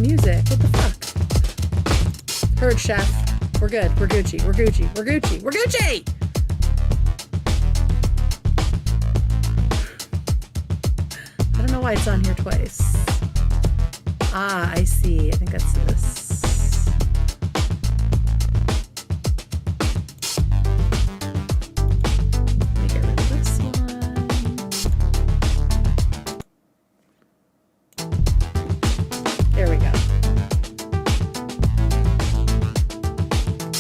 music. What the fuck? Heard, chef. We're good. We're Gucci. We're Gucci. We're Gucci. We're Gucci! I don't know why it's on here twice. Ah, I see. I think that's this. Let me get rid of this one. There we go.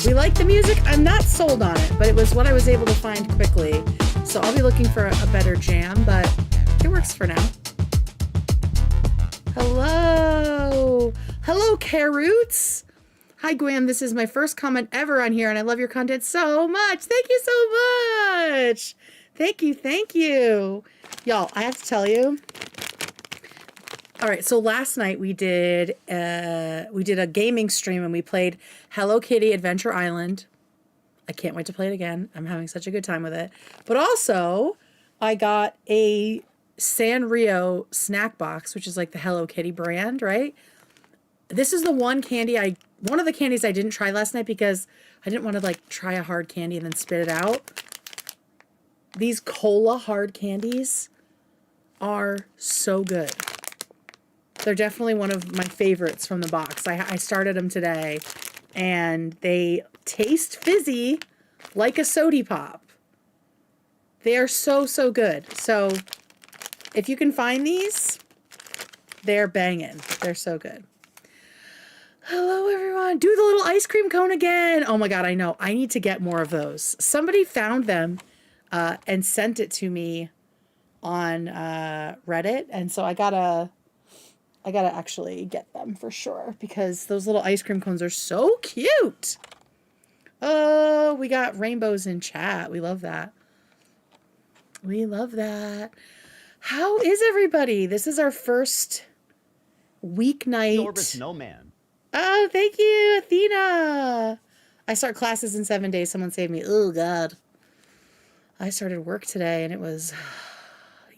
We like the music. I'm not sold on it, but it was what I was able to find quickly. So I'll be looking for a better jam, but it works for now. Hello. Hello, Caroots. Hi, Gwen. This is my first comment ever on here, and I love your content so much. Thank you so much. Thank you. Thank you. Y'all, I have to tell you. All right, so last night we did a gaming stream, and we played Hello Kitty Adventure Island. I can't wait to play it again. I'm having such a good time with it. But also, I got a Sanrio snack box, which is like the Hello Kitty brand, right? This is the one of the candies I didn't try last night because I didn't want to like try a hard candy and then spit it out. These cola hard candies are so good. They're definitely one of my favorites from the box. I started them today, and they taste fizzy like a sody pop. They are so, so good. So if you can find these, they're banging. They're so good. Hello, everyone. Do the little ice cream cone again. Oh, my God, I know. I need to get more of those. Somebody found them and sent it to me on Reddit, and so I gotta actually get them for sure because those little ice cream cones are so cute. Oh, we got rainbows in chat. We love that. We love that. How is everybody? This is our first weeknight. Orbis Snowman. Oh, thank you, Athena. I start classes in 7 days. Someone saved me. Oh, God. I started work today, and it was,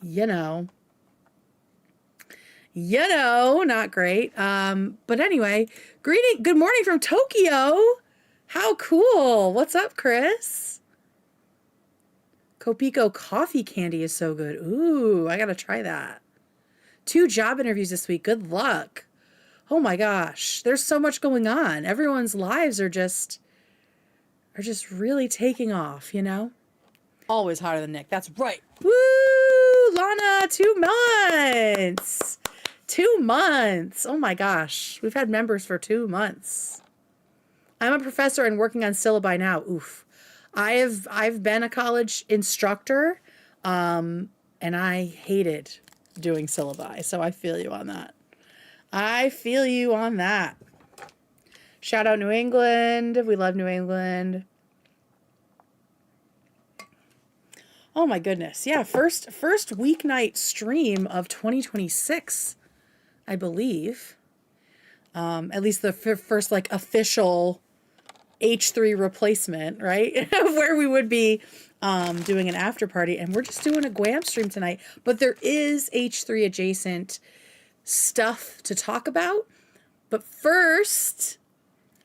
not great. But anyway, good morning from Tokyo. How cool. What's up, Chris? Kopiko coffee candy is so good. Ooh, I gotta try that. 2 job interviews this week. Good luck. Oh my gosh, there's so much going on. Everyone's lives are just really taking off, you know? Always hotter than Nick. That's right. Woo, Lana, 2 months. 2 months. Oh my gosh, we've had members for 2 months. I'm a professor and working on syllabi now. Oof. I've been a college instructor, and I hated doing syllabi, so I feel you on that. I feel you on that. Shout out New England. We love New England. Oh my goodness. Yeah, first weeknight stream of 2026, I believe. At least the first like official H3 replacement, right? Where we would be doing an after party, and we're just doing a Guam stream tonight. But there is H3 adjacent stuff to talk about. But first,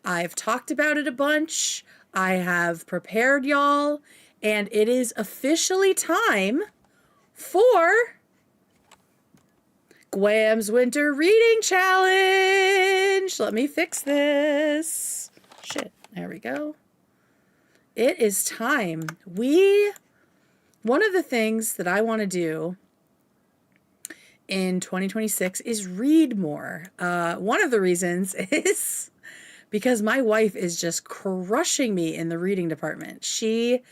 I've talked about it a bunch. I have prepared y'all, and it is officially time for Guam's Winter Reading Challenge. Let me fix this. Shit. There we go. It is time. One of the things that I want to do in 2026 is read more. One of the reasons is because my wife is just crushing me in the reading department. She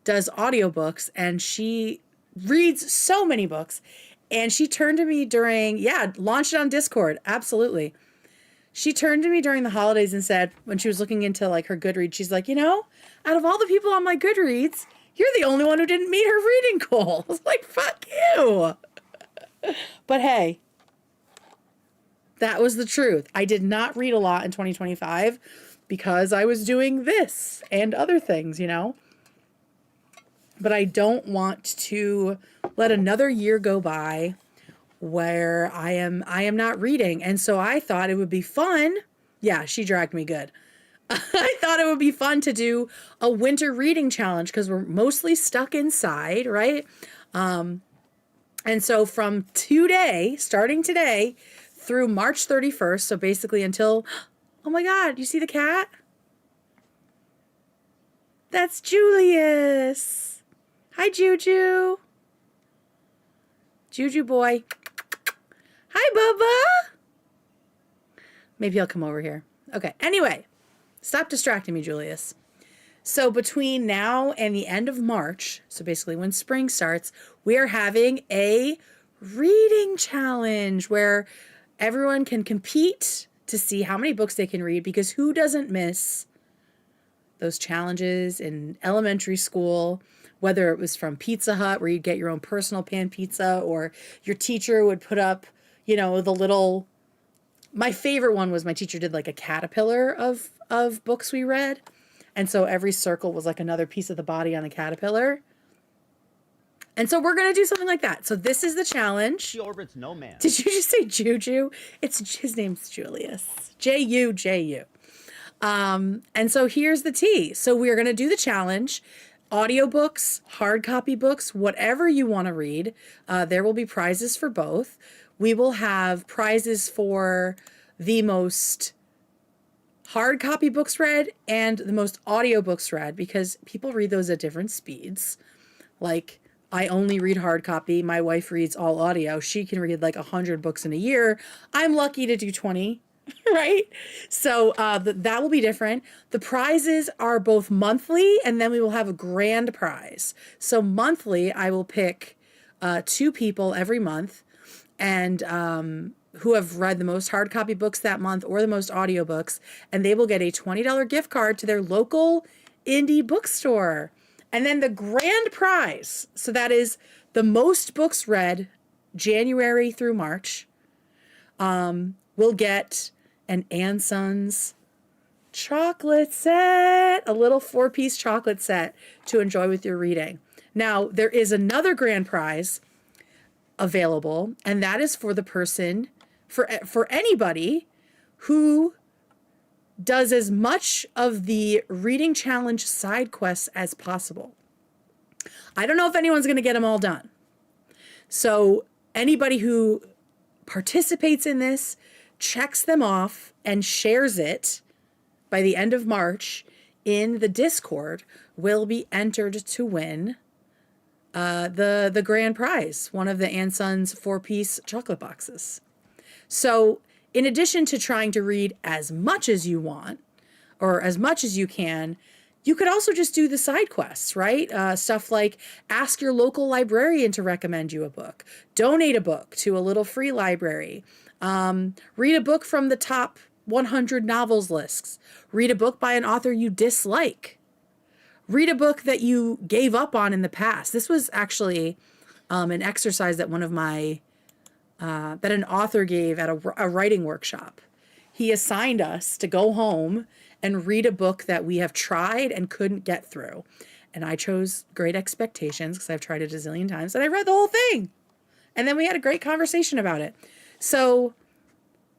does audiobooks and she reads so many books. And she turned to me launched it on Discord. Absolutely. She turned to me during the holidays and said, when she was looking into like her Goodreads, she's like, out of all the people on my Goodreads, you're the only one who didn't meet her reading goal. I was like, fuck you. But hey, that was the truth. I did not read a lot in 2025 because I was doing this and other things, But I don't want to let another year go by where I am not reading. And so I thought it would be fun. Yeah, she dragged me good. I thought it would be fun to do a winter reading challenge because we're mostly stuck inside, right? And so from today, starting today through March 31st, so basically until, oh my God, you see the cat? That's Julius. Hi, Juju. Juju boy. Hi, Bubba. Maybe he'll come over here. Okay, anyway, stop distracting me, Julius. So between now and the end of March, so basically when spring starts, we are having a reading challenge where everyone can compete to see how many books they can read, because who doesn't miss those challenges in elementary school, whether it was from Pizza Hut where you get your own personal pan pizza, or your teacher would put up, you know, the little, my favorite one was my teacher did like a caterpillar of books we read. And so every circle was like another piece of the body on a caterpillar. And so we're going to do something like that. So this is the challenge. She orbits no man. Did you just say Juju? His name's Julius. J-U-J-U. And so here's the tea. So we are going to do the challenge. Audiobooks, hard copy books, whatever you want to read. There will be prizes for both. We will have prizes for the most hard copy books read and the most audiobooks read, because people read those at different speeds. Like, I only read hard copy. My wife reads all audio. She can read like 100 books in a year. I'm lucky to do 20, right? So that will be different. The prizes are both monthly, and then we will have a grand prize. So monthly, I will pick 2 people every month, and who have read the most hard copy books that month or the most audiobooks, and they will get a $20 gift card to their local indie bookstore. And then the grand prize, so that is the most books read January through March, will get an Sons chocolate set, a little 4-piece chocolate set to enjoy with your reading. Now, there is another grand prize available, and that is for the person, for anybody who does as much of the reading challenge side quests as possible. I don't know if anyone's going to get them all done. So anybody who participates in this, checks them off, and shares it by the end of March in the Discord will be entered to win the grand prize, one of the Sons 4-piece chocolate boxes. So in addition to trying to read as much as you want or as much as you can, you could also just do the side quests, right? Stuff like ask your local librarian to recommend you a book, donate a book to a little free library, read a book from the top 100 novels lists, read a book by an author you dislike, read a book that you gave up on in the past. This was actually an exercise that one of my that an author gave at a writing workshop. He assigned us to go home and read a book that we have tried and couldn't get through. And I chose Great Expectations because I've tried it a zillion times, and I read the whole thing. And then we had a great conversation about it. So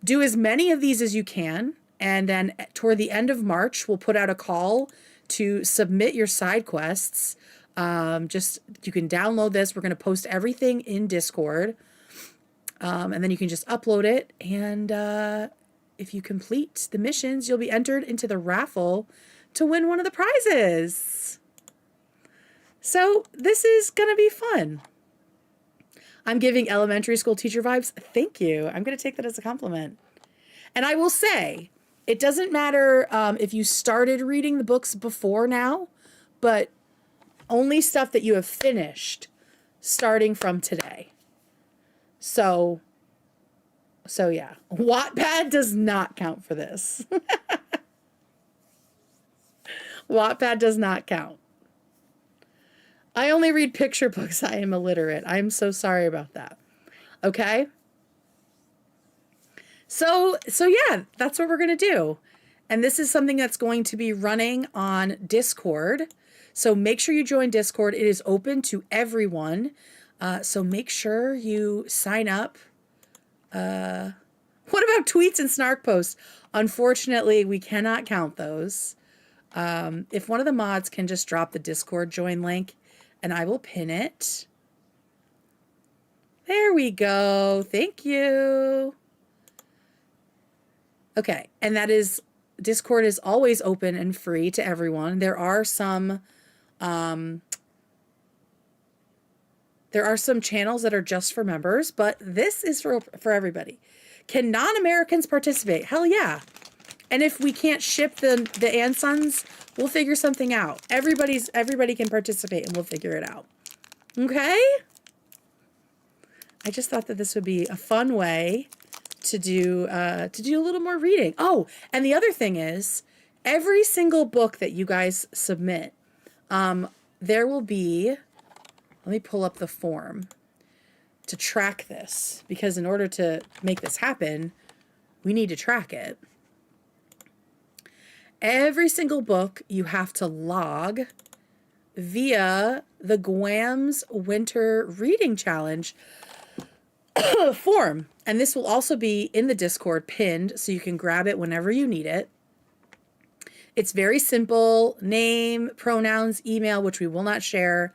do as many of these as you can. And then toward the end of March, we'll put out a call to submit your side quests. Just, you can download this. We're going to post everything in Discord. And then you can just upload it. And if you complete the missions, you'll be entered into the raffle to win one of the prizes. So this is going to be fun. I'm giving elementary school teacher vibes. Thank you. I'm going to take that as a compliment. And I will say, it doesn't matter if you started reading the books before now, but only stuff that you have finished starting from today. So yeah, Wattpad does not count for this. Wattpad does not count. I only read picture books. I am illiterate. I'm so sorry about that. Okay? So yeah, that's what we're going to do. And this is something that's going to be running on Discord. So make sure you join Discord. It is open to everyone. So make sure you sign up What about tweets and snark posts? Unfortunately, we cannot count those. If one of the mods can just drop the Discord join link and I will pin it. There we go. Thank you. Okay. And that is, Discord is always open and free to everyone. There are some channels that are just for members, but this is for everybody. Can non-Americans participate? Hell yeah. And if we can't ship the Ansons, we'll figure something out. Everybody can participate and we'll figure it out. Okay? I just thought that this would be a fun way to do a little more reading. Oh, and the other thing is, every single book that you guys submit, there will be, let me pull up the form to track this, because in order to make this happen, we need to track it. Every single book you have to log via the Guam's Winter Reading Challenge form. And this will also be in the Discord pinned, so you can grab it whenever you need it. It's very simple. Name, pronouns, email, which we will not share,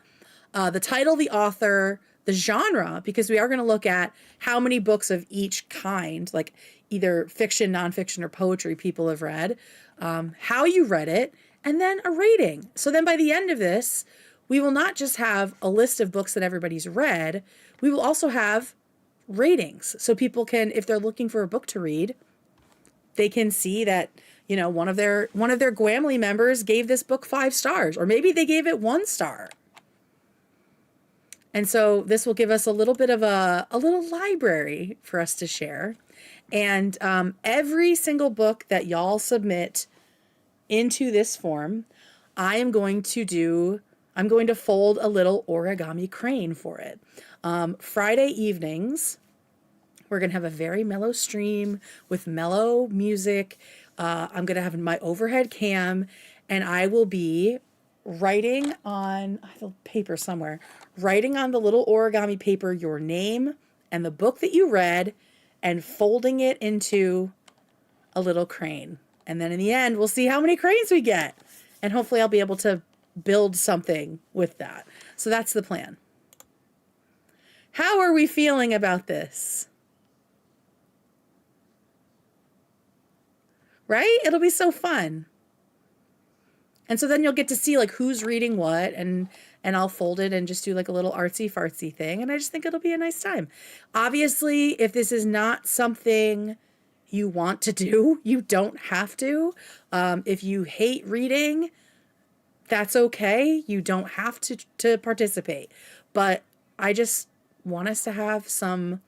the title, the author, the genre, because we are going to look at how many books of each kind, like either fiction, nonfiction, or poetry people have read, how you read it, and then a rating. So then by the end of this, we will not just have a list of books that everybody's read, we will also have ratings. So people can, if they're looking for a book to read, they can see that, you know, one of their Gwamly members gave this book 5 stars, or maybe they gave it 1 star. And so this will give us a little bit of a little library for us to share. And every single book that y'all submit into this form, I'm going to fold a little origami crane for it. Friday evenings, we're going to have a very mellow stream with mellow music. I'm going to have my overhead cam, and I will be writing on, I have a paper somewhere, writing on the little origami paper your name and the book that you read and folding it into a little crane. And then in the end, we'll see how many cranes we get. And hopefully I'll be able to build something with that. So that's the plan. How are we feeling about this? Right? It'll be so fun. And so then you'll get to see like who's reading what, and I'll fold it and just do like a little artsy fartsy thing. And I just think it'll be a nice time. Obviously, if this is not something you want to do, you don't have to. If you hate reading, that's okay. You don't have to participate. But I just want us to have some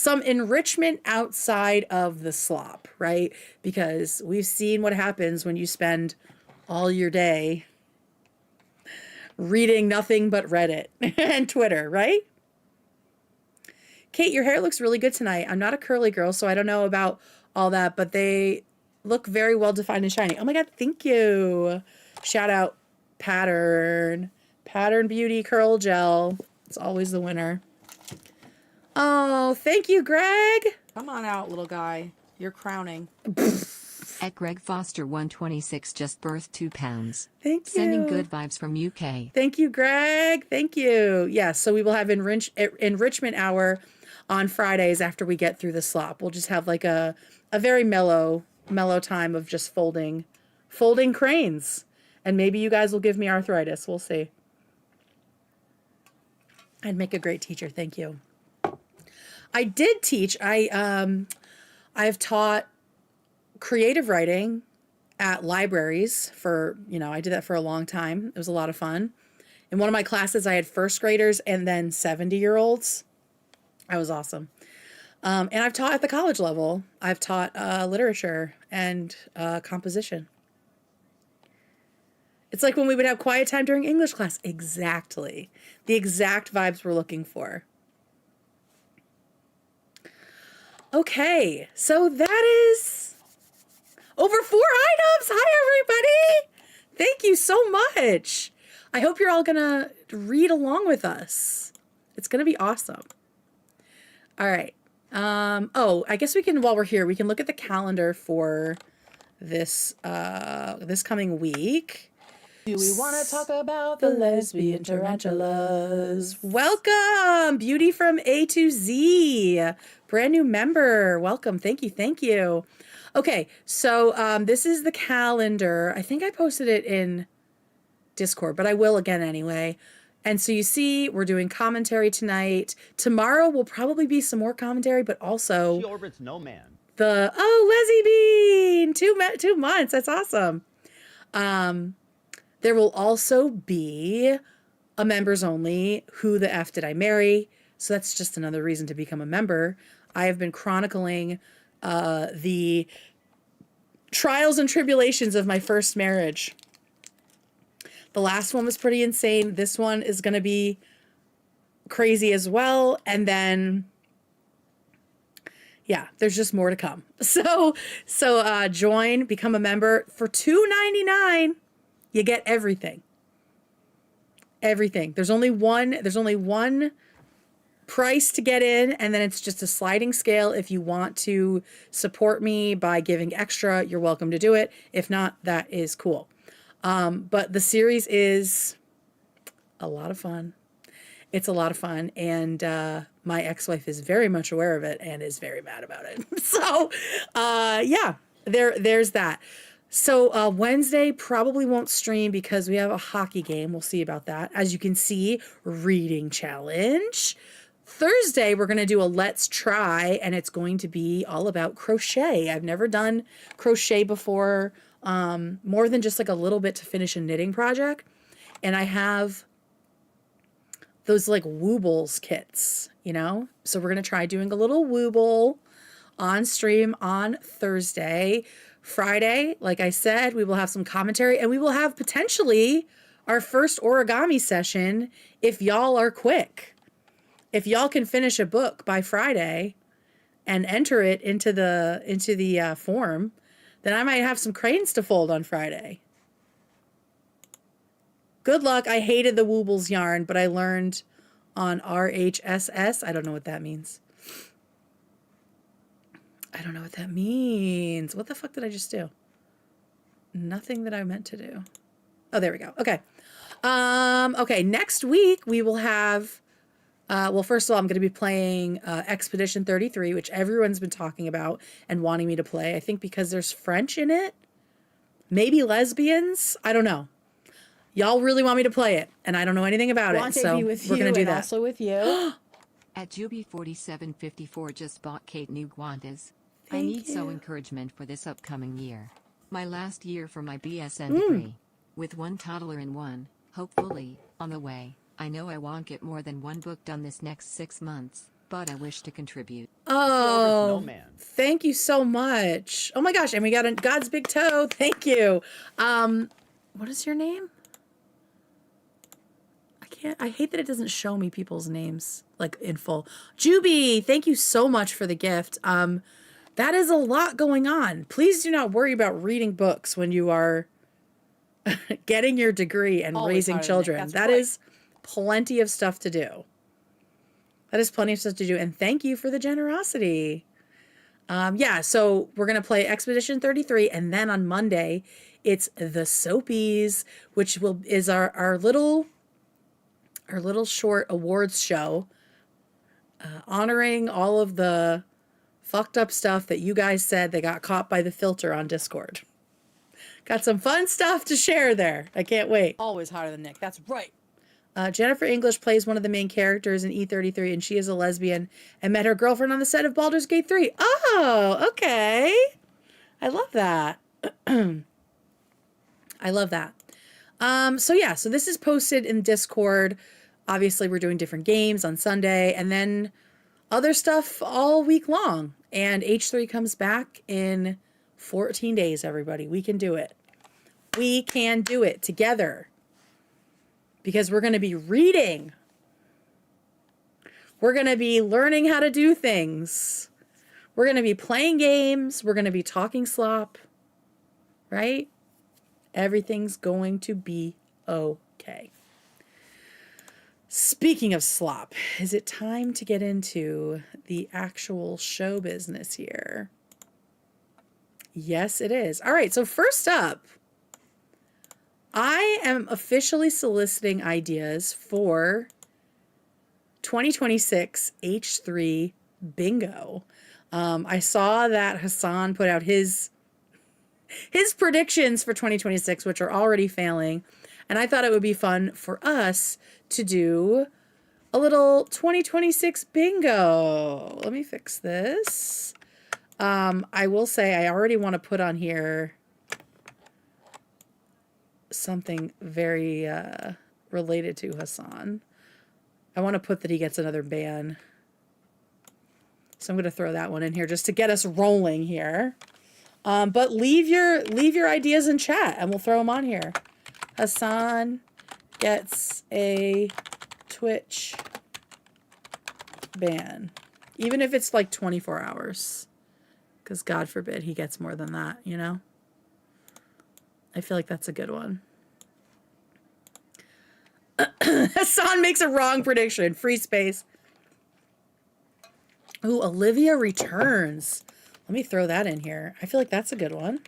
enrichment outside of the slop, right? Because we've seen what happens when you spend all your day reading nothing but Reddit and Twitter, right? Kate, your hair looks really good tonight. I'm not a curly girl, so I don't know about all that, but they look very well defined and shiny. Oh my God, thank you. Shout out Pattern Beauty Curl Gel. It's always the winner. Oh, thank you, Greg. Come on out, little guy. You're crowning. At Greg Foster 126 just birthed 2 pounds. Thank you. Sending good vibes from UK. Thank you, Greg. Thank you. Yes, so we will have enrichment hour on Fridays after we get through the slop. We'll just have like a very mellow time of just folding cranes. And maybe you guys will give me arthritis. We'll see. I'd make a great teacher. Thank you. I did teach. I've taught creative writing at libraries for, I did that for a long time. It was a lot of fun. In one of my classes, I had first graders and then 70-year-olds. That was awesome. And I've taught at the college level. I've taught literature and composition. It's like when we would have quiet time during English class. Exactly. The exact vibes we're looking for. Okay, so that is over 4 items. Hi, everybody. Thank you so much. I hope you're all going to read along with us. It's going to be awesome. All right, Oh, I guess we can, while we're here, we can look at the calendar for this this coming week. Do we want to talk about the lesbian tarantulas? Welcome, Beauty from A to Z, brand new member. Welcome, thank you, thank you. Okay, so this is the calendar. I think I posted it in Discord, but I will again anyway. And so you see, we're doing commentary tonight. Tomorrow will probably be some more commentary, but also She orbits no man. Leslie Bean, 2 months. That's awesome. There will also be a members only. Who the F did I marry? So that's just another reason to become a member. I have been chronicling the trials and tribulations of my first marriage. The last one was pretty insane. This one is going to be crazy as well. And then, yeah, there's just more to come. So join, become a member for $2.99. You get everything. Everything. There's only one price to get in, and then it's just a sliding scale. If you want to support me by giving extra, you're welcome to do it. If not, that is cool. But the series is a lot of fun. It's a lot of fun. And my ex-wife is very much aware of it and is very mad about it. So, yeah, there's that. So Wednesday probably won't stream because we have a hockey game. We'll see about that. As you can see, reading challenge. Thursday, we're going to do a let's try, and it's going to be all about crochet. I've never done crochet before. More than just like a little bit to finish a knitting project. And I have those like woobles kits, you know? So we're going to try doing a little wooble on stream on Thursday. Friday, like I said, we will have some commentary, and we will have potentially our first origami session if y'all are quick. If y'all can finish a book by Friday and enter it into the form, then I might have some cranes to fold on Friday. Good luck. I hated the Woobles yarn, but I learned on RHSS. I don't know what that means. I don't know what that means. What the fuck did I just do? Nothing that I meant to do. Oh, there we go. Okay. Okay, next week we will have, well, first of all, I'm going to be playing Expedition 33, which everyone's been talking about and wanting me to play. I think because there's French in it. Maybe lesbians. I don't know. Y'all really want me to play it, and I don't know anything about it, so we're going to do that. Also with you. At Juby4754 just bought Kate new guantes. I need so encouragement for this upcoming year. My last year for my BSN degree. With one toddler and one, hopefully, on the way. I know I won't get more than one book done this next 6 months, but I wish to contribute. Oh, No man. thank you so much. Oh my gosh, and we got a God's big toe. Thank you. What is your name? I hate that it doesn't show me people's names like in full. Juby, thank you so much for the gift. That is a lot going on. Please do not worry about reading books when you are getting your degree and Always raising harder than children. That's That right. is plenty of stuff to do. That is plenty of stuff to do. And thank you for the generosity. Yeah, so we're going to play Expedition 33. And then on Monday, it's the Soapies, which is our little short awards show honoring all of the fucked up stuff that you guys said they got caught by the filter on Discord. Got some fun stuff to share there. I can't wait. Always hotter than Nick. That's right. Jennifer English plays one of the main characters in E33, and she is a lesbian and met her girlfriend on the set of Baldur's Gate 3. Oh, okay. I love that. I love that. So yeah, so this is posted in Discord. Obviously, we're doing different games on Sunday, and then other stuff all week long. And H3 comes back in 14 days, everybody. We can do it. We can do it together. Because we're going to be reading. We're going to be learning how to do things. We're going to be playing games. We're going to be talking slop. Right? Everything's going to be okay. Speaking of slop, is it time to get into the actual show business here? Yes, it is. All right, so first up, I am officially soliciting ideas for 2026 H3 Bingo. I saw that Hasan put out his predictions for 2026, which are already failing, and I thought it would be fun for us to do a little 2026 bingo. Let me fix this. I will say I already want to put on here something very related to Hasan. I want to put that he gets another ban. So I'm going to throw that one in here just to get us rolling here. But leave your ideas in chat and we'll throw them on here. Hasan gets a Twitch ban. Even if it's like 24 hours. Because God forbid he gets more than that, you know? I feel like that's a good one. Hasan makes a wrong prediction. Free space. Ooh, Olivia returns. Let me throw that in here. I feel like that's a good one.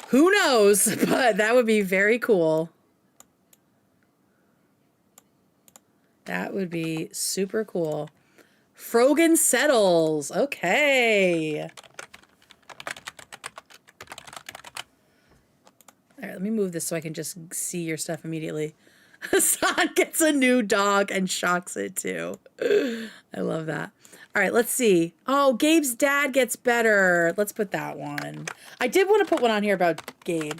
Who knows? But that would be very cool. That would be super cool. Frogan settles. Okay. All right, let me move this so I can just see your stuff immediately. Hasan gets a new dog and shocks it too. I love that. All right, let's see. Oh, Gabe's dad gets better. Let's put that one. I did want to put one on here about Gabe.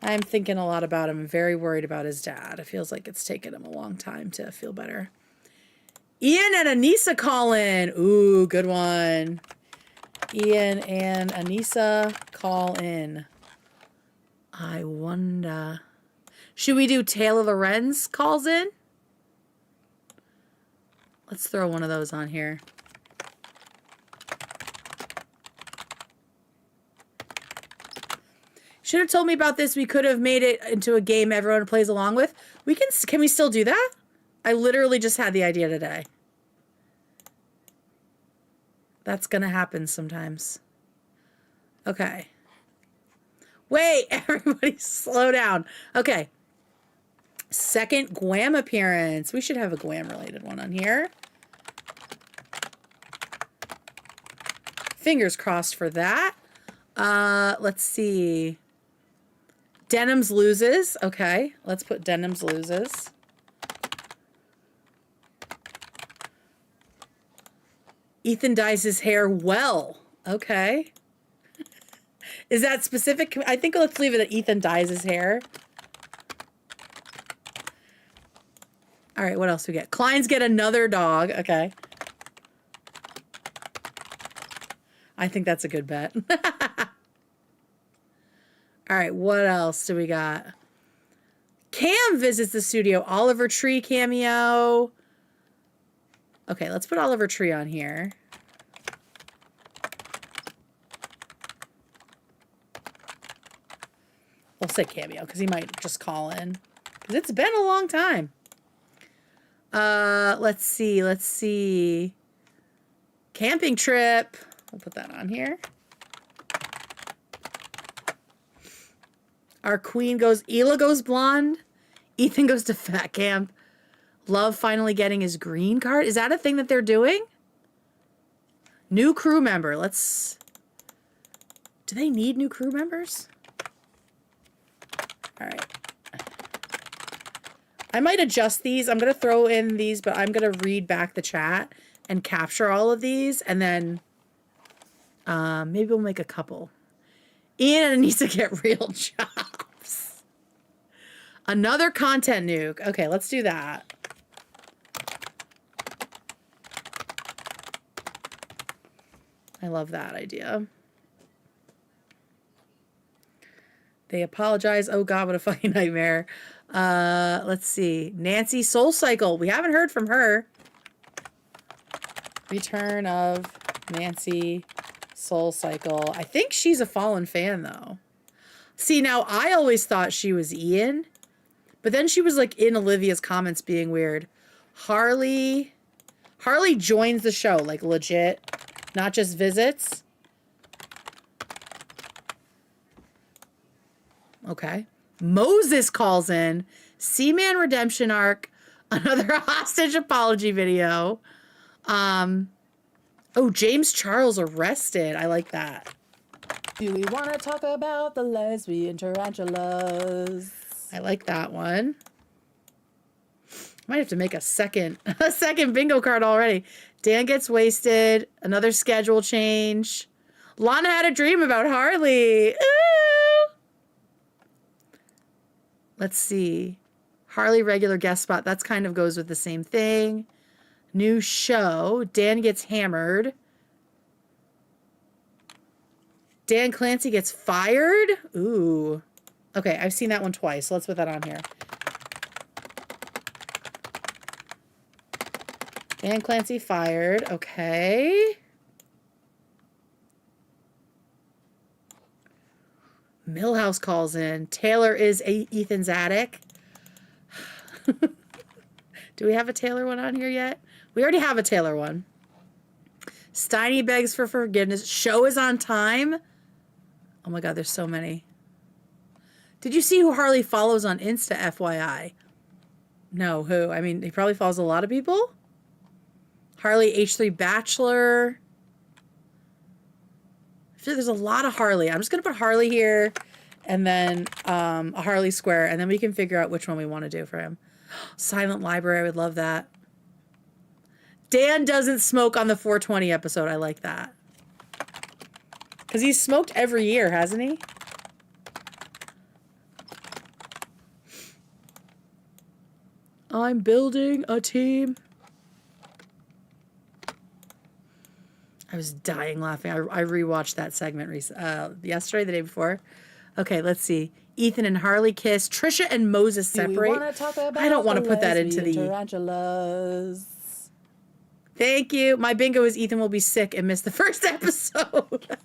I'm thinking a lot about him. I'm very worried about his dad. It feels like it's taken him a long time to feel better. Ian and Anisa call in. Ooh, good one. Ian and Anisa call in. I wonder. Should we do Taylor Lorenz calls in? Let's throw one of those on here. Should have told me about this. We could have made it into a game everyone plays along with. Can we still do that? I literally just had the idea today. That's gonna happen sometimes. Okay. Wait, everybody slow down. Okay. Second Guam appearance. We should have a Guam related one on here. Fingers crossed for that. Let's see. Denim's loses. Okay, let's put Denim's loses. Ethan dyes his hair well. Okay. Is that specific? I think let's leave it at Ethan dyes his hair. All right, what else we get? Klein's get another dog. Okay. I think that's a good bet. All right, what else do we got? Cam visits the studio. Oliver Tree cameo. Okay, let's put Oliver Tree on here. We'll say cameo because he might just call in. Because it's been a long time. Let's see. Camping trip. We'll put that on here. Our queen goes, Hila goes blonde. Ethan goes to fat camp. Love finally getting his green card. Is that a thing that they're doing? New crew member. Do they need new crew members? All right. I might adjust these. I'm going to throw in these, but I'm going to read back the chat and capture all of these. And then maybe we'll make a couple. Ian and Anisa get real jobs. Another content nuke. Okay, let's do that. I love that idea. They apologize. Oh God, what a fucking nightmare. Let's see. Nancy Soul Cycle. We haven't heard from her. Return of Nancy Soul Cycle. I think she's a Fallen fan though. See, now I always thought she was Ian, but then she was like in Olivia's comments being weird. Harley joins the show, like legit, not just visits. Okay. Moses calls in. Seaman redemption arc. Another hostage apology video. Oh, James Charles arrested. I like that. Do we want to talk about the lesbian tarantulas? I like that one. Might have to make a second bingo card already. Dan gets wasted. Another schedule change. Lana had a dream about Harley. Ooh. Let's see. Harley regular guest spot. That's kind of goes with the same thing. New show. Dan gets hammered. Dan Clancy gets fired. Ooh. Okay, I've seen that one twice. So let's put that on here. Dan Clancy fired. Okay. Millhouse calls in. Taylor is Ethan's attic. Do we have a Taylor one on here yet? We already have a Taylor one. Steiny begs for forgiveness. Show is on time. Oh my God, there's so many. Did you see who Harley follows on Insta, FYI? No, who? I mean, he probably follows a lot of people. Harley H3 Bachelor. I feel like there's a lot of Harley. I'm just going to put Harley here and then a Harley Square, and then we can figure out which one we want to do for him. Silent Library, I would love that. Dan doesn't smoke on the 420 episode. I like that. Because he's smoked every year, hasn't he? I'm building a team. I was dying laughing. I rewatched that segment yesterday, the day before. Okay, let's see. Ethan and Harley kiss. Trisha and Moses separate. I don't want to put that into the tarantulas. Thank you. My bingo is Ethan will be sick and miss the first episode.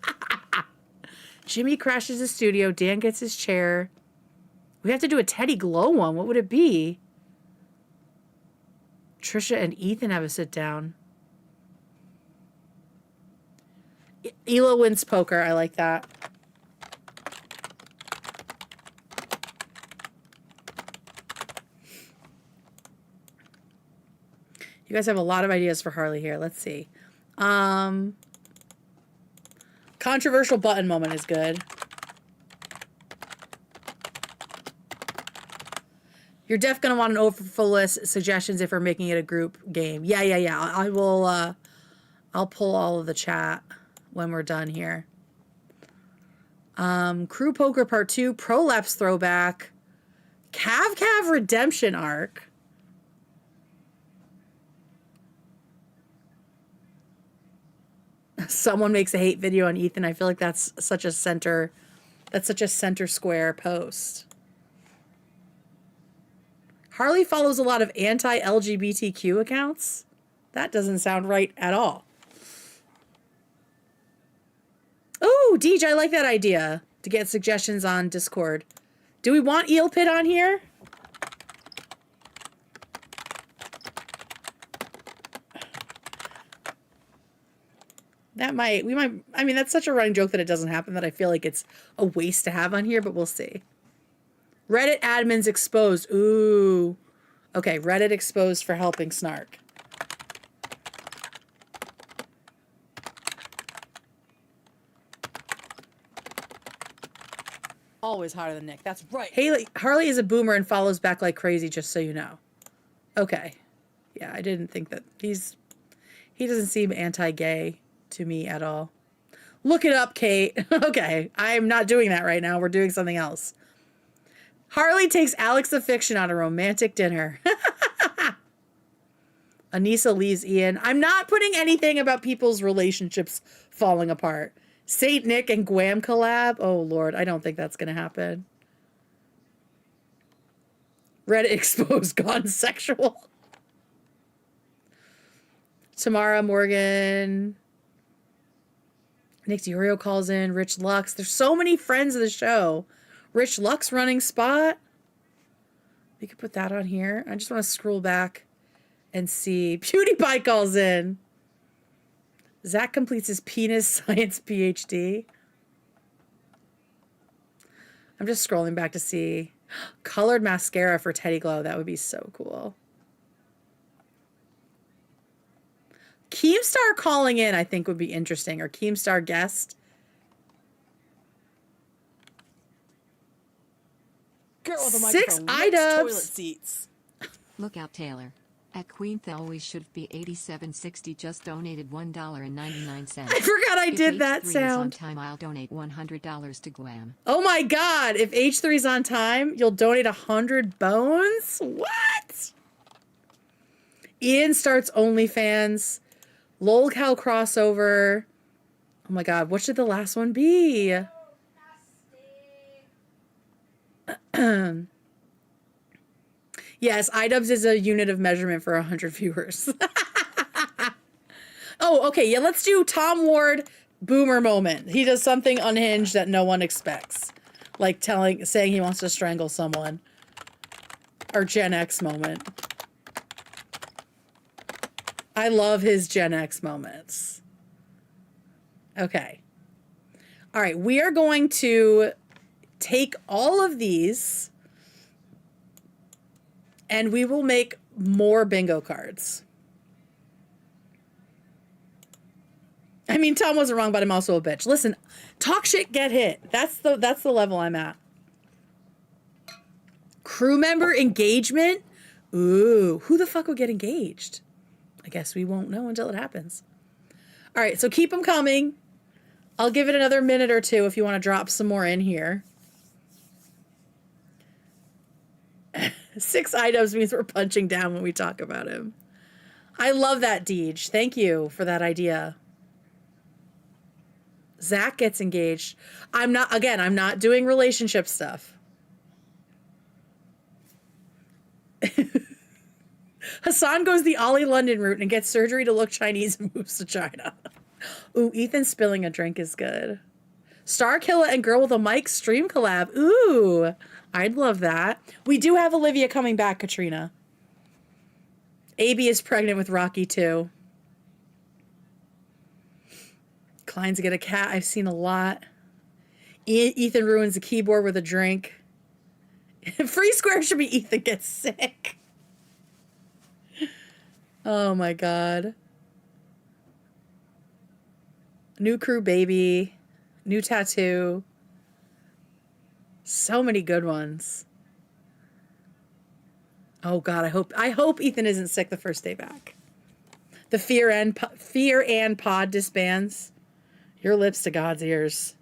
Jimmy crashes the studio. Dan gets his chair. We have to do a Teddy Glow one. What would it be? Trisha and Ethan have a sit down. Ela wins poker. I like that. You guys have a lot of ideas for Harley here. Let's see. Controversial button moment is good. You're definitely going to want an overfull list suggestions if we're making it a group game. Yeah. I will, I'll pull all of the chat when we're done here. Crew Poker Part 2, Prolapse Throwback, Cav Redemption Arc. Someone makes a hate video on Ethan. I feel like that's such a center square post. Harley follows a lot of anti-LGBTQ accounts. That doesn't sound right at all. Oh, Deej, I like that idea to get suggestions on Discord. Do we want Eel Pit on here? I mean, that's such a running joke that it doesn't happen that I feel like it's a waste to have on here, but we'll see. Reddit admins exposed. Ooh. Okay, Reddit exposed for helping Snark. Always hotter than Nick. That's right. Harley is a boomer and follows back like crazy, just so you know. Okay. Yeah, I didn't think that he doesn't seem anti-gay to me at all. Look it up, Kate. Okay, I'm not doing that right now. We're doing something else. Harley takes Alex the Fiction on a romantic dinner. Anisa leaves Ian. I'm not putting anything about people's relationships falling apart. Saint Nick and Guam collab. Oh, Lord. I don't think that's going to happen. Reddit exposed gone sexual. Tamara Morgan. Nick DiOrio calls in. Rich Lux. There's so many friends of the show. Rich Luck's running spot. We could put that on here. I just want to scroll back and see. PewDiePie calls in. Zach completes his penis science PhD. I'm just scrolling back to see. Colored mascara for Teddy Glow. That would be so cool. Keemstar calling in, I think, would be interesting. Or Keemstar guest. Girl with a 6 microphone licks iDubbbz. toilet seats. Look out, Taylor. At Queen always should be 8760 just donated $1.99. I forgot I did that H3 is on sound. time, I'll donate $100 to Guam. Oh my god, if H3's on time, you'll donate 100 bones? What? Ian starts OnlyFans. LolCow crossover. Oh my god, what should the last one be? Yes, iDubbbz is a unit of measurement for 100 viewers. Oh, okay, yeah, let's do Tom Ward boomer moment. He does something unhinged that no one expects. Like saying he wants to strangle someone. Or Gen X moment. I love his Gen X moments. Okay. All right, we are going to take all of these and we will make more bingo cards. I mean, Tom wasn't wrong, but I'm also a bitch. Listen, talk shit, get hit. That's the level I'm at. Crew member engagement? Ooh, who the fuck would get engaged? I guess we won't know until it happens. All right, so keep them coming. I'll give it another minute or two if you want to drop some more in here. 6 iDubbbz means we're punching down when we talk about him. I love that, Deej. Thank you for that idea. Zach gets engaged. I'm not doing relationship stuff. Hasan goes the Ollie London route and gets surgery to look Chinese and moves to China. Ooh, Ethan spilling a drink is good. Star Killa and Girl with a Mic stream collab. Ooh, I'd love that. We do have Olivia coming back, Katrina. AB is pregnant with Rocky too. Klein's get a cat. I've seen a lot. Ethan ruins the keyboard with a drink. Free square should be Ethan gets sick. Oh my god. New crew baby. New tattoo. So many good ones. Oh god, I hope Ethan isn't sick the first day back. The Fear and Pod disbands. Your lips to God's ears.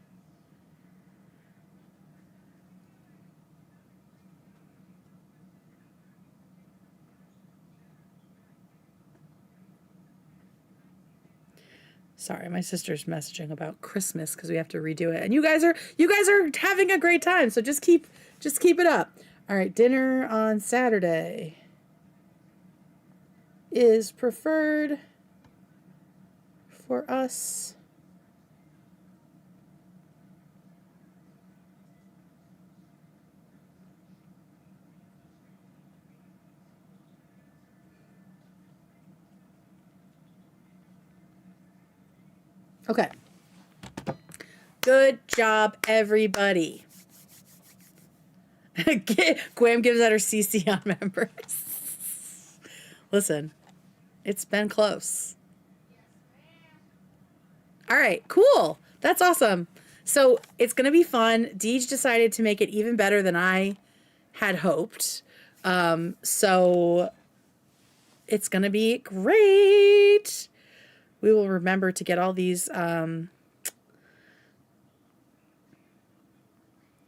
Sorry, my sister's messaging about Christmas because we have to redo it. And you guys are having a great time, so just keep it up. All right, dinner on Saturday is preferred for us. Okay. Good job, everybody. Graham gives out her CC on members. Listen, it's been close. All right, cool. That's awesome. So it's going to be fun. Deej decided to make it even better than I had hoped. So it's going to be great. We will remember to get all these, all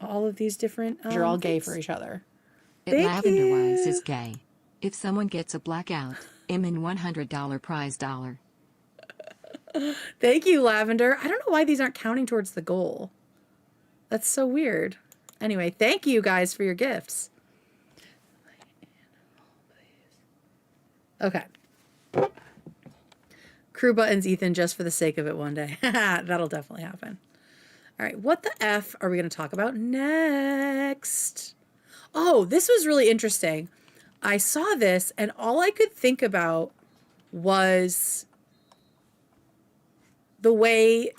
of these different. You're all gay for each other. Lavender Wise is gay. If someone gets a blackout, I'm in $100 prize dollar. Thank you, Lavender. I don't know why these aren't counting towards the goal. That's so weird. Anyway, thank you guys for your gifts. Okay. Crew buttons Ethan just for the sake of it one day. That'll definitely happen. All right, what the F are we going to talk about next? Oh, this was really interesting. I saw this and all I could think about was the way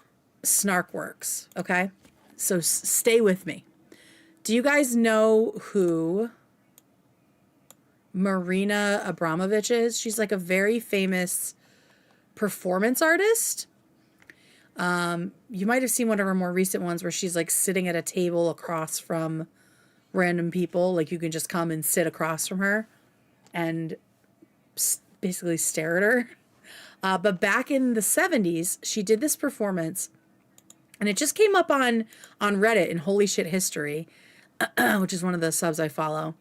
snark works, okay? So stay with me. Do you guys know who Marina Abramovich is? She's like a very famous performance artist. You might have seen one of her more recent ones where she's like sitting at a table across from random people. Like you can just come and sit across from her and basically stare at her. But back in the 70s, she did this performance and it just came up on Reddit in Holy Shit History, which is one of the subs I follow.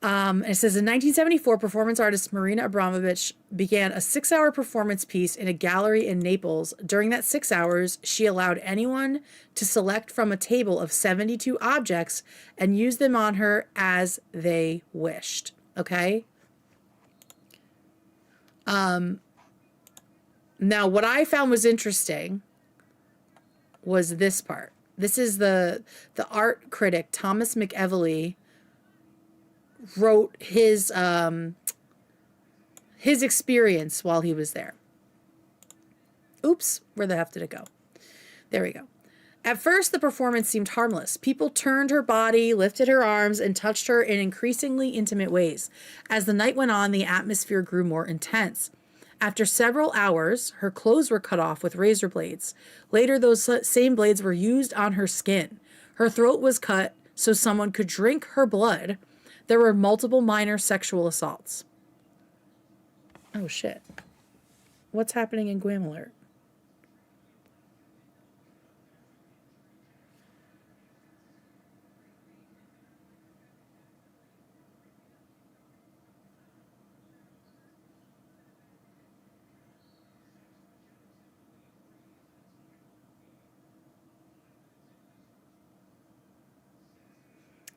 And it says, in 1974, performance artist Marina Abramovich began a 6-hour performance piece in a gallery in Naples. During that 6 hours, she allowed anyone to select from a table of 72 objects and use them on her as they wished. Okay? Now, what I found was interesting was this part. This is the art critic, Thomas McEvely, wrote his experience while he was there. Oops, where the F did it go? There we go. At first, the performance seemed harmless. People turned her body, lifted her arms, and touched her in increasingly intimate ways. As the night went on, the atmosphere grew more intense. After several hours, her clothes were cut off with razor blades. Later, those same blades were used on her skin. Her throat was cut so someone could drink her blood. There were multiple minor sexual assaults. Oh, shit. What's happening in Guam Alert?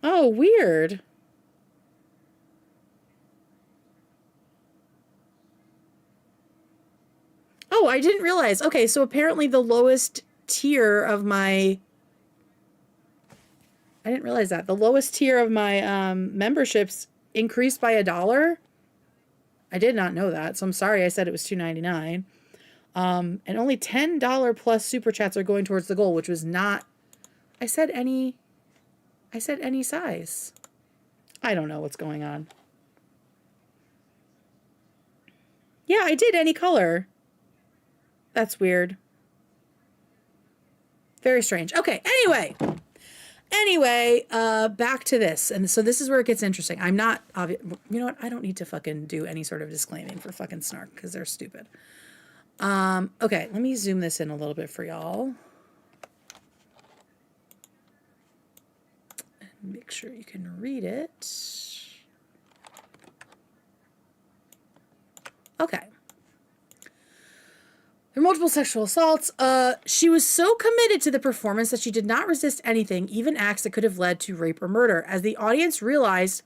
Oh, weird. Oh, I didn't realize. Okay, so apparently the lowest tier of my... I didn't realize that. The lowest tier of my memberships increased by $1. I did not know that, so I'm sorry I said it was $2.99. And only $10 plus super chats are going towards the goal, which was not... I said any size. I don't know what's going on. Yeah, I did any color. That's weird. Very strange. Okay, anyway, back to this. And so this is where it gets interesting. I'm not obvious. You know what? I don't need to fucking do any sort of disclaiming for fucking snark because they're stupid. Okay, let me zoom this in a little bit for y'all. And make sure you can read it. Okay. There were multiple sexual assaults. She was so committed to the performance that she did not resist anything, even acts that could have led to rape or murder. As the audience realized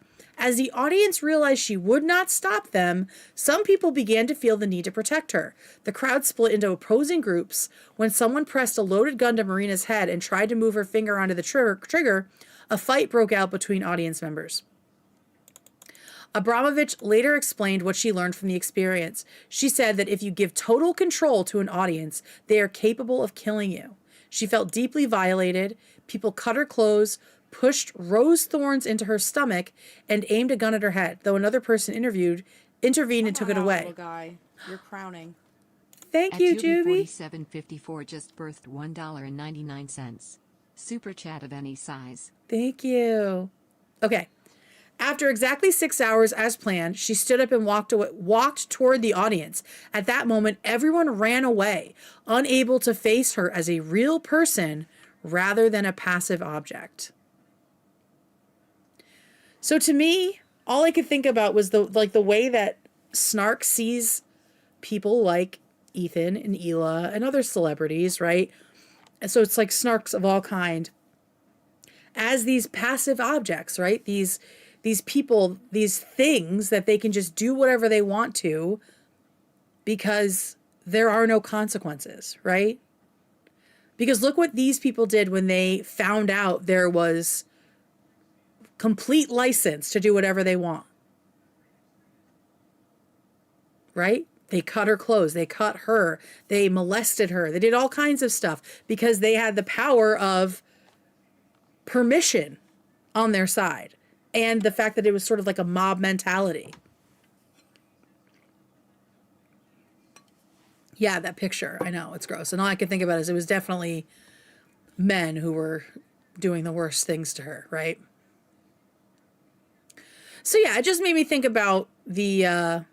she would not stop them, some people began to feel the need to protect her. The crowd split into opposing groups. When someone pressed a loaded gun to Marina's head and tried to move her finger onto the trigger, a fight broke out between audience members. Abramovich later explained what she learned from the experience. She said that if you give total control to an audience, they are capable of killing you. She felt deeply violated. People cut her clothes, pushed rose thorns into her stomach, and aimed a gun at her head, though another person intervened and took it away. Little guy. You're crowning. Thank you, Juby. 4754 just birthed $1.99. Super chat of any size. Thank you. Okay. After exactly 6 hours as planned, she stood up and walked toward the audience. At that moment, everyone ran away, unable to face her as a real person rather than a passive object. So to me, all I could think about was the way that Snark sees people like Ethan and Hila and other celebrities, right? And so it's like snarks of all kind as these passive objects, right? These people, these things that they can just do whatever they want to because there are no consequences, right? Because look what these people did when they found out there was complete license to do whatever they want. Right? They cut her clothes. They cut her. They molested her. They did all kinds of stuff because they had the power of permission on their side. And the fact that it was sort of like a mob mentality. Yeah, that picture. I know, it's gross. And all I could think about is it was definitely men who were doing the worst things to her, right? So yeah, it just made me think about the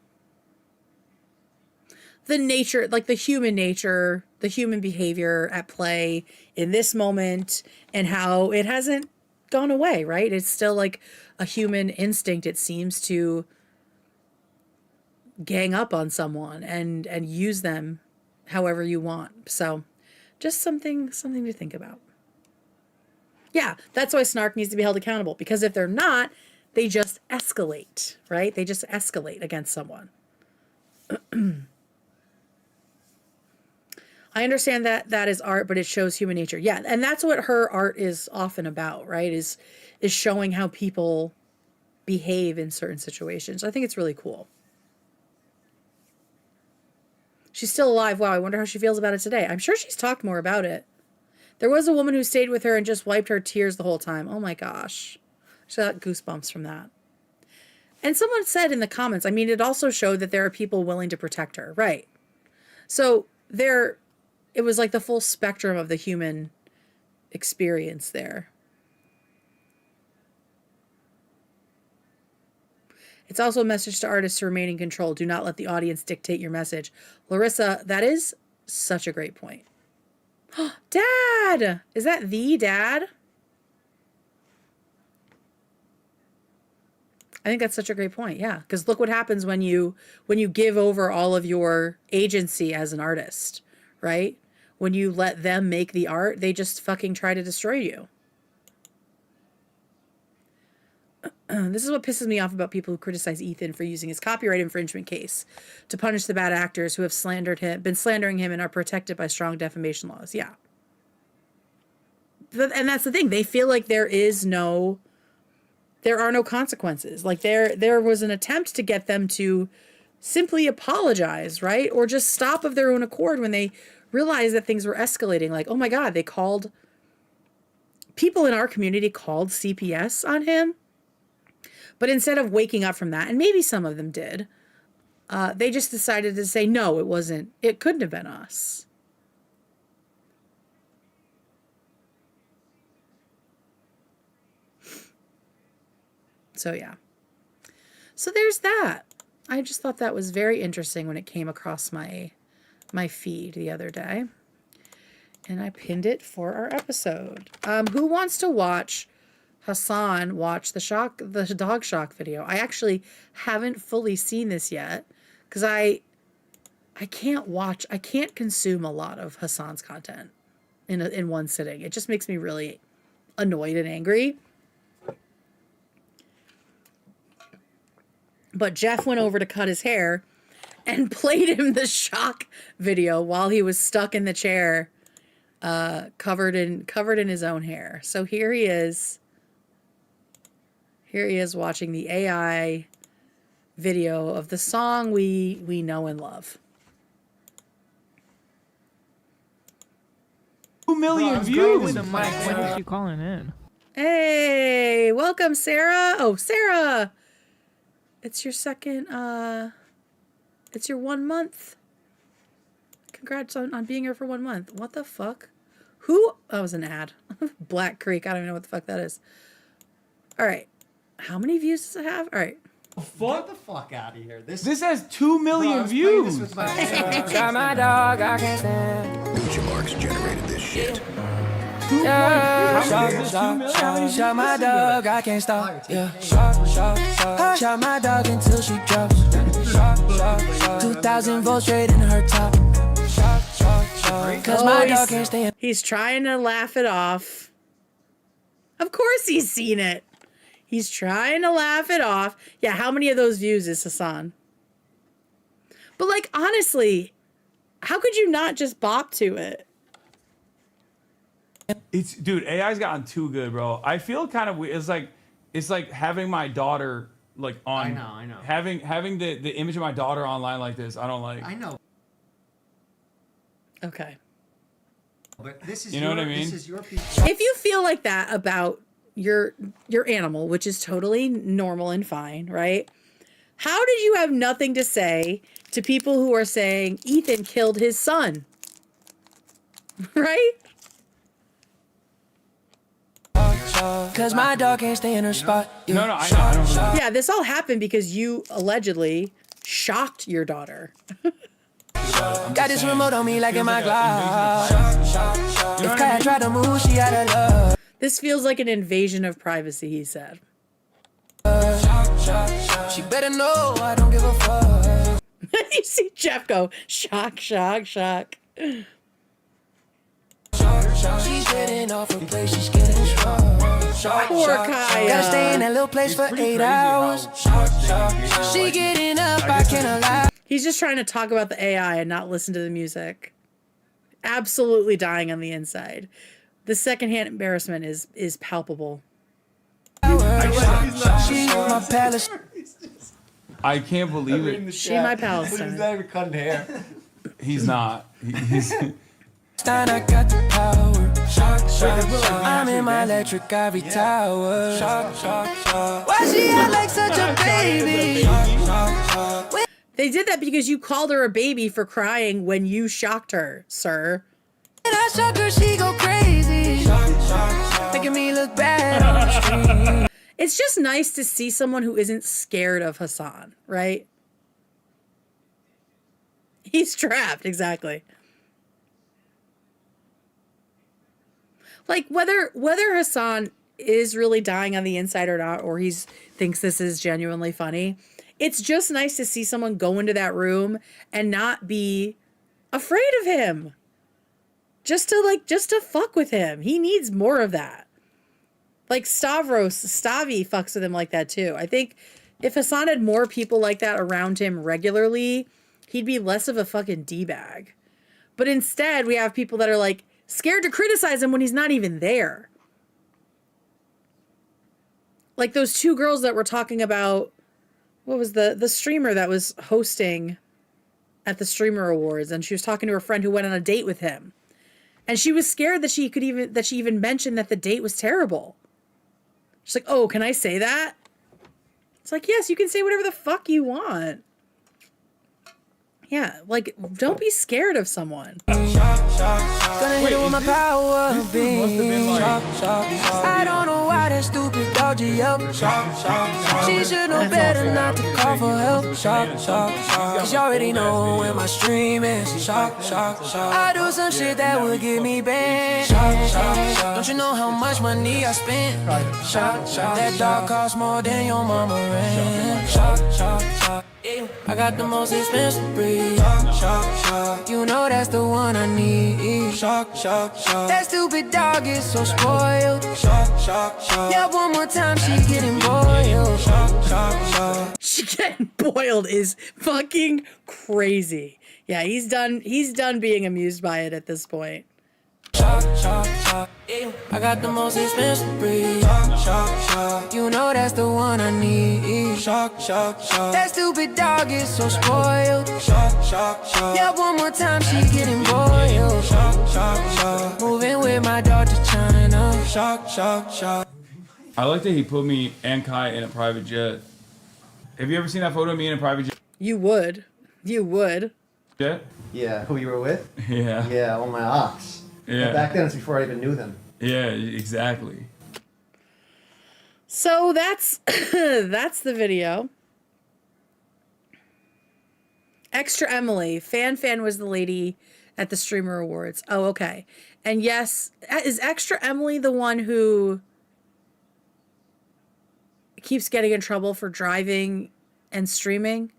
nature, like the human nature, the human behavior at play in this moment and how it hasn't gone away, right? It's still like a human instinct, it seems, to gang up on someone and use them however you want. So just something to think about. Yeah, that's why snark needs to be held accountable, because if they're not, they just escalate, right? They just escalate against someone. I understand that is art, but it shows human nature. Yeah, and that's what her art is often about, right? Is showing how people behave in certain situations. I think it's really cool. She's still alive. Wow, I wonder how she feels about it today. I'm sure she's talked more about it. There was a woman who stayed with her and just wiped her tears the whole time. Oh my gosh. I got goosebumps from that. And someone said in the comments, I mean, it also showed that there are people willing to protect her. Right. So it was like the full spectrum of the human experience there. It's also a message to artists to remain in control. Do not let the audience dictate your message. Larissa, that is such a great point. Dad! Is that the dad? I think that's such a great point. Yeah, because look what happens when you give over all of your agency as an artist, right? When you let them make the art, they just fucking try to destroy you. This is what pisses me off about people who criticize Ethan for using his copyright infringement case to punish the bad actors who have been slandering him and are protected by strong defamation laws. Yeah. And that's the thing. They feel like there are no consequences. Like there was an attempt to get them to simply apologize, right? Or just stop of their own accord when they realized that things were escalating. Like, oh my God, people in our community called CPS on him. But instead of waking up from that, and maybe some of them did, they just decided to say, no, it couldn't have been us. So yeah. So there's that. I just thought that was very interesting when it came across my feed the other day. And I pinned it for our episode. Who wants to watch Hasan watch the dog shock video? I actually haven't fully seen this yet because I can't consume a lot of Hasan's content in one sitting. It just makes me really annoyed and angry. But Jeff went over to cut his hair and played him the shock video while he was stuck in the chair, covered in his own hair. So here he is. Here he is watching the AI video of the song we know and love. 2 million views. When is she calling in? Hey, welcome, Sarah. Oh, Sarah. It's your second, it's your 1 month. Congrats on being here for 1 month. What the fuck? That was an ad. Black Creek. I don't even know what the fuck that is. All right. How many views does it have? All right. Get the fuck out of here. This has 2 million views. Shot my dog, I can't stand. Lucha Marks generated this shit. Shot my dog, I can't stop. Yeah. Shot my dog until she drops. 2,000 volts straight in her top. Cause my dog can't stay. He's trying to laugh it off. Of course he's seen it. He's trying to laugh it off. Yeah, how many of those views is Hasan? But like, honestly, how could you not just bop to it? It's dude, AI's gotten too good, bro. I feel kind of weird. It's like having my daughter like on. I know. Having the image of my daughter online like this. I don't like. I know. Okay. But this is You know your, what I mean? This is your piece. If you feel like that about your animal, which is totally normal and fine, right? How did you have nothing to say to people who are saying Ethan killed his son? Right? Cause my dog can't stay in her spot. No, I know. I don't know. Yeah, this all happened because you allegedly shocked your daughter. Got this remote on me like in my glass. If Kat tried to move, she had a love. This feels like an invasion of privacy, he said. She better know I don't give a fuck. You see Jeff go, shock, shock, shock. She's getting off her place, she's getting strong. Poor Kaya. Gotta stay in that little place for 8 hours. She getting up, I can't allow. He's just trying to talk about the AI and not listen to the music. Absolutely dying on the inside. The secondhand embarrassment is palpable. She's my palace. I can't believe it. She my He's Palestine. not even cutting hair. He's not. He's. I got the power. I'm in my electric ivory tower. Why she act like such a baby? They did that because you called her a baby for crying when you shocked her, sir. When I shock her, she go crazy. Making me look bad on the street. It's just nice to see someone who isn't scared of Hasan, right? He's trapped, exactly. Like whether Hasan is really dying on the inside or not, or he thinks this is genuinely funny, it's just nice to see someone go into that room and not be afraid of him. Just to fuck with him. He needs more of that. Like Stavi fucks with him like that too. I think if Hasan had more people like that around him regularly, he'd be less of a fucking D-bag. But instead, we have people that are like scared to criticize him when he's not even there. Like those two girls that were talking about, what was the streamer that was hosting at the Streamer Awards, and she was talking to her friend who went on a date with him. And she was scared that she even mentioned that the date was terrible. She's like, "Oh, can I say that?" It's like, yes, you can say whatever the fuck you want. Yeah, like, don't be scared of someone. Gonna hit it with my power beam. I don't know why that stupid dog yelp. She should know better not to call for help. Cause you already know when my stream is. I do some shit that would get me banned. Don't you know how much money I spent? That dog costs more than your mama rent. I got the most expensive breed. You know that's the one I need. That stupid dog is so spoiled. Yeah, one more time she getting boiled. She getting boiled is fucking crazy. Yeah, he's done being amused by it at this point. I got the most expensive breed. You know that's the one I need. That stupid dog is so spoiled. Yeah, one more time she getting boiled. Moving with my daughter China. I like that he put me and Kai in a private jet. Have you ever seen that photo of me in a private jet? You would. Jet? Yeah, who you were with? Yeah. Yeah, on my ox. Yeah. Back then, it's before I even knew them. Yeah, exactly. So that's the video. Extra Emily. Fan was the lady at the Streamer Awards. Oh, okay. And yes, is Extra Emily the one who keeps getting in trouble for driving and streaming?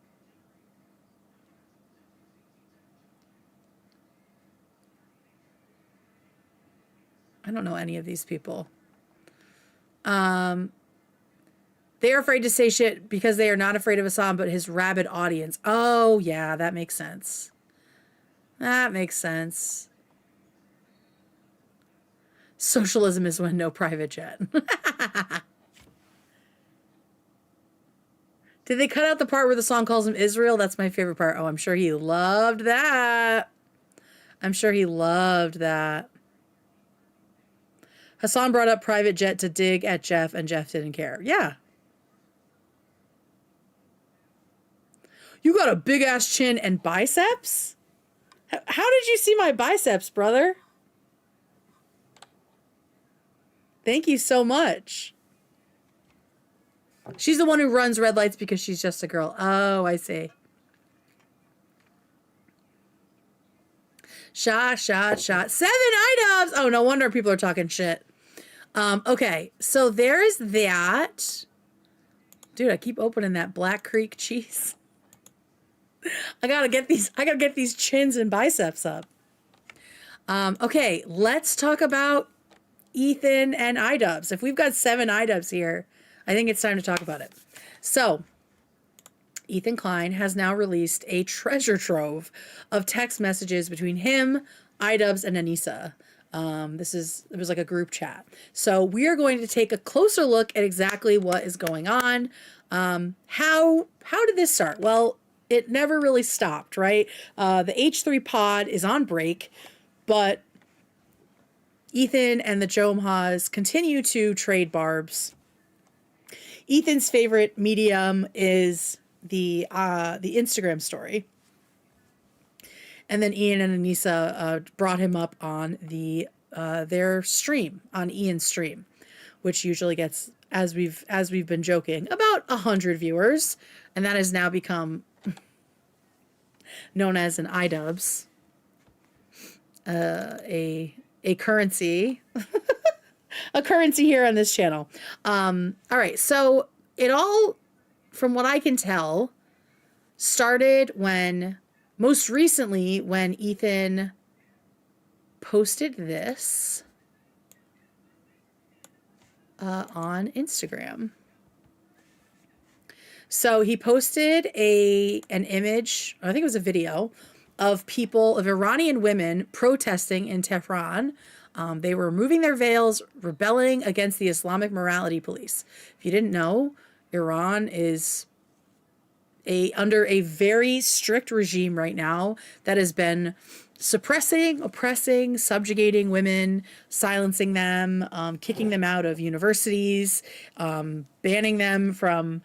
I don't know any of these people. They are afraid to say shit because they are not afraid of Hasan, but his rabid audience. Oh, yeah, that makes sense. That makes sense. Socialism is when no private jet. Did they cut out the part where the song calls him Israel? That's my favorite part. Oh, I'm sure he loved that. I'm sure he loved that. Hasan brought up private jet to dig at Jeff, and Jeff didn't care. Yeah. You got a big-ass chin and biceps? How did you see my biceps, brother? Thank you so much. She's the one who runs red lights because she's just a girl. Oh, I see. Shot. 7 iDubbbz. Oh, no wonder people are talking shit. Okay, so there's that. Dude, I keep opening that Black Creek cheese. I gotta get these chins and biceps up. Okay, let's talk about Ethan and iDubbbz. If we've got 7 iDubbbz here, I think it's time to talk about it. So, Ethan Klein has now released a treasure trove of text messages between him, iDubbbz, and Anisa. It was like a group chat. So we are going to take a closer look at exactly what is going on. How did this start? Well, it never really stopped, right? The H3 pod is on break, but Ethan and the Jomhas continue to trade barbs. Ethan's favorite medium is the Instagram story. And then Ian and Anisa brought him up on their stream, on Ian's stream, which usually gets, as we've been joking, about 100 viewers, and that has now become known as an iDubbbz, a currency, a currency here on this channel. All right, so it all, from what I can tell, started most recently when Ethan posted this on Instagram. So he posted an image, I think it was a video, of Iranian women protesting in Tehran. They were removing their veils, rebelling against the Islamic morality police. If you didn't know, Iran is under a very strict regime right now that has been suppressing, oppressing, subjugating women, silencing them, kicking them out of universities, banning them from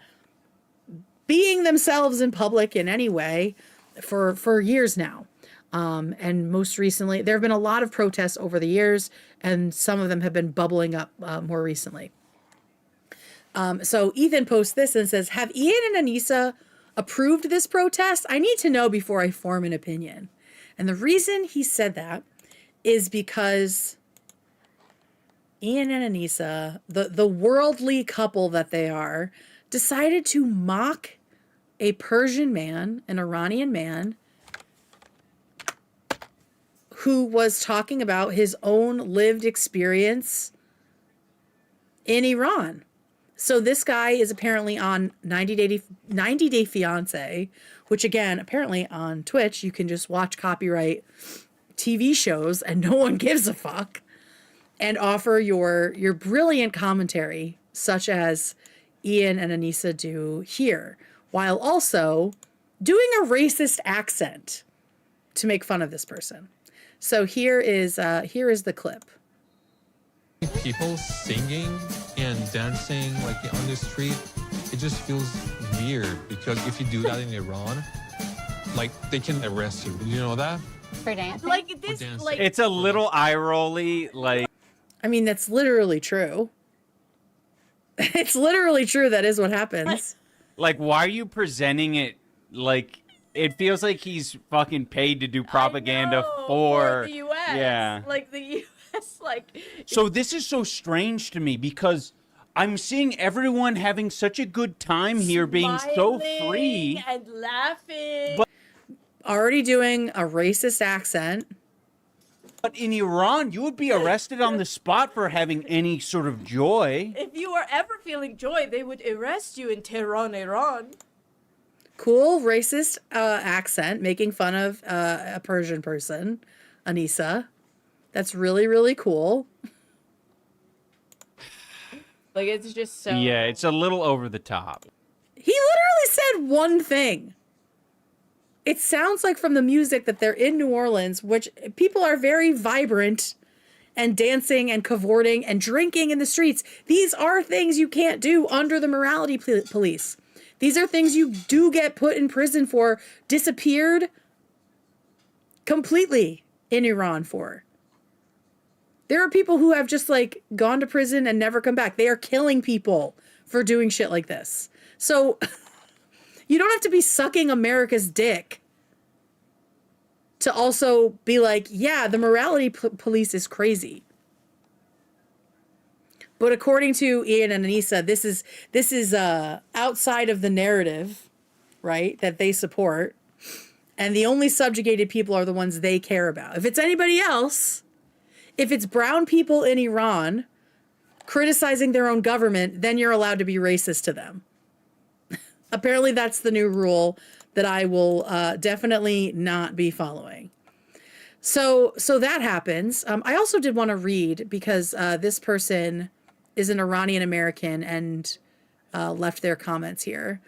being themselves in public in any way for years now. And most recently, there have been a lot of protests over the years, and some of them have been bubbling up more recently. So Ethan posts this and says, "Have Ian and Anisa approved this protest? I need to know before I form an opinion." And the reason he said that is because Ian and Anisa, the worldly couple that they are, decided to mock a Persian man, an Iranian man, who was talking about his own lived experience in Iran. So this guy is apparently on 90 Day Fiance, which again, apparently on Twitch, you can just watch copyright TV shows and no one gives a fuck, and offer your brilliant commentary, such as Ian and Anisa do here, while also doing a racist accent to make fun of this person. So here is the clip. People singing and dancing like on the street, it just feels weird, because if you do that in Iran, like they can arrest you. Did you know that? For dancing? Like this, dancing. like It's a little eye-rolly, like... I mean, that's literally true. It's literally true. That is what happens. Like, why are you presenting it like... It feels like he's fucking paid to do propaganda for the U.S. Yeah. Like the U.S. Like. So this is so strange to me, because I'm seeing everyone having such a good time here, being so free and laughing. But already doing a racist accent. But in Iran, you would be arrested on the spot for having any sort of joy. If you are ever feeling joy, they would arrest you in Tehran, Iran. Cool racist accent, making fun of a Persian person, Anisa. That's really, really cool. Like, it's just so... Yeah, it's a little over the top. He literally said one thing. It sounds like from the music that they're in New Orleans, which people are very vibrant and dancing and cavorting and drinking in the streets. These are things you can't do under the morality police. These are things you do get put in prison for, disappeared completely in Iran for. There are people who have just like gone to prison and never come back. They are killing people for doing shit like this. So you don't have to be sucking America's dick to also be like, yeah, the morality police is crazy. But according to Ian and Anisa, this is outside of the narrative, right, that they support. And the only subjugated people are the ones they care about. If it's anybody else, if it's brown people in Iran criticizing their own government, then you're allowed to be racist to them. Apparently that's the new rule that I will definitely not be following. So that happens. I also did want to read, because this person is an Iranian American and left their comments here.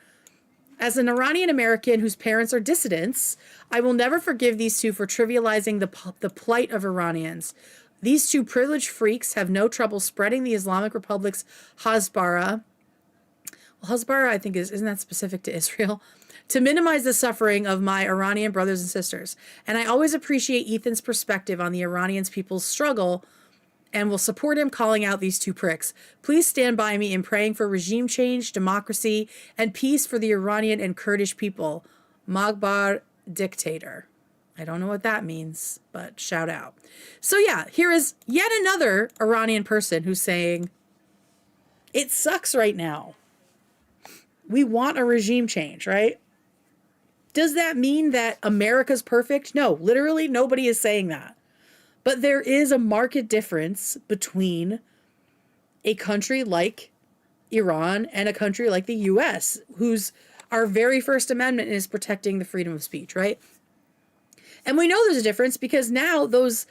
As an Iranian American whose parents are dissidents, I will never forgive these two for trivializing the plight of Iranians. These two privileged freaks have no trouble spreading the Islamic Republic's Hasbara. Well, Hasbara, I think, isn't that specific to Israel? To minimize the suffering of my Iranian brothers and sisters. And I always appreciate Ethan's perspective on the Iranian people's struggle and will support him calling out these two pricks. Please stand by me in praying for regime change, democracy, and peace for the Iranian and Kurdish people. Magbar dictator. I don't know what that means, but shout out. So yeah, here is yet another Iranian person who's saying, it sucks right now. We want a regime change, right? Does that mean that America's perfect? No, literally nobody is saying that. But there is a marked difference between a country like Iran and a country like the US, whose our very First Amendment is protecting the freedom of speech, right? And we know there's a difference because now those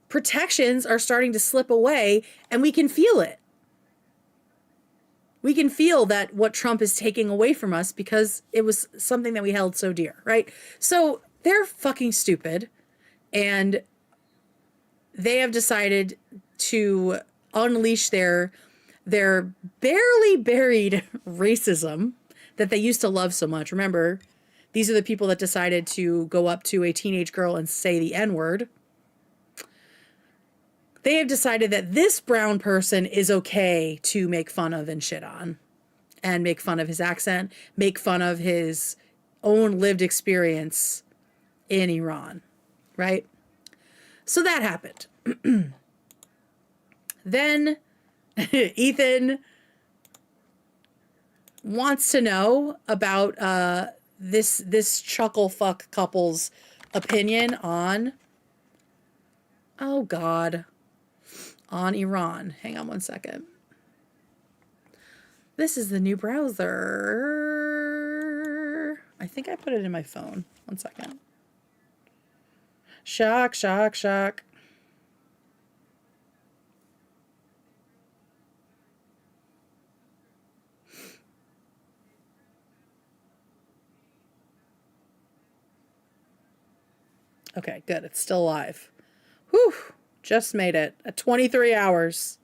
protections are starting to slip away and we can feel it. We can feel that what Trump is taking away from us because it was something that we held so dear, right? So they're fucking stupid, and they have decided to unleash their barely buried racism that they used to love so much. Remember, these are the people that decided to go up to a teenage girl and say the N-word. They have decided that this brown person is okay to make fun of and shit on, and make fun of his accent, make fun of his own lived experience in Iran, right? So that happened. Then Ethan wants to know about this chuckle fuck couple's opinion on, oh God, on Iran. Hang on one second. This is the new browser. I think I put it in my phone. One second. Shock, shock, shock. Okay, good. It's still live. Whew. Just made it at 23 hours.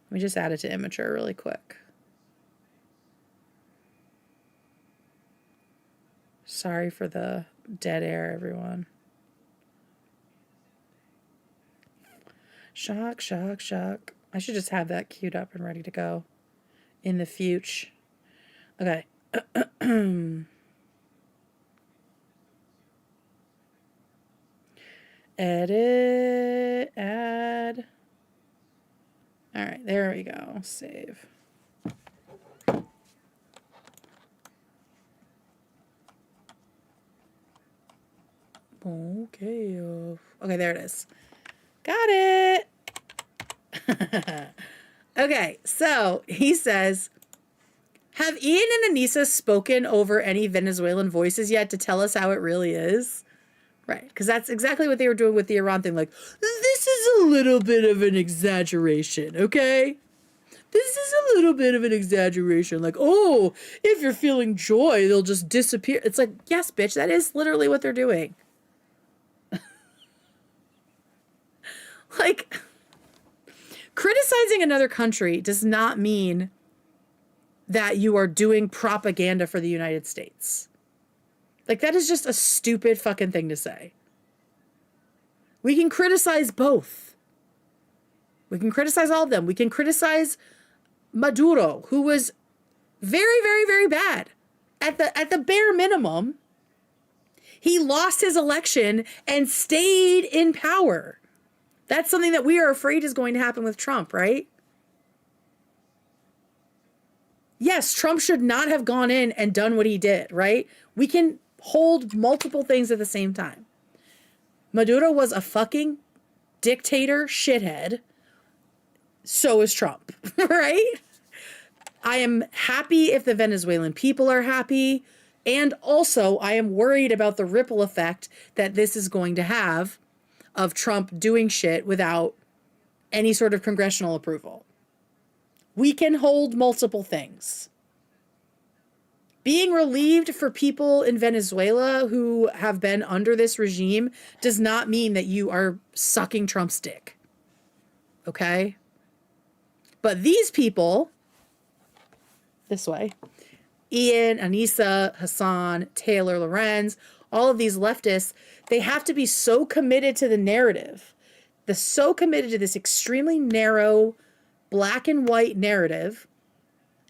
Let me just add it to Immature really quick. Sorry for the dead air, everyone. Shock, shock, shock. I should just have that queued up and ready to go in the future. Okay. Edit, add. All right, there we go. Save. Okay. Okay, there it is. Got it. Okay, so he says, have Ian and Anisa spoken over any Venezuelan voices yet to tell us how it really is? Right, because that's exactly what they were doing with the Iran thing. Like, this is a a little bit of an exaggeration, okay? This is a little bit of an exaggeration. Like, oh, if you're feeling joy, they'll just disappear. It's like, yes, bitch, that is literally what they're doing. Like, criticizing another country does not mean that you are doing propaganda for the United States. Like, that is just a stupid fucking thing to say. We can criticize both. We can criticize all of them. We can criticize Maduro, who was very, very, very bad. At the bare minimum, he lost his election and stayed in power. That's something that we are afraid is going to happen with Trump, right? Yes, Trump should not have gone in and done what he did, right? We can hold multiple things at the same time. Maduro was a fucking dictator shithead. So is Trump, right? I am happy if the Venezuelan people are happy. And also, I am worried about the ripple effect that this is going to have of Trump doing shit without any sort of congressional approval. We can hold multiple things. Being relieved for people in Venezuela who have been under this regime does not mean that you are sucking Trump's dick. Okay? But these people, this way, Ian, Anisa, Hasan, Taylor, Lorenz, all of these leftists, they have to be so committed to the narrative, so committed to this extremely narrow, black and white narrative,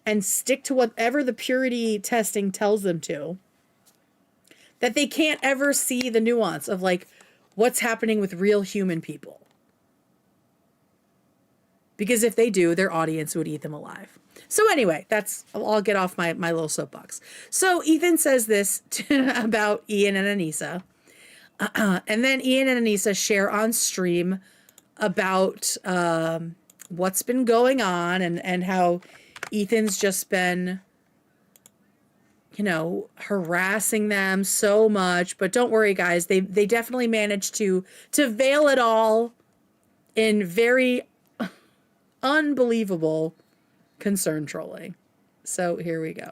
and stick to whatever the purity testing tells them to, that they can't ever see the nuance of, like, what's happening with real human people. Because if they do, their audience would eat them alive. So anyway, I'll get off my little soapbox. So Ethan says this about Ian and Anisa. And then Ian and Anisa share on stream about what's been going on and how Ethan's just been, harassing them so much. But don't worry, guys. They definitely managed to veil it all in very unbelievable concern trolling. So here we go.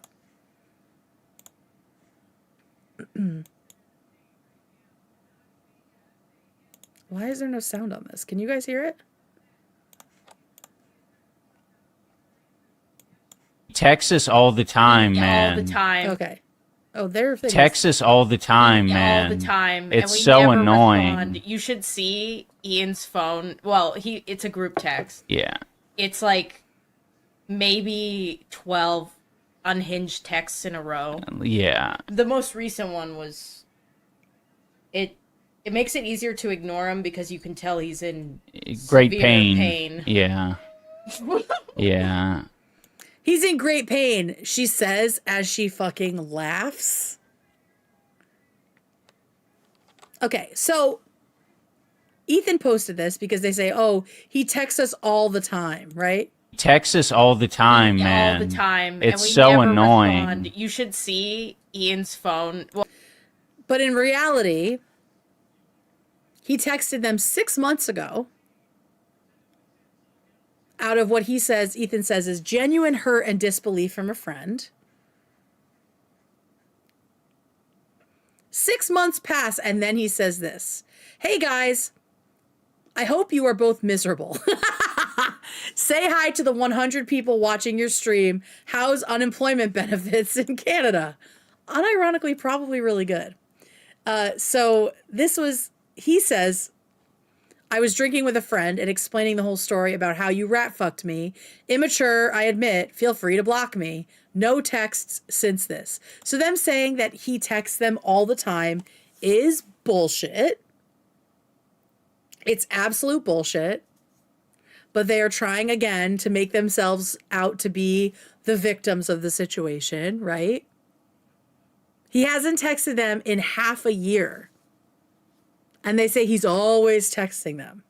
Why is there no sound on this? Can you guys hear it? Texas all the time, man. All the time. Okay. Oh, they're Texas all the time, man. All the time. It's and we so never annoying. Respond. You should see Ian's phone. Well, it's a group text. Yeah. It's like maybe 12 unhinged texts in a row. Yeah. The most recent one was it makes it easier to ignore him because you can tell he's in great severe pain. Yeah. Yeah. He's in great pain, she says as she fucking laughs. Okay, so Ethan posted this because they say, oh, he texts us all the time, right? Texas all the time, man. All the time. It's and we so never annoying. Respond. You should see Ian's phone. Well, but in reality, he texted them 6 months ago out of what Ethan says is genuine hurt and disbelief from a friend. 6 months pass, and then he says this. Hey, guys, I hope you are both miserable. Say hi to the 100 people watching your stream. How's unemployment benefits in Canada? Unironically, probably really good. So this was, he says, I was drinking with a friend and explaining the whole story about how you rat fucked me. Immature, I admit. Feel free to block me. No texts since this. So them saying that he texts them all the time is bullshit. It's absolute bullshit. But they are trying again to make themselves out to be the victims of the situation, right? He hasn't texted them in half a year. And they say he's always texting them.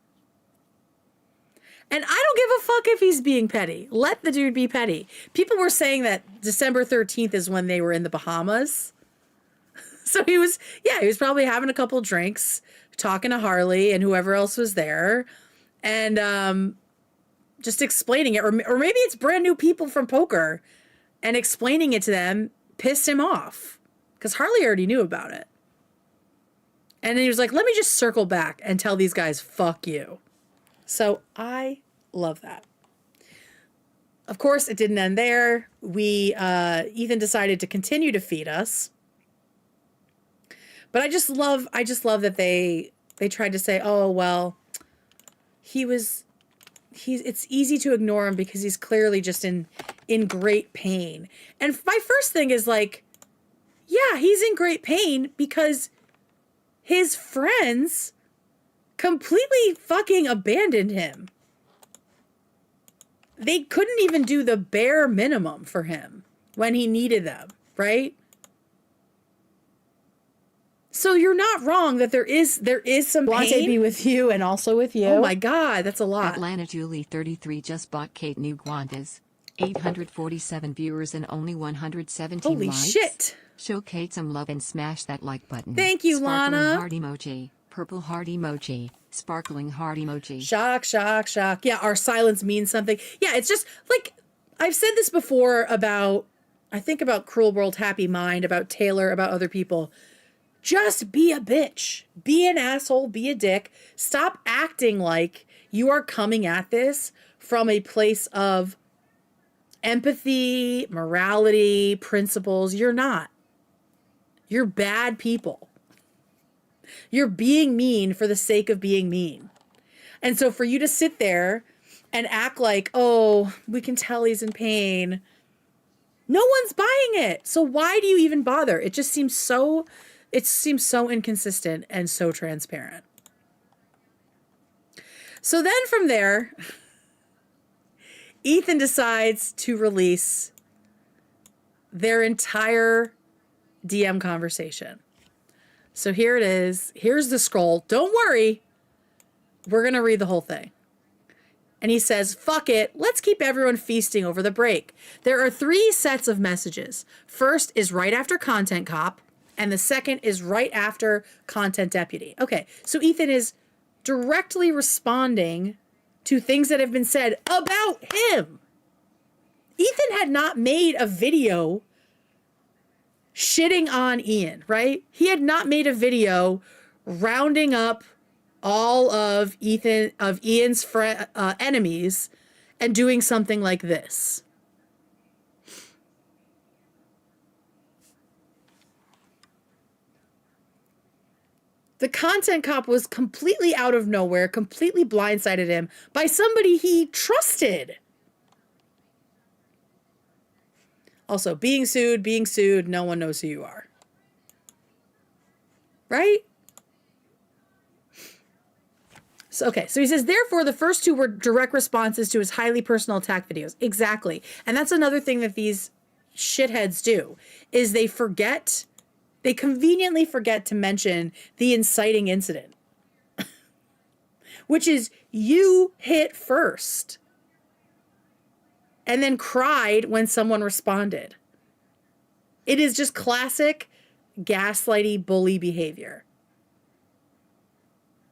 And I don't give a fuck if he's being petty. Let the dude be petty. People were saying that December 13th is when they were in the Bahamas. So he was probably having a couple drinks, talking to Harley and whoever else was there. and just explaining it, or maybe it's brand new people from poker, and explaining it to them pissed him off because Harley already knew about it. And then he was like, let me just circle back and tell these guys, fuck you. So I love that. Of course, it didn't end there. Ethan decided to continue to feed us. But I just love that they tried to say, oh, well, it's easy to ignore him because he's clearly just in great pain. And my first thing is like, yeah, he's in great pain because his friends completely fucking abandoned him. They couldn't even do the bare minimum for him when he needed them, right? So you're not wrong that there is some pain. Blante be with you and also with you. Oh my God, that's a lot. Atlanta Julie 33 just bought Kate new Guantas. 847 viewers and only 117 Holy likes. shit. Show Kate some love and smash that like button. Thank you, Sparkling Lana. heart emoji. Purple heart emoji. Sparkling heart emoji. Shock, shock, shock. Yeah, our silence means something. Yeah, it's just like, I've said this before about Cruel World, Happy Mind, about Taylor, about other people. Just be a bitch. Be an asshole. Be a dick. Stop acting like you are coming at this from a place of empathy, morality, principles. You're not. You're bad people. You're being mean for the sake of being mean. And so for you to sit there and act like, oh, we can tell he's in pain. No one's buying it. So why do you even bother? It seems so inconsistent and so transparent. So then from there, Ethan decides to release their entire DM conversation. So here it is. Here's the scroll. Don't worry. We're going to read the whole thing. And he says, fuck it. Let's keep everyone feasting over the break. There are 3 sets of messages. First is right after Content Cop. And the second is right after Content Deputy. Okay, so Ethan is directly responding to things that have been said about him. Ethan had not made a video shitting on Ian, right? He had not made a video rounding up all of Ian's enemies and doing something like this. The Content Cop was completely out of nowhere, completely blindsided him by somebody he trusted. Also, being sued, no one knows who you are. Right? So, okay, so he says, therefore, the first 2 were direct responses to his highly personal attack videos. Exactly. And that's another thing that these shitheads do, is they conveniently forget to mention the inciting incident, which is you hit first and then cried when someone responded. It is just classic gaslighty bully behavior.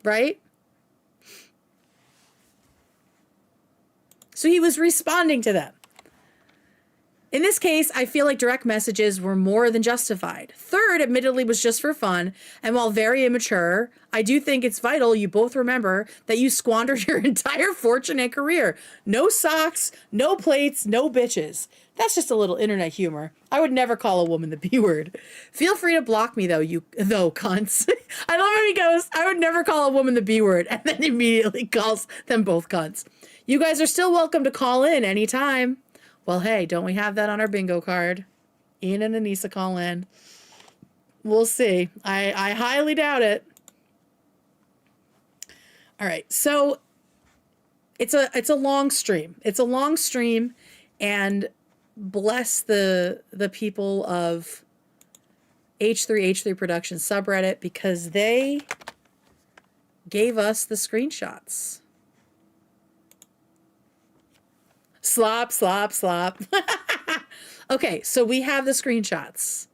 Right? So he was responding to them. In this case, I feel like direct messages were more than justified. Third, admittedly, was just for fun, and while very immature, I do think it's vital you both remember that you squandered your entire fortune and career. No socks, no plates, no bitches. That's just a little internet humor. I would never call a woman the B word. Feel free to block me, though, cunts. I love how he goes, I would never call a woman the B word, and then immediately calls them both cunts. You guys are still welcome to call in anytime. Well, hey, don't we have that on our bingo card? Ian and Anisa call in. We'll see. I highly doubt it. All right, so it's a long stream. It's a long stream, and bless the people of H3 Productions subreddit because they gave us the screenshots. Slop, slop, slop. Okay, so we have the screenshots.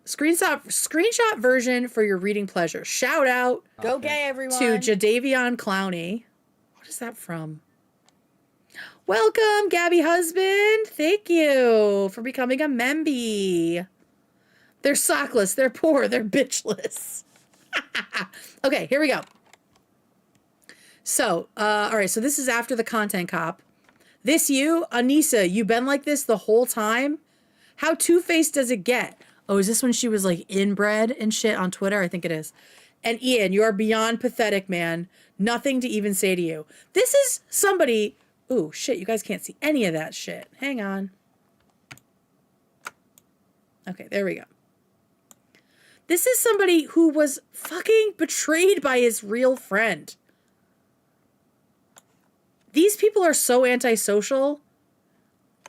Screenshot version for your reading pleasure. Shout out Go gay, everyone. to Jadavion Clowney. What is that from? Welcome, Gabby Husband. Thank you for becoming a memby. They're sockless, they're poor, they're bitchless. Okay, here we go. So, all right, so this is after the content cop. This you, Anisa, you been like this the whole time? How two-faced does it get? Oh, is this when she was like inbred and shit on Twitter? I think it is. And Ian, you are beyond pathetic, man. Nothing to even say to you. This is somebody... Ooh, shit, you guys can't see any of that shit. Hang on. Okay, there we go. This is somebody who was fucking betrayed by his real friend. These people are so antisocial.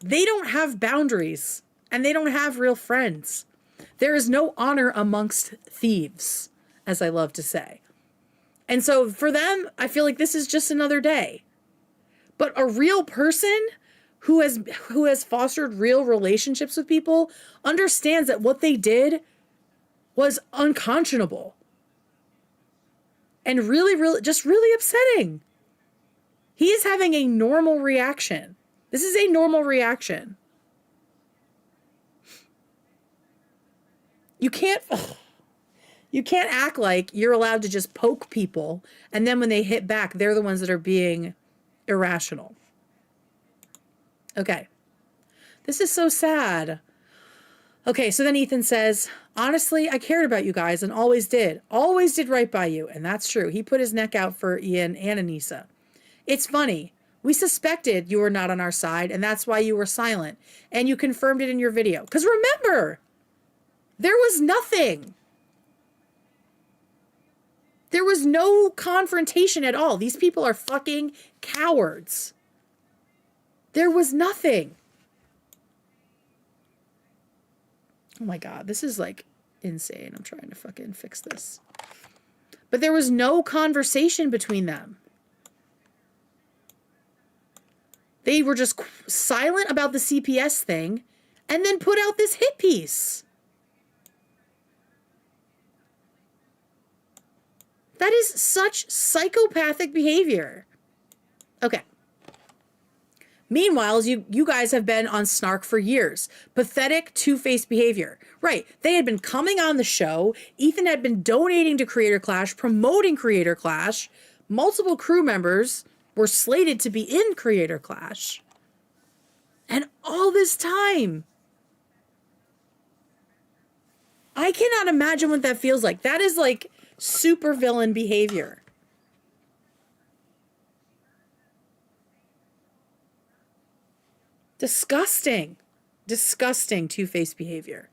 They don't have boundaries, and they don't have real friends. There is no honor amongst thieves, as I love to say. And so for them, I feel like this is just another day. But a real person who has fostered real relationships with people understands that what they did was unconscionable. And really upsetting. He is having a normal reaction. This is a normal reaction. You can't act like you're allowed to just poke people, and then when they hit back, they're the ones that are being irrational. Okay. This is so sad. Okay, so then Ethan says, honestly, I cared about you guys and always did. Always did right by you. And that's true. He put his neck out for Ian and Anisa. It's funny. We suspected you were not on our side, and that's why you were silent. And you confirmed it in your video. Because remember, there was nothing. There was no confrontation at all. These people are fucking cowards. There was nothing. Oh my God, this is like insane. I'm trying to fucking fix this. But there was no conversation between them. They were just silent about the CPS thing and then put out this hit piece. That is such psychopathic behavior. Okay. Meanwhile, you guys have been on Snark for years. Pathetic, two-faced behavior. Right. They had been coming on the show. Ethan had been donating to Creator Clash, promoting Creator Clash. Multiple crew members were slated to be in Creator Clash. And all this time. I cannot imagine what that feels like. That is like supervillain behavior. Disgusting. Disgusting two-faced behavior.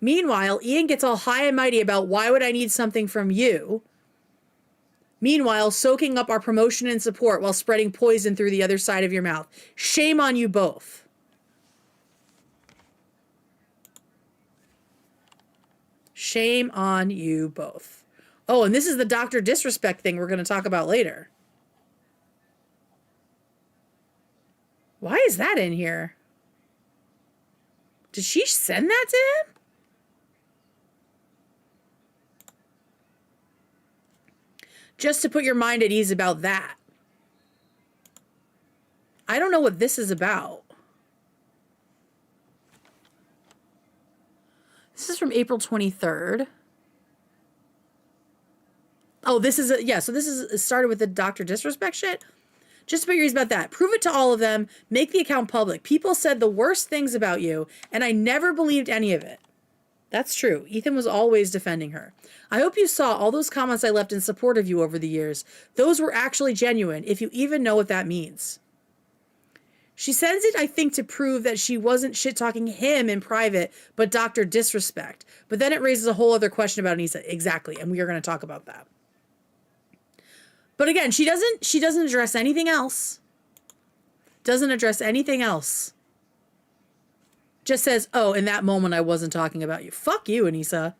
Meanwhile, Ian gets all high and mighty about why would I need something from you? Meanwhile, soaking up our promotion and support while spreading poison through the other side of your mouth. Shame on you both. Shame on you both. Oh, and this is the Dr. Disrespect thing we're going to talk about later. Why is that in here? Did she send that to him? Just to put your mind at ease about that. I don't know what this is about. This is from April 23rd. Oh, this is, so this is started with the Dr. Disrespect shit. Just to put your ease about that. Prove it to all of them. Make the account public. People said the worst things about you, and I never believed any of it. That's true. Ethan was always defending her. I hope you saw all those comments I left in support of you over the years. Those were actually genuine, if you even know what that means. She sends it, I think, to prove that she wasn't shit-talking him in private, but Dr. Disrespect. But then it raises a whole other question about Anisa. Exactly, and we are going to talk about that. But again, she doesn't address anything else. Doesn't address anything else. Just says, oh, in that moment I wasn't talking about you. Fuck you, Anisa.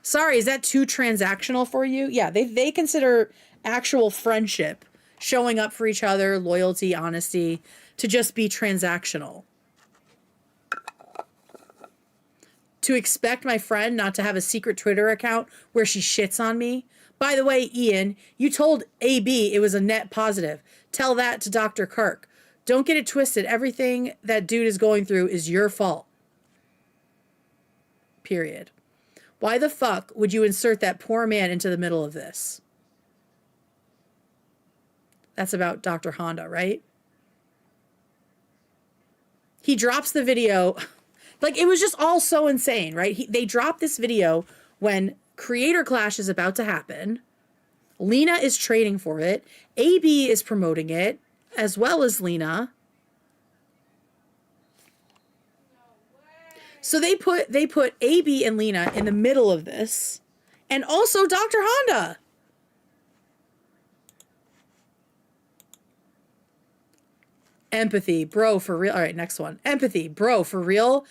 Sorry, is that too transactional for you? Yeah, they consider actual friendship, showing up for each other, loyalty, honesty, to just be transactional. to expect my friend not to have a secret Twitter account where she shits on me. By the way, Ian, you told AB it was a net positive. Tell that to Dr. Kirk. Don't get it twisted. Everything that dude is going through is your fault. Period. Why the fuck would you insert that poor man into the middle of this? That's about Dr. Honda, right? He drops the video. Like, it was just all so insane, right? They dropped this video when Creator Clash is about to happen. Lena is training for it. AB is promoting it, as well as Lena. So they put AB and Lena in the middle of this. And also Dr. Honda. Empathy, bro, for real. All right, next one. Empathy, bro, for real.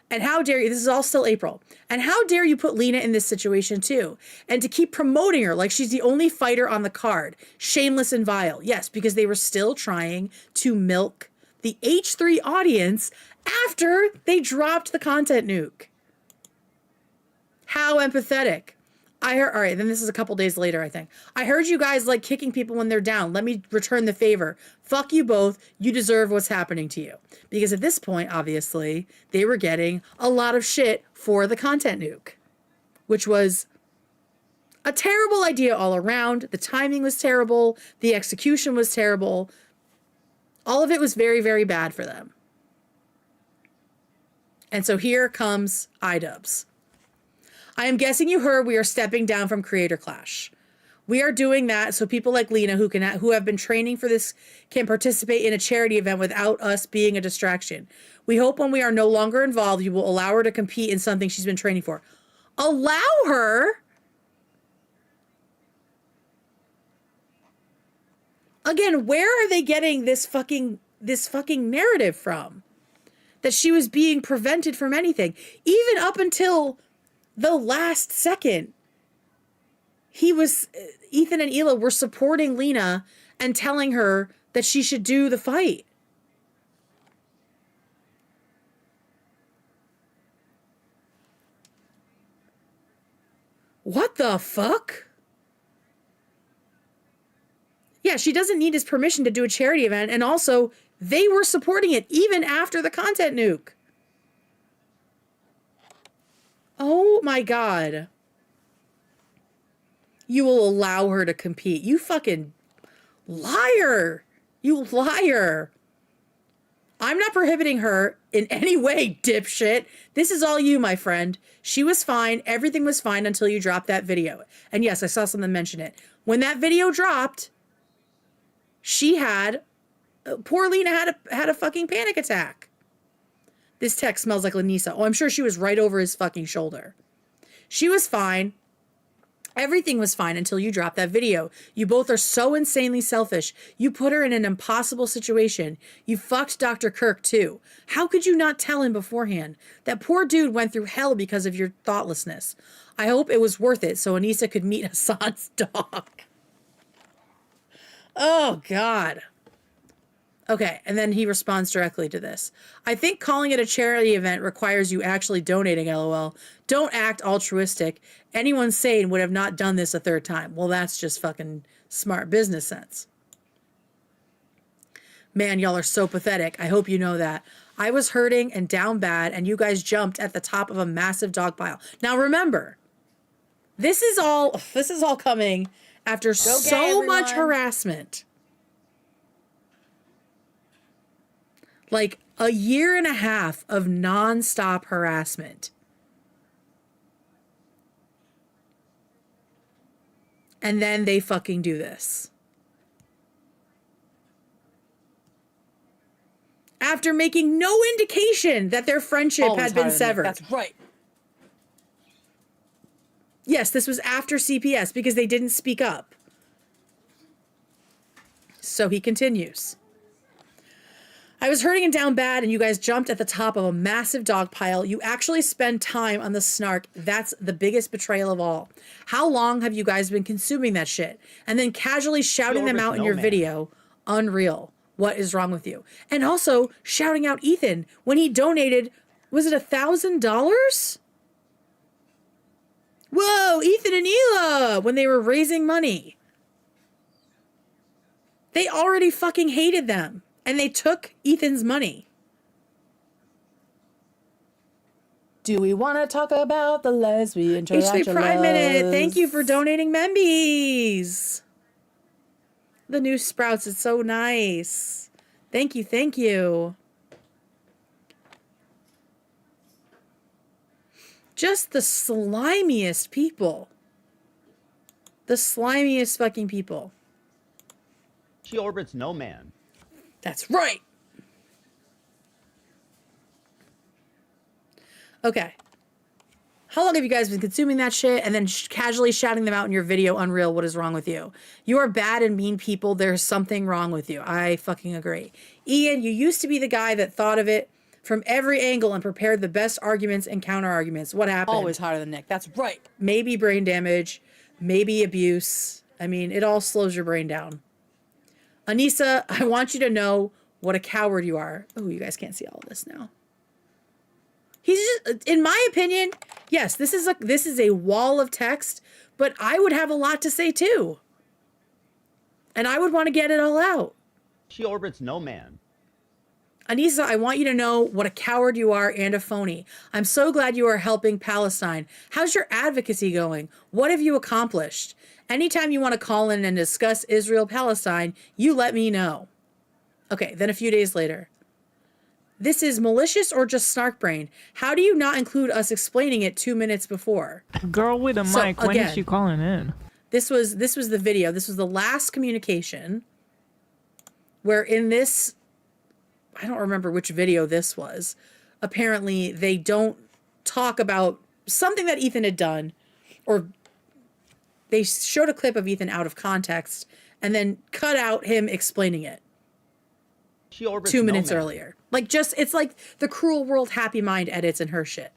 And how dare you, this is all still April. And how dare you put Lena in this situation too? And to keep promoting her like she's the only fighter on the card. Shameless and vile. Yes, because they were still trying to milk the H3 audience after they dropped the content nuke. How empathetic. I heard, all right, then this is a couple days later, I think. I heard you guys like kicking people when they're down. Let me return the favor. Fuck you both. You deserve what's happening to you. Because at this point, obviously, they were getting a lot of shit for the content nuke, which was a terrible idea all around. The timing was terrible. The execution was terrible. All of it was very, very bad for them. And so here comes iDubbbz. I am guessing you heard we are stepping down from Creator Clash. We are doing that so people like Lena who have been training for this can participate in a charity event without us being a distraction. We hope when we are no longer involved, you will allow her to compete in something she's been training for. Allow her? Again, where are they getting this fucking narrative from? That she was being prevented from anything. Even up until the last second, Ethan and Hila were supporting Lena and telling her that she should do the fight. What the fuck? Yeah, she doesn't need his permission to do a charity event, and also, they were supporting it even after the content nuke. Oh my God. You will allow her to compete. You fucking liar. You liar. I'm not prohibiting her in any way, dipshit. This is all you, my friend. She was fine. Everything was fine until you dropped that video. And yes, I saw someone mention it. When that video dropped, poor Lena had a fucking panic attack. This text smells like Anisa. Oh, I'm sure she was right over his fucking shoulder. She was fine. Everything was fine until you dropped that video. You both are so insanely selfish. You put her in an impossible situation. You fucked Dr. Kirk too. How could you not tell him beforehand? That poor dude went through hell because of your thoughtlessness. I hope it was worth it so Anisa could meet Hasan's dog. Oh, God. Okay, and then he responds directly to this. I think calling it a charity event requires you actually donating, LOL. Don't act altruistic. Anyone sane would have not done this a third time. Well, that's just fucking smart business sense. Man, y'all are so pathetic. I hope you know that. I was hurting and down bad, and you guys jumped at the top of a massive dog pile. Now remember, this is all coming after so much harassment. Like a year and a half of nonstop harassment. And then they fucking do this. After making no indication that their friendship had been severed. That's right. Yes, this was after CPS because they didn't speak up. So he continues. I was hurting and down bad, and you guys jumped at the top of a massive dog pile. You actually spend time on the snark. That's the biggest betrayal of all. How long have you guys been consuming that shit? And then casually shouting them out in your video. Unreal. What is wrong with you? And also shouting out Ethan when he donated, was it $1,000? Whoa, Ethan and Hila, when they were raising money. They already fucking hated them. And they took Ethan's money. Do we want to talk about the lesbian tarantulas? HB Prime Minute, thank you for donating Membies. The new sprouts is so nice. Thank you, thank you. Just the slimiest people. The slimiest fucking people. She orbits no man. That's right. Okay. How long have you guys been consuming that shit and then casually shouting them out in your video? Unreal. What is wrong with you? You are bad and mean people. There's something wrong with you. I fucking agree. Ian, you used to be the guy that thought of it from every angle and prepared the best arguments and counter arguments. What happened? Always hotter than Nick. That's right. Maybe brain damage, maybe abuse. I mean, it all slows your brain down. Anisa, I want you to know what a coward you are. Oh, you guys can't see all of this now. He's just, in my opinion, yes, this is a wall of text, but I would have a lot to say too. And I would want to get it all out. She orbits no man. Anisa, I want you to know what a coward you are and a phony. I'm so glad you are helping Palestine. How's your advocacy going? What have you accomplished? Anytime you want to call in and discuss Israel-Palestine, you let me know. Okay, then a few days later. This is malicious or just snark brain? How do you not include us explaining it 2 minutes before? Girl with a mic, when is she calling in? This was the video. This was the last communication where in this, I don't remember which video this was. Apparently they don't talk about something that Ethan had done, or they showed a clip of Ethan out of context and then cut out him explaining it. She orbits 2 minutes no man. earlier. Like, just, it's like the Cruel World Happy Mind edits and her shit.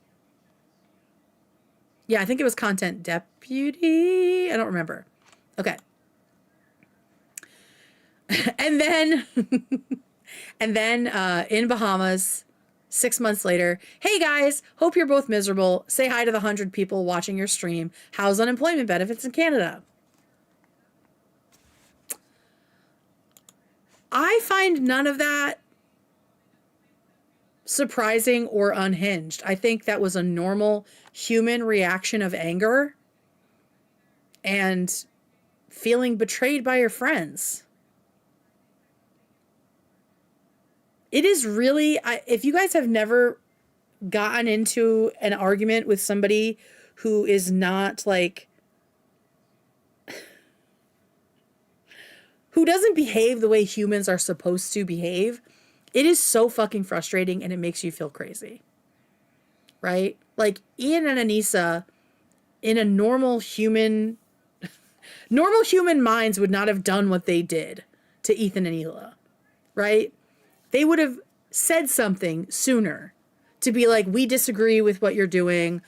Yeah, I think it was Content Deputy. I don't remember. Okay. And then, in Bahamas, 6 months later, hey guys, hope you're both miserable. Say hi to the 100 people watching your stream. How's unemployment benefits in Canada? I find none of that surprising or unhinged. I think that was a normal human reaction of anger and feeling betrayed by your friends. It is really, if you guys have never gotten into an argument with somebody who is not like, who doesn't behave the way humans are supposed to behave, it is so fucking frustrating and it makes you feel crazy. Right? Like Ian and Anisa, in a normal human minds would not have done what they did to Ethan and Hila. Right? They would have said something sooner to be like, we disagree with what you're doing.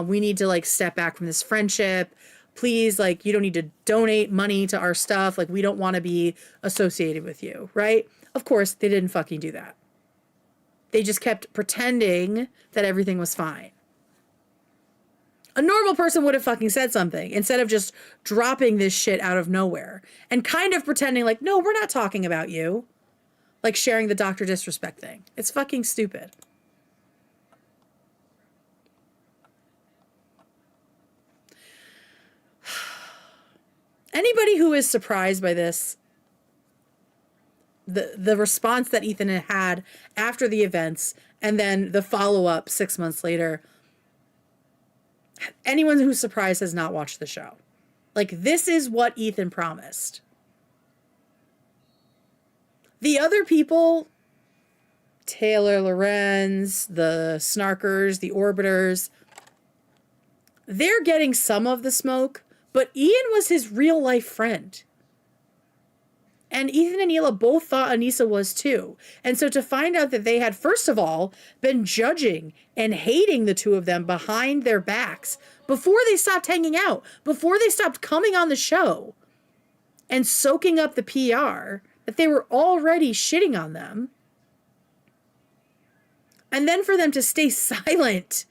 We need to like step back from this friendship. Please, like, you don't need to donate money to our stuff. Like, we don't want to be associated with you, right? Of course, they didn't fucking do that. They just kept pretending that everything was fine. A normal person would have fucking said something instead of just dropping this shit out of nowhere and kind of pretending like, no, we're not talking about you. Like sharing the Dr. Disrespect thing. It's fucking stupid. Anybody who is surprised by this, the response that Ethan had after the events and then the follow-up 6 months later, anyone who's surprised has not watched the show. Like, this is what Ethan promised. The other people, Taylor Lorenz, the Snarkers, the Orbiters, they're getting some of the smoke, but Ian was his real life friend. And Ethan and Hila both thought Anisa was too. And so to find out that they had, first of all, been judging and hating the two of them behind their backs before they stopped hanging out, before they stopped coming on the show and soaking up the PR, that they were already shitting on them. And then for them to stay silent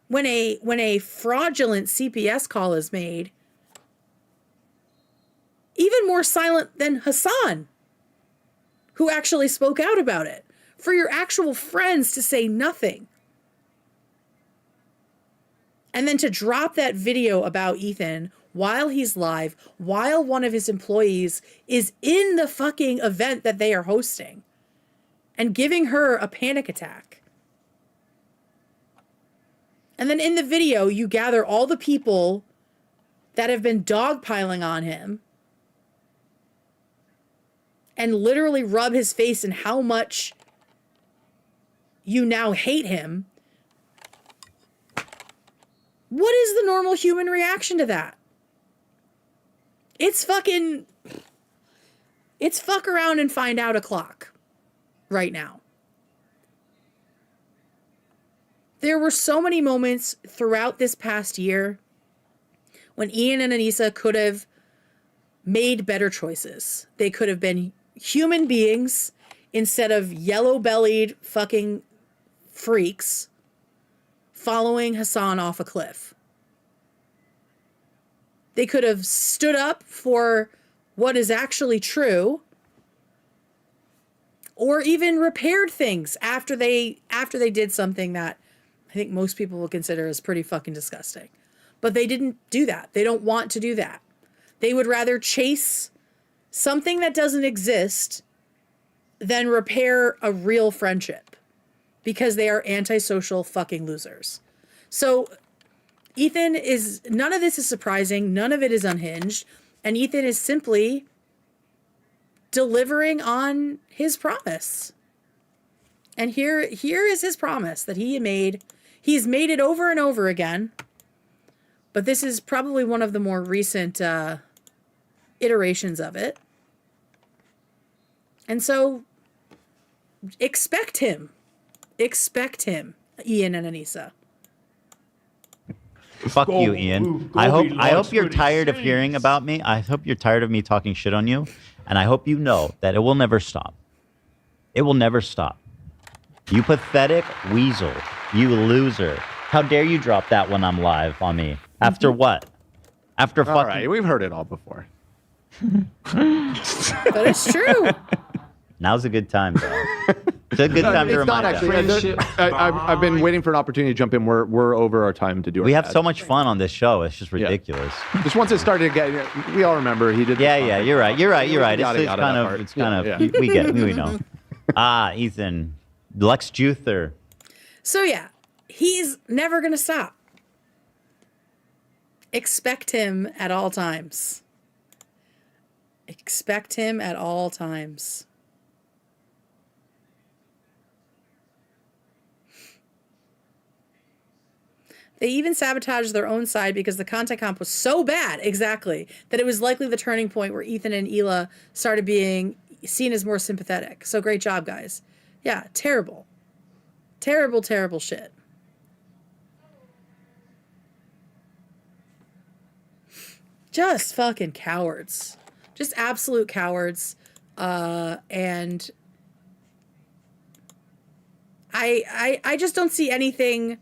when a fraudulent CPS call is made, even more silent than Hasan, who actually spoke out about it. For your actual friends to say nothing. And then to drop that video about Ethan while he's live, while one of his employees is in the fucking event that they are hosting, and giving her a panic attack. And then in the video, you gather all the people that have been dogpiling on him and literally rub his face in how much you now hate him. What is the normal human reaction to that? It's fuck around and find out o'clock right now. There were so many moments throughout this past year when Ian and Anisa could have made better choices. They could have been human beings instead of yellow-bellied fucking freaks following Hasan off a cliff. They could have stood up for what is actually true, or even repaired things after they did something that I think most people will consider as pretty fucking disgusting. But they didn't do that. They don't want to do that. They would rather chase something that doesn't exist than repair a real friendship, because they are antisocial fucking losers. So Ethan is, none of this is surprising. None of it is unhinged. And Ethan is simply delivering on his promise. And here is his promise that he made. He's made it over and over again. But this is probably one of the more recent iterations of it. And so expect him. Expect him, Ian and Anisa. Fuck you, Ian. I hope you're tired of hearing about me. I hope you're tired of me talking shit on you. And I hope you know that it will never stop. It will never stop. You pathetic weasel. You loser. How dare you drop that when I'm live on me? After what? After fucking... All right, we've heard it all before. But it's true. Now's a good time, bro. It's a good time to remind actually. I've been waiting for an opportunity to jump in. We're over our time to do it. We have so much fun on this show. It's just ridiculous. Yeah. Just once it started again, we all remember he did. Yeah, you're right. It's kind of. We get it. We know. Ethan, Lex Juther. So yeah, he's never gonna stop. Expect him at all times. Expect him at all times. They even sabotaged their own side because the content comp was so bad, exactly, that it was likely the turning point where Ethan and Hila started being seen as more sympathetic. So great job, guys. Yeah, terrible. Terrible, terrible shit. Just fucking cowards. Just absolute cowards. And I just don't see anything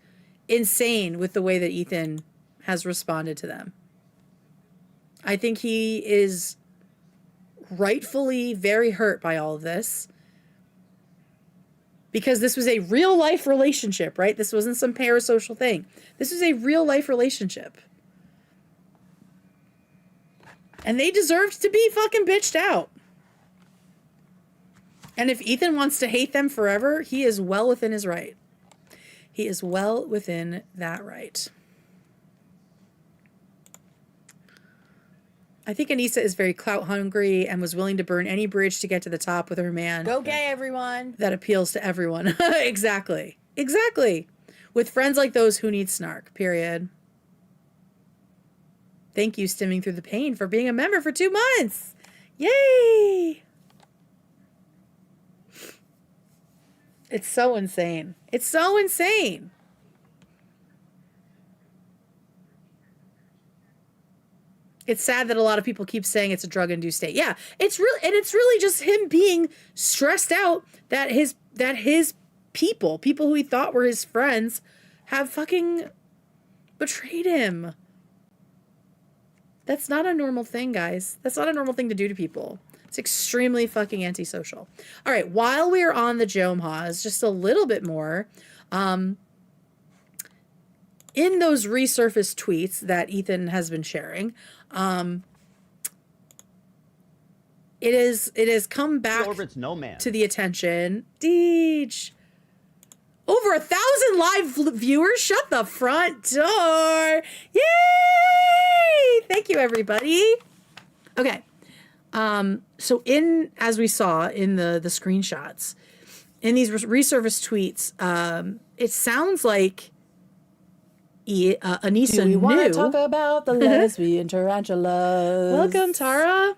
insane with the way that Ethan has responded to them. I think he is rightfully very hurt by all of this, because this was a real life relationship, right? This wasn't some parasocial thing. This was a real life relationship. And they deserved to be fucking bitched out. And if Ethan wants to hate them forever, he is well within his right. He is well within that right. I think Anisa is very clout hungry and was willing to burn any bridge to get to the top with her man. Go gay, everyone. That appeals to everyone. Exactly. Exactly. With friends like those, who need snark, period. Thank you, Stimming Through the Pain, for being a member for 2 months. Yay! It's so insane. It's so insane. It's sad that a lot of people keep saying it's a drug-induced state. Yeah, it's really just him being stressed out that his people who he thought were his friends, have fucking betrayed him. That's not a normal thing, guys. That's not a normal thing to do to people. It's extremely fucking antisocial. All right, while we are on the Jomhas, just a little bit more. In those resurfaced tweets that Ethan has been sharing, it has come back to the attention. Deej. Over 1,000 live viewers. Shut the front door. Yay! Thank you, everybody. Okay. So as we saw in the screenshots, in these resurfaced tweets, it sounds like Anisa Do we want knew. to talk about the lesbian tarantulas? Welcome, Tara.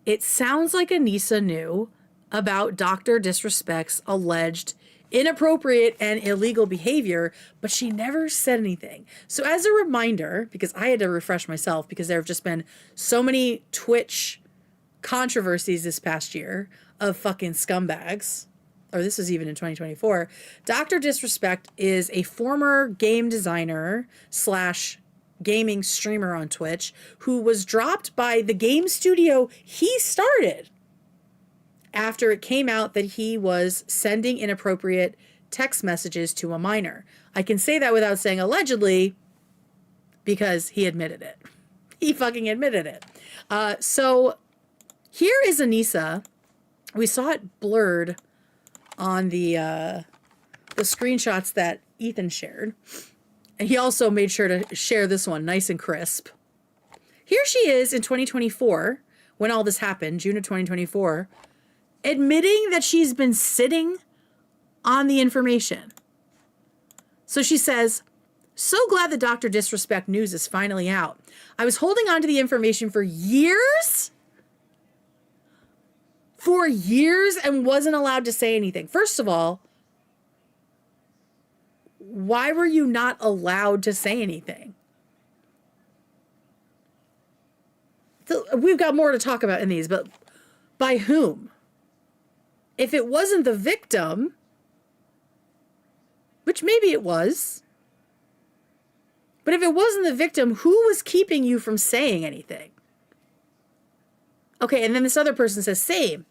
It sounds like Anisa knew about Dr. Disrespect's alleged inappropriate and illegal behavior, but she never said anything. So as a reminder, because I had to refresh myself because there have just been so many Twitch controversies this past year of fucking scumbags, or this was even in 2024, Dr. Disrespect is a former game designer / gaming streamer on Twitch who was dropped by the game studio he started after it came out that he was sending inappropriate text messages to a minor. I can say that without saying allegedly because he admitted it. He fucking admitted it. So here is Anisa. We saw it blurred on the screenshots that Ethan shared. And he also made sure to share this one nice and crisp. Here she is in 2024, when all this happened, June of 2024, admitting that she's been sitting on the information. So she says, so glad the Dr. Disrespect news is finally out. I was holding on to the information for years and wasn't allowed to say anything. First of all, why were you not allowed to say anything? So we've got more to talk about in these, but by whom? If it wasn't the victim, which maybe it was, but if it wasn't the victim, who was keeping you from saying anything? Okay, and then this other person says, same.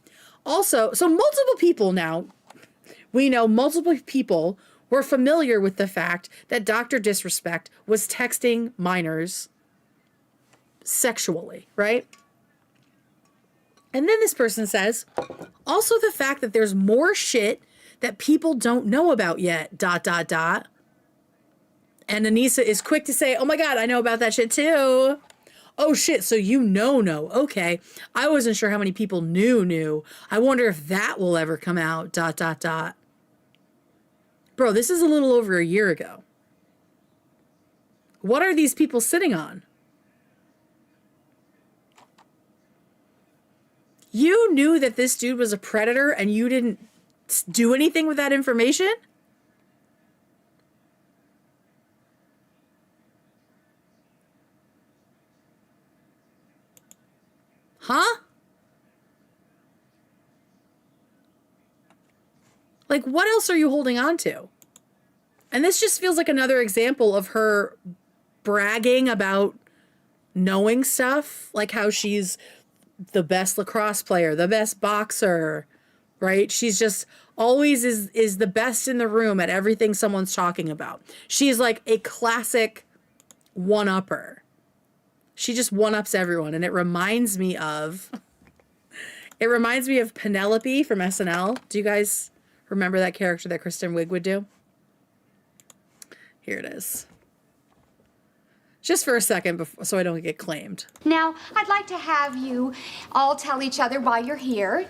Also, so multiple people now, we know multiple people were familiar with the fact that Dr. Disrespect was texting minors sexually, right? And then this person says, also the fact that there's more shit that people don't know about yet, ... And Anisa is quick to say, oh my God, I know about that shit too. Oh shit, so you know. Okay, I wasn't sure how many people knew. I wonder if that will ever come out, ... Bro, this is a little over a year ago. What are these people sitting on? You knew that this dude was a predator and you didn't do anything with that information? Huh? Like, what else are you holding on to? And this just feels like another example of her bragging about knowing stuff, like how she's the best lacrosse player, the best boxer, right? She's just always is the best in the room at everything someone's talking about. She's like a classic one-upper. She just one-ups everyone, and it reminds me of Penelope from SNL. Do you guys remember that character that Kristen Wiig would do? Here it is. Just for a second, so I don't get claimed. Now, I'd like to have you all tell each other why you're here.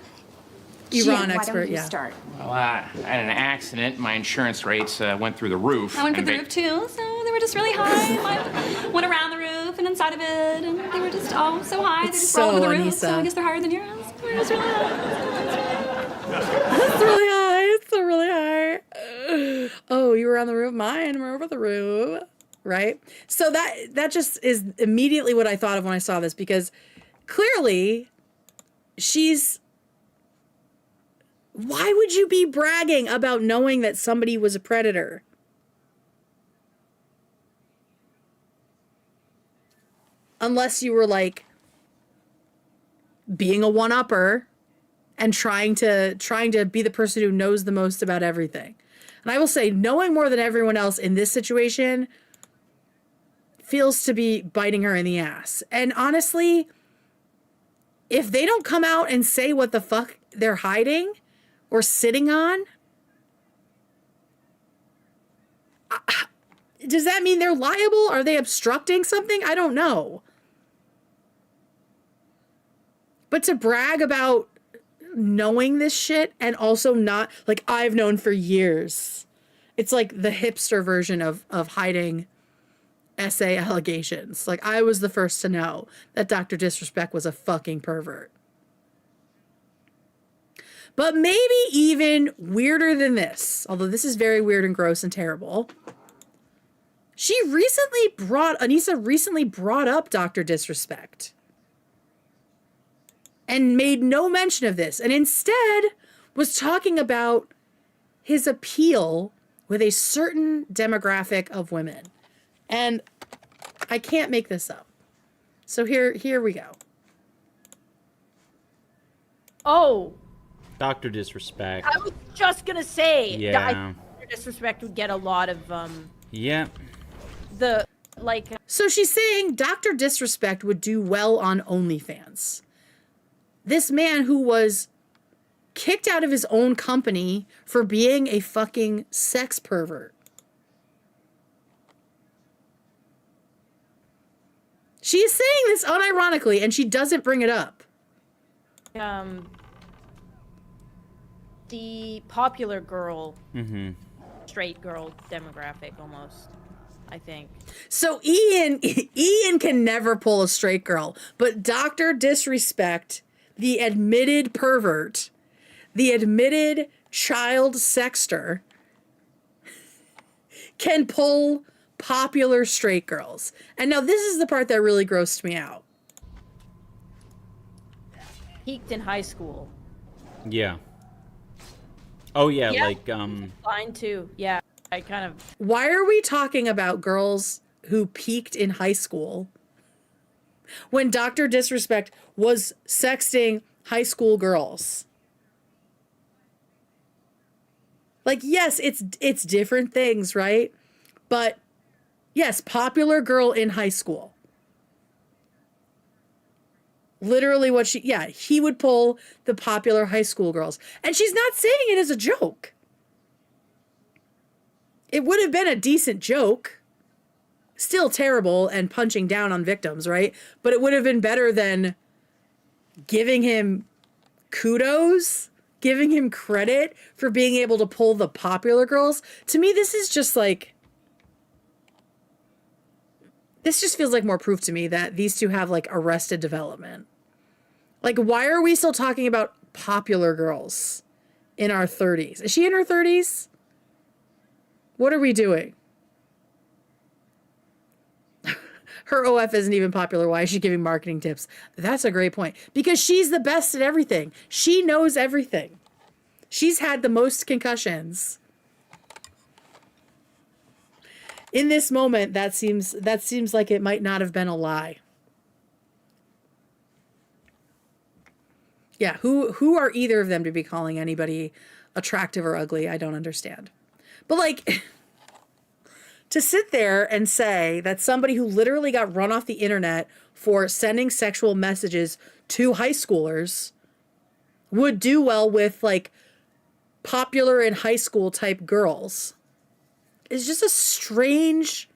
Iran Jim, expert, why don't you yeah. start? Well, I had an accident. My insurance rates went through the roof. I went through the roof too, so they were just really high. I went around the roof and inside of it, and they were just all so high. They just rolled over the roof, so I guess they're higher than yours. They're just really high. It's really high. It's so really high. Oh, you were on the roof? Mine were over the roof. Right? So that just is immediately what I thought of when I saw this, because clearly why would you be bragging about knowing that somebody was a predator? unless you were like being a one-upper and trying to be the person who knows the most about everything. And I will say, knowing more than everyone else in this situation feels to be biting her in the ass. And honestly, if they don't come out and say what the fuck they're hiding or sitting on, does that mean they're liable? Are they obstructing something? I don't know. But to brag about knowing this shit and also not, like, I've known for years. It's like the hipster version of hiding essay allegations. Like, I was the first to know that Dr. Disrespect was a fucking pervert. But maybe even weirder than this, although this is very weird and gross and terrible. Anisa recently brought up Dr. Disrespect and made no mention of this, and instead was talking about his appeal with a certain demographic of women. And I can't make this up. So here we go. Oh. Dr. Disrespect. I was just gonna say. Yeah. Dr. Disrespect would get a lot of Yeah. So she's saying Dr. Disrespect would do well on OnlyFans. This man who was kicked out of his own company for being a fucking sex pervert. She is saying this unironically, and she doesn't bring it up. The popular girl, Mm-hmm. straight girl demographic almost, I think. So Ian can never pull a straight girl, but Dr. Disrespect, the admitted pervert, the admitted child sexter, can pull popular straight girls. And now this is the part that really grossed me out. Peaked in high school. Yeah. Oh yeah, Yeah. like Klein too. Yeah, I kind of. Why are we talking about girls who peaked in high school when Dr. Disrespect was sexting high school girls? Like, yes, it's different things, right? But yes, popular girl in high school. Literally what he would pull the popular high school girls. And she's not saying it as a joke. It would have been a decent joke. Still terrible and punching down on victims, right? But it would have been better than giving him kudos, giving him credit for being able to pull the popular girls. To me, this is just like... This just feels like more proof to me that these two have, like, arrested development. Like, why are we still talking about popular girls in our 30s? Is she in her 30s? What are we doing? Her OF isn't even popular. Why is she giving marketing tips? That's a great point. Because she's the best at everything. She knows everything. She's had the most concussions. In this moment, that seems like it might not have been a lie. Yeah, who are either of them to be calling anybody attractive or ugly? I don't understand. But like, to sit there and say that somebody who literally got run off the internet for sending sexual messages to high schoolers would do well with like popular in high school type girls is just a strange,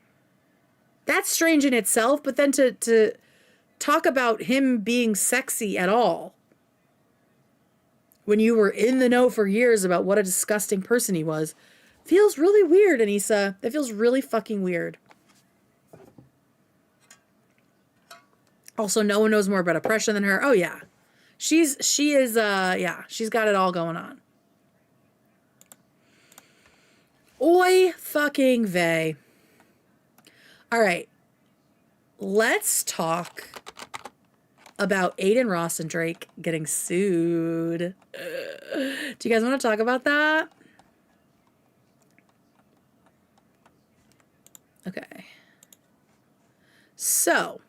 that's strange in itself, but then to talk about him being sexy at all when you were in the know for years about what a disgusting person he was, feels really weird, Anisa. That feels really fucking weird. Also, no one knows more about oppression than she oh yeah. She is, she's got it all going on. Oy fucking vey. All right. Let's talk about Adin Ross and Drake getting sued. Do you guys want to talk about that? Okay. So,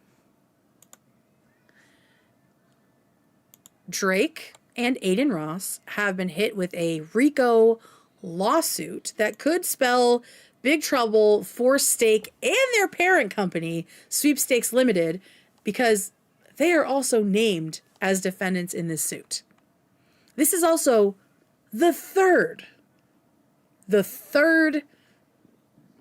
Drake and Adin Ross have been hit with a RICO lawsuit that could spell big trouble for Stake and their parent company, Sweepstakes Limited, because they are also named as defendants in this suit. This is also the third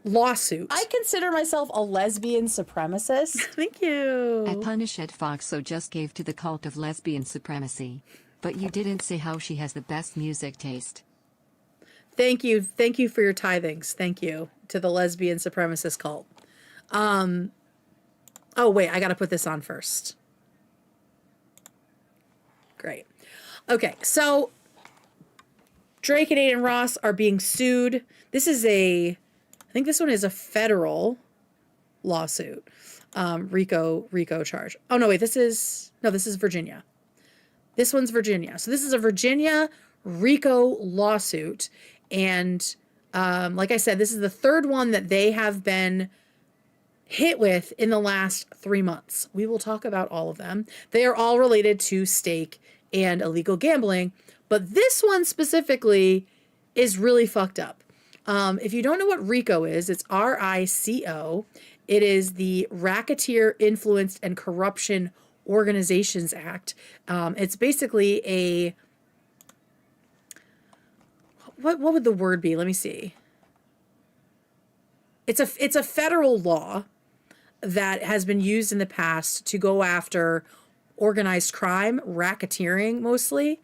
lawsuit. I consider myself a lesbian supremacist. Thank you. A punish at Foxo just gave to the cult of lesbian supremacy. But you didn't say how she has the best music taste. Thank you. Thank you for your tithings. Thank you to the lesbian supremacist cult. Oh, wait, I got to put this on first. Great. Okay, so Drake and Adin Ross are being sued. This is I think this one is a federal lawsuit. RICO charge. Oh, no, wait, this is Virginia. This one's Virginia. So this is a Virginia RICO lawsuit. And like I said, this is the third one that they have been hit with in the last 3 months. We will talk about all of them. They are all related to stake and illegal gambling. But this one specifically is really fucked up. If you don't know what RICO is, it's RICO. It is the Racketeer Influenced and Corruption Organizations Act. It's basically a... What would the word be? Let me see. It's a federal law that has been used in the past to go after organized crime, racketeering mostly,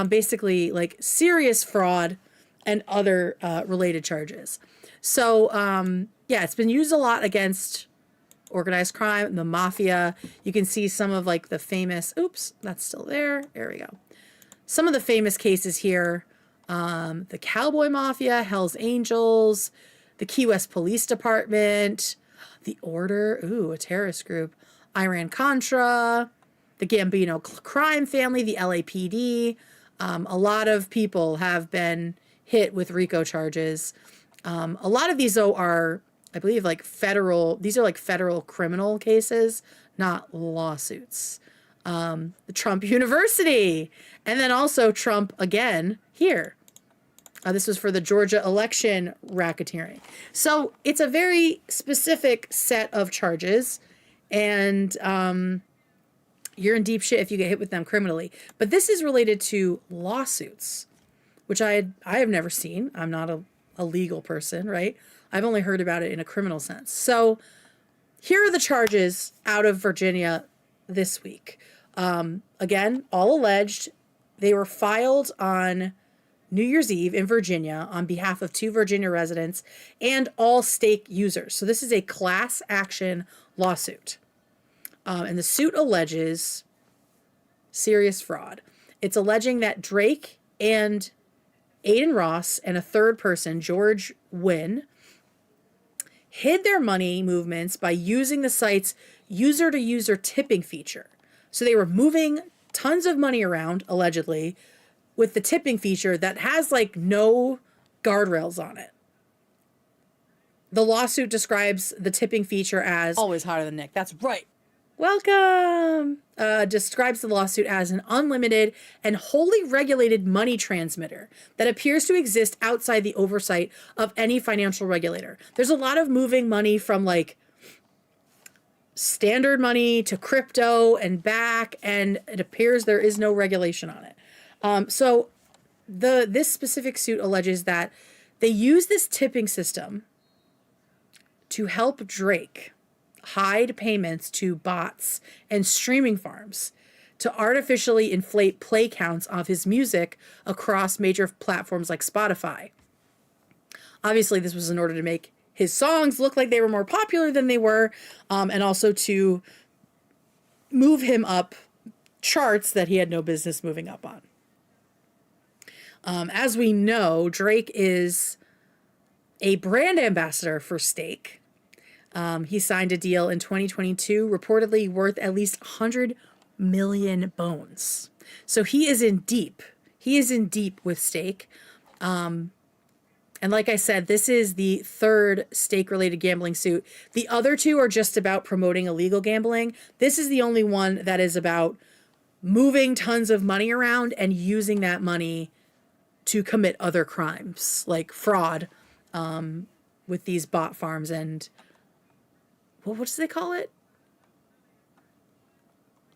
basically like serious fraud and other related charges. So yeah, it's been used a lot against organized crime, the mafia. You can see some of like the famous, oops, that's still there. There we go. Some of the famous cases here, the Cowboy Mafia, Hell's Angels, the Key West Police Department, the Order, ooh, a terrorist group, Iran-Contra, the Gambino crime family, the LAPD. A lot of people have been hit with RICO charges. A lot of these, though, are, I believe, like these are like federal criminal cases, not lawsuits. The Trump University, and then also Trump again here. This was for the Georgia election racketeering. So it's a very specific set of charges, and you're in deep shit if you get hit with them criminally. But this is related to lawsuits, which I have never seen. I'm not a legal person, right? I've only heard about it in a criminal sense. So here are the charges out of Virginia this week. Again, all alleged. They were filed on New Year's Eve in Virginia on behalf of 2 Virginia residents and all stake users. So this is a class action lawsuit. And the suit alleges serious fraud. It's alleging that Drake and Adin Ross and a third person, George Wynn, hid their money movements by using the site's user-to-user tipping feature. So they were moving tons of money around, allegedly, with the tipping feature that has like no guardrails on it. The lawsuit describes the tipping feature as... Always hotter than Nick. That's right. Welcome! Describes the lawsuit as an unlimited and wholly regulated money transmitter that appears to exist outside the oversight of any financial regulator. There's a lot of moving money from like standard money to crypto and back, and it appears there is no regulation on it. So this specific suit alleges that they use this tipping system to help Drake hide payments to bots and streaming farms to artificially inflate play counts of his music across major platforms like Spotify. Obviously, this was in order to make his songs look like they were more popular than they were, and also to move him up charts that he had no business moving up on. As we know, Drake is a brand ambassador for Stake. He signed a deal in 2022, reportedly worth at least 100 million bones. So he is in deep. He is in deep with Stake. And like I said, this is the third stake-related gambling suit. The other 2 are just about promoting illegal gambling. This is the only one that is about moving tons of money around and using that money to commit other crimes like fraud with these bot farms and what do they call it?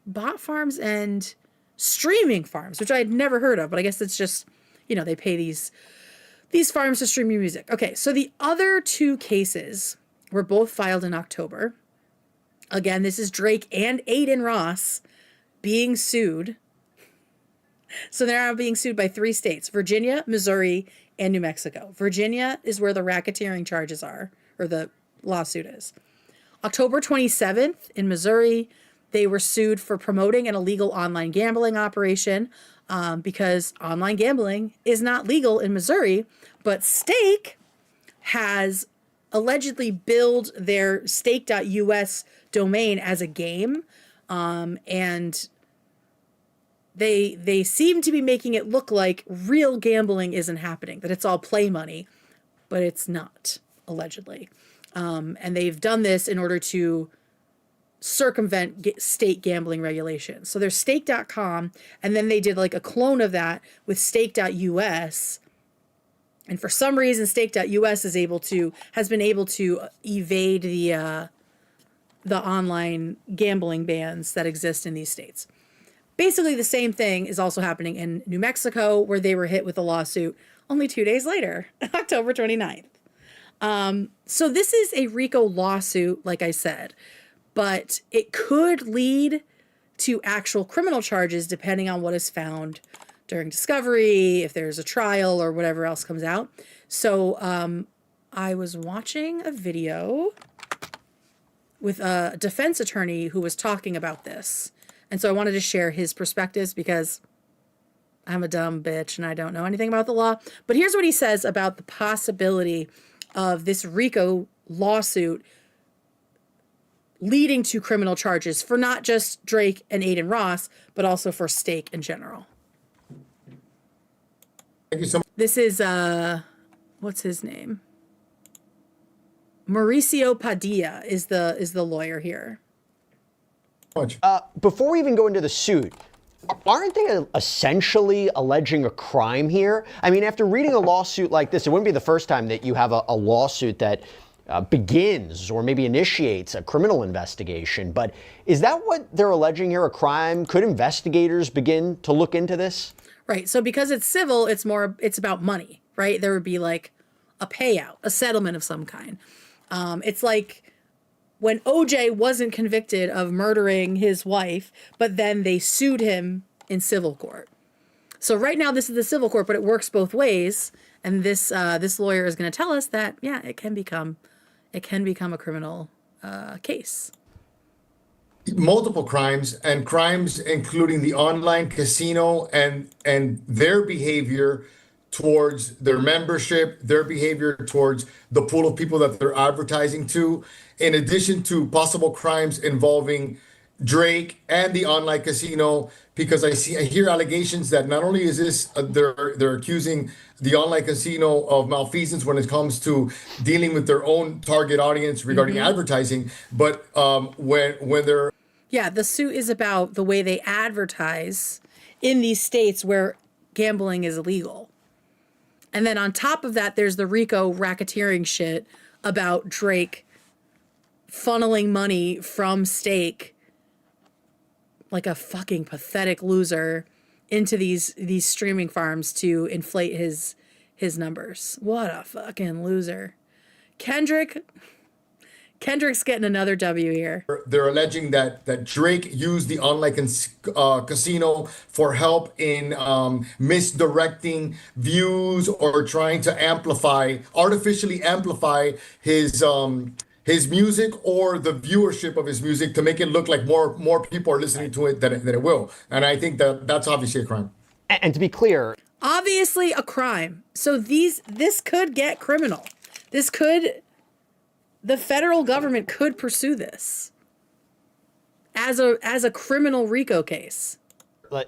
Bot farms and streaming farms, which I had never heard of, but I guess it's just, they pay these farms to stream your music. Okay, so the other two cases were both filed in October. Again, this is Drake and Adin Ross being sued. So they're now being sued by 3 states, Virginia, Missouri, and New Mexico. Virginia is where the racketeering charges are, or the lawsuit is. October 27th in Missouri, they were sued for promoting an illegal online gambling operation because online gambling is not legal in Missouri, but Stake has allegedly billed their stake.us domain as a game, and they seem to be making it look like real gambling isn't happening, that it's all play money, but it's not, allegedly. And they've done this in order to circumvent state gambling regulations. So there's stake.com, and then they did like a clone of that with stake.us. And for some reason, stake.us has been able to evade the online gambling bans that exist in these states. Basically, the same thing is also happening in New Mexico, where they were hit with a lawsuit only 2 days later, October 29th. So this is a RICO lawsuit, like I said, but it could lead to actual criminal charges depending on what is found during discovery, if there's a trial or whatever else comes out. So I was watching a video with a defense attorney who was talking about this. And so I wanted to share his perspectives because I'm a dumb bitch and I don't know anything about the law. But here's what he says about the possibility of this RICO lawsuit leading to criminal charges for not just Drake and Adin Ross, but also for Stake in general. Thank you so much. This is, what's his name? Mauricio Padilla is the lawyer here. Before we even go into the suit, aren't they essentially alleging a crime here? I mean, after reading a lawsuit like this, it wouldn't be the first time that you have a lawsuit that begins or maybe initiates a criminal investigation. But is that what they're alleging here, a crime? Could investigators begin to look into this? Right. So because it's civil, it's about money, right? There would be like a payout, a settlement of some kind. It's like when OJ wasn't convicted of murdering his wife, but then they sued him in civil court. So right now this is the civil court, but it works both ways. And this lawyer is going to tell us that, yeah, it can become a criminal case. Multiple crimes, and crimes including the online casino and their behavior towards their membership, their behavior towards the pool of people that they're advertising to, in addition to possible crimes involving Drake and the online casino, because I hear allegations that not only is this they're accusing the online casino of malfeasance when it comes to dealing with their own target audience regarding advertising, but when they're the suit is about the way they advertise in these states where gambling is illegal. And then on top of that, there's the RICO racketeering shit about Drake funneling money from Stake like a fucking pathetic loser into these streaming farms to inflate his numbers. What a fucking loser. Kendrick's getting another W here. They're alleging that Drake used the online casino for help in misdirecting views or trying to artificially amplify his music or the viewership of his music to make it look like more people are listening to it than it will. And I think that's obviously a crime. And to be clear, obviously a crime. So this could get criminal. The federal government could pursue this as a criminal RICO case.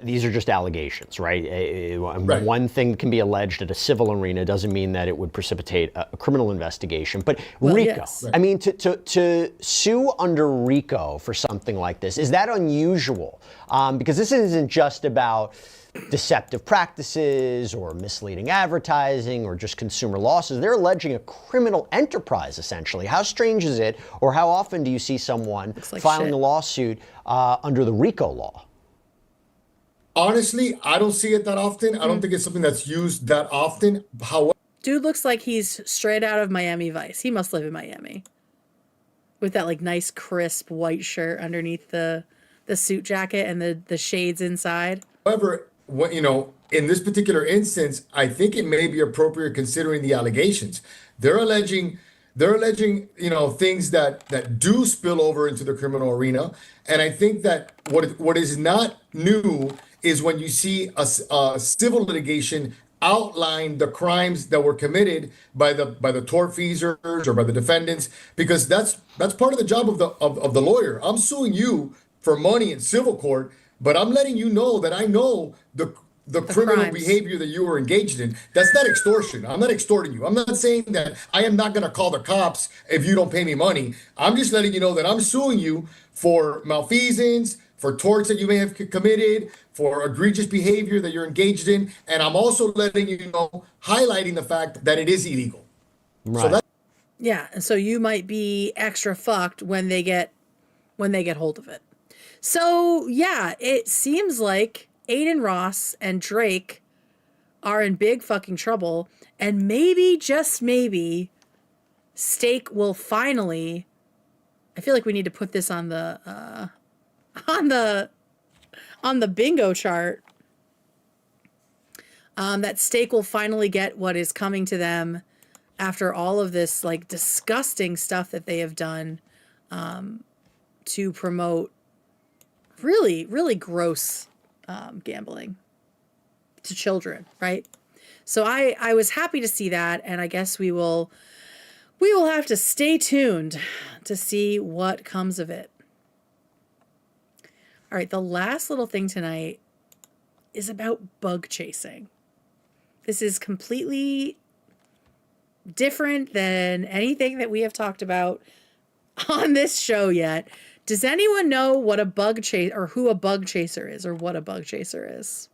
these are just allegations, right? One thing can be alleged at a civil arena doesn't mean that it would precipitate a criminal investigation. But RICO, yes. I mean, to sue under RICO for something like this, is that unusual? Because this isn't just about deceptive practices or misleading advertising or just consumer losses. They're alleging a criminal enterprise, essentially. How strange is it, or how often do you see someone filing a lawsuit under the RICO law? Honestly, I don't see it that often. I don't think it's something that's used that often. However, dude looks like he's straight out of Miami Vice. He must live in Miami. With that like nice crisp white shirt underneath the suit jacket and the shades inside. However, what, in this particular instance, I think it may be appropriate considering the allegations. They're alleging, things that do spill over into the criminal arena. And I think that what is not new is when you see a civil litigation outline the crimes that were committed by the tortfeasors or by the defendants, because that's part of the job of the lawyer. I'm suing you for money in civil court, but I'm letting you know that I know the criminal crimes. behavior that you were engaged in. That's not extortion. I'm not extorting you. I'm not saying that I am not going to call the cops if you don't pay me money. I'm just letting you know that I'm suing you for malfeasance, for torts that you may have committed, for egregious behavior that you're engaged in. And I'm also letting you know, highlighting the fact that it is illegal. Right. So that, yeah, and so you might be extra fucked when they get hold of it. So, yeah, it seems like Adin Ross and Drake are in big fucking trouble, and maybe, just maybe, Steak will finally, I feel like we need to put this on the bingo chart, that Steak will finally get what is coming to them after all of this like disgusting stuff that they have done to promote really, really gross gambling to children, right? So I was happy to see that, and I guess we will have to stay tuned to see what comes of it. All right, the last little thing tonight is about bug chasing. This is completely different than anything that we have talked about on this show yet. Does anyone know what a bug chase or who a bug chaser is or what a bug chaser is?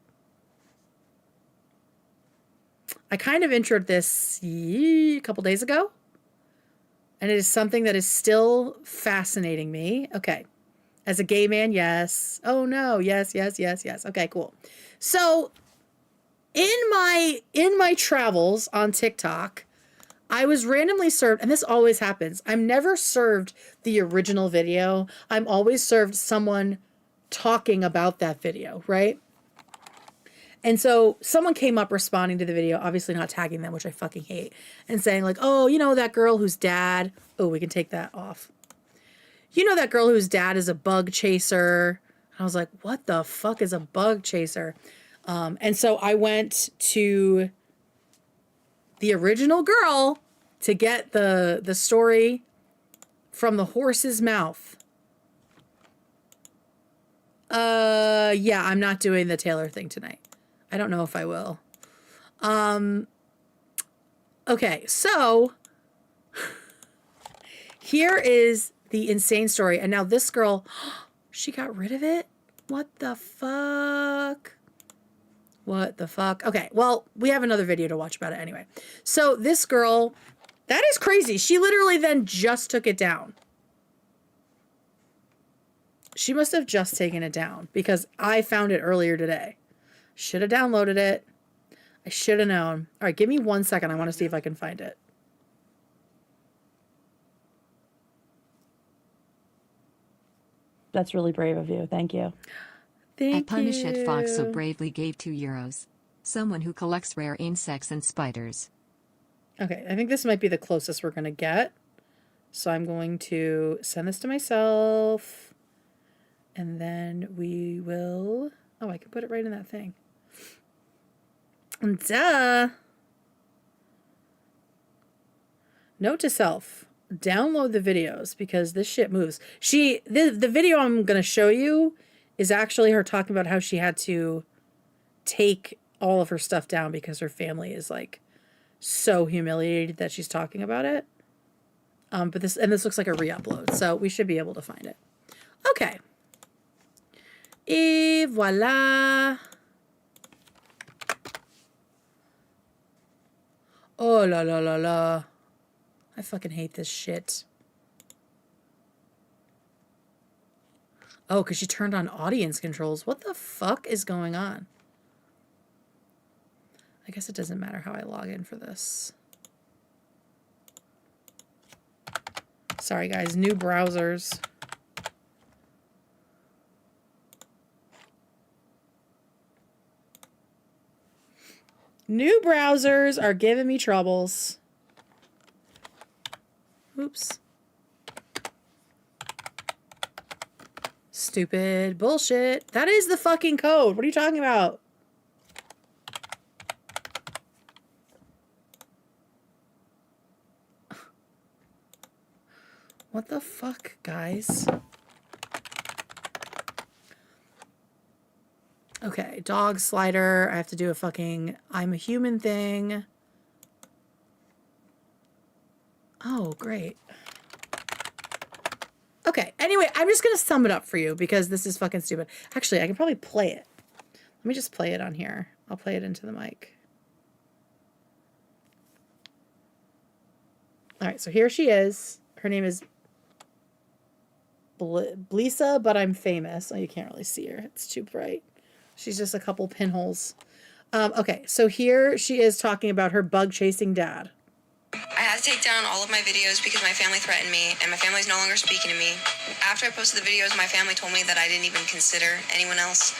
I kind of introed this a couple days ago, and it is something that is still fascinating me. Okay. As a gay man, yes. Oh no, yes. Okay, cool. So in my travels on TikTok, I was randomly served, and this always happens. I'm never served the original video. I'm always served someone talking about that video, right? And so someone came up responding to the video, obviously not tagging them, which I fucking hate, and saying like, oh, that girl whose dad, oh, we can take that off. That girl whose dad is a bug chaser. I was like, what the fuck is a bug chaser? And so I went to the original girl to get the story from the horse's mouth. Yeah, I'm not doing the Taylor thing tonight. I don't know if I will. Okay, so here is the insane story. And now this girl, she got rid of it? What the fuck? What the fuck? Okay, well, we have another video to watch about it anyway. So this girl, that is crazy. She literally then just took it down. She must have just taken it down because I found it earlier today. Should have downloaded it. I should have known. All right, give me 1 second. I want to see if I can find it. That's really brave of you. Thank you. Thank Punish you. at Fox so bravely gave €2. Someone who collects rare insects and spiders. Okay, I think this might be the closest we're going to get. So I'm going to send this to myself. And then we will... Oh, I can put it right in that thing. Duh. Note to self. Download the videos because this shit moves. The video I'm going to show you is actually her talking about how she had to take all of her stuff down because her family is like so humiliated that she's talking about it. But this looks like a re-upload, so we should be able to find it. Okay. Et voila. Oh la la la la. I fucking hate this shit. Oh, because she turned on audience controls. What the fuck is going on? I guess it doesn't matter how I log in for this. Sorry, guys. New browsers. New browsers are giving me troubles. Oops. Stupid bullshit. That is the fucking code. What are you talking about? What the fuck, guys? Okay, dog slider. I have to do a fucking I'm a human thing. Oh, great. Okay, anyway, I'm just going to sum it up for you because this is fucking stupid. Actually, I can probably play it. Let me just play it on here. I'll play it into the mic. All right, so here she is. Her name is Blisa, but I'm famous. Oh, you can't really see her. It's too bright. She's just a couple pinholes. Okay, so here she is talking about her bug chasing dad. I had to take down all of my videos because my family threatened me, and my family's no longer speaking to me. After I posted the videos, my family told me that I didn't even consider anyone else.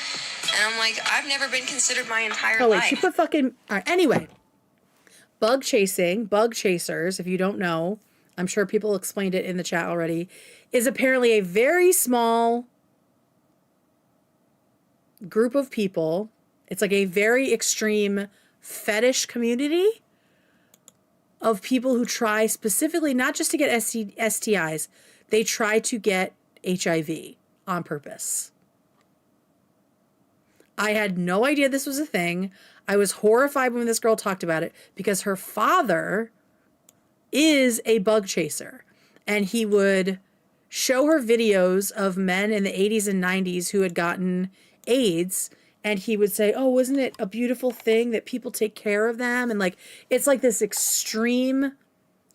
And I'm like, I've never been considered my entire Oh, wait, life. she put fucking... All right, anyway. Bug chasing, bug chasers, if you don't know, I'm sure people explained it in the chat already, is apparently a very small group of people. It's like a very extreme fetish community of people who try specifically not just to get STIs, they try to get HIV on purpose. I had no idea this was a thing. I was horrified when this girl talked about it because her father is a bug chaser, and he would show her videos of men in the 80s and 90s who had gotten AIDS, and he would say, oh, wasn't it a beautiful thing that people take care of them? And like, it's like this extreme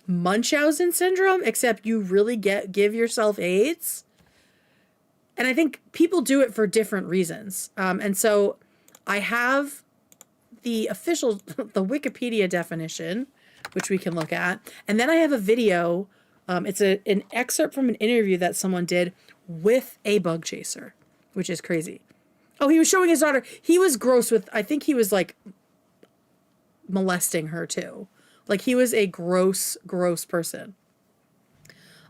Munchausen syndrome, except you really give yourself AIDS. And I think people do it for different reasons. And so I have the official, the Wikipedia definition, which we can look at. And then I have a video. It's an excerpt from an interview that someone did with a bug chaser, which is crazy. Oh, he was showing his daughter. He was gross with, I think he was like molesting her too. Like he was a gross, gross person.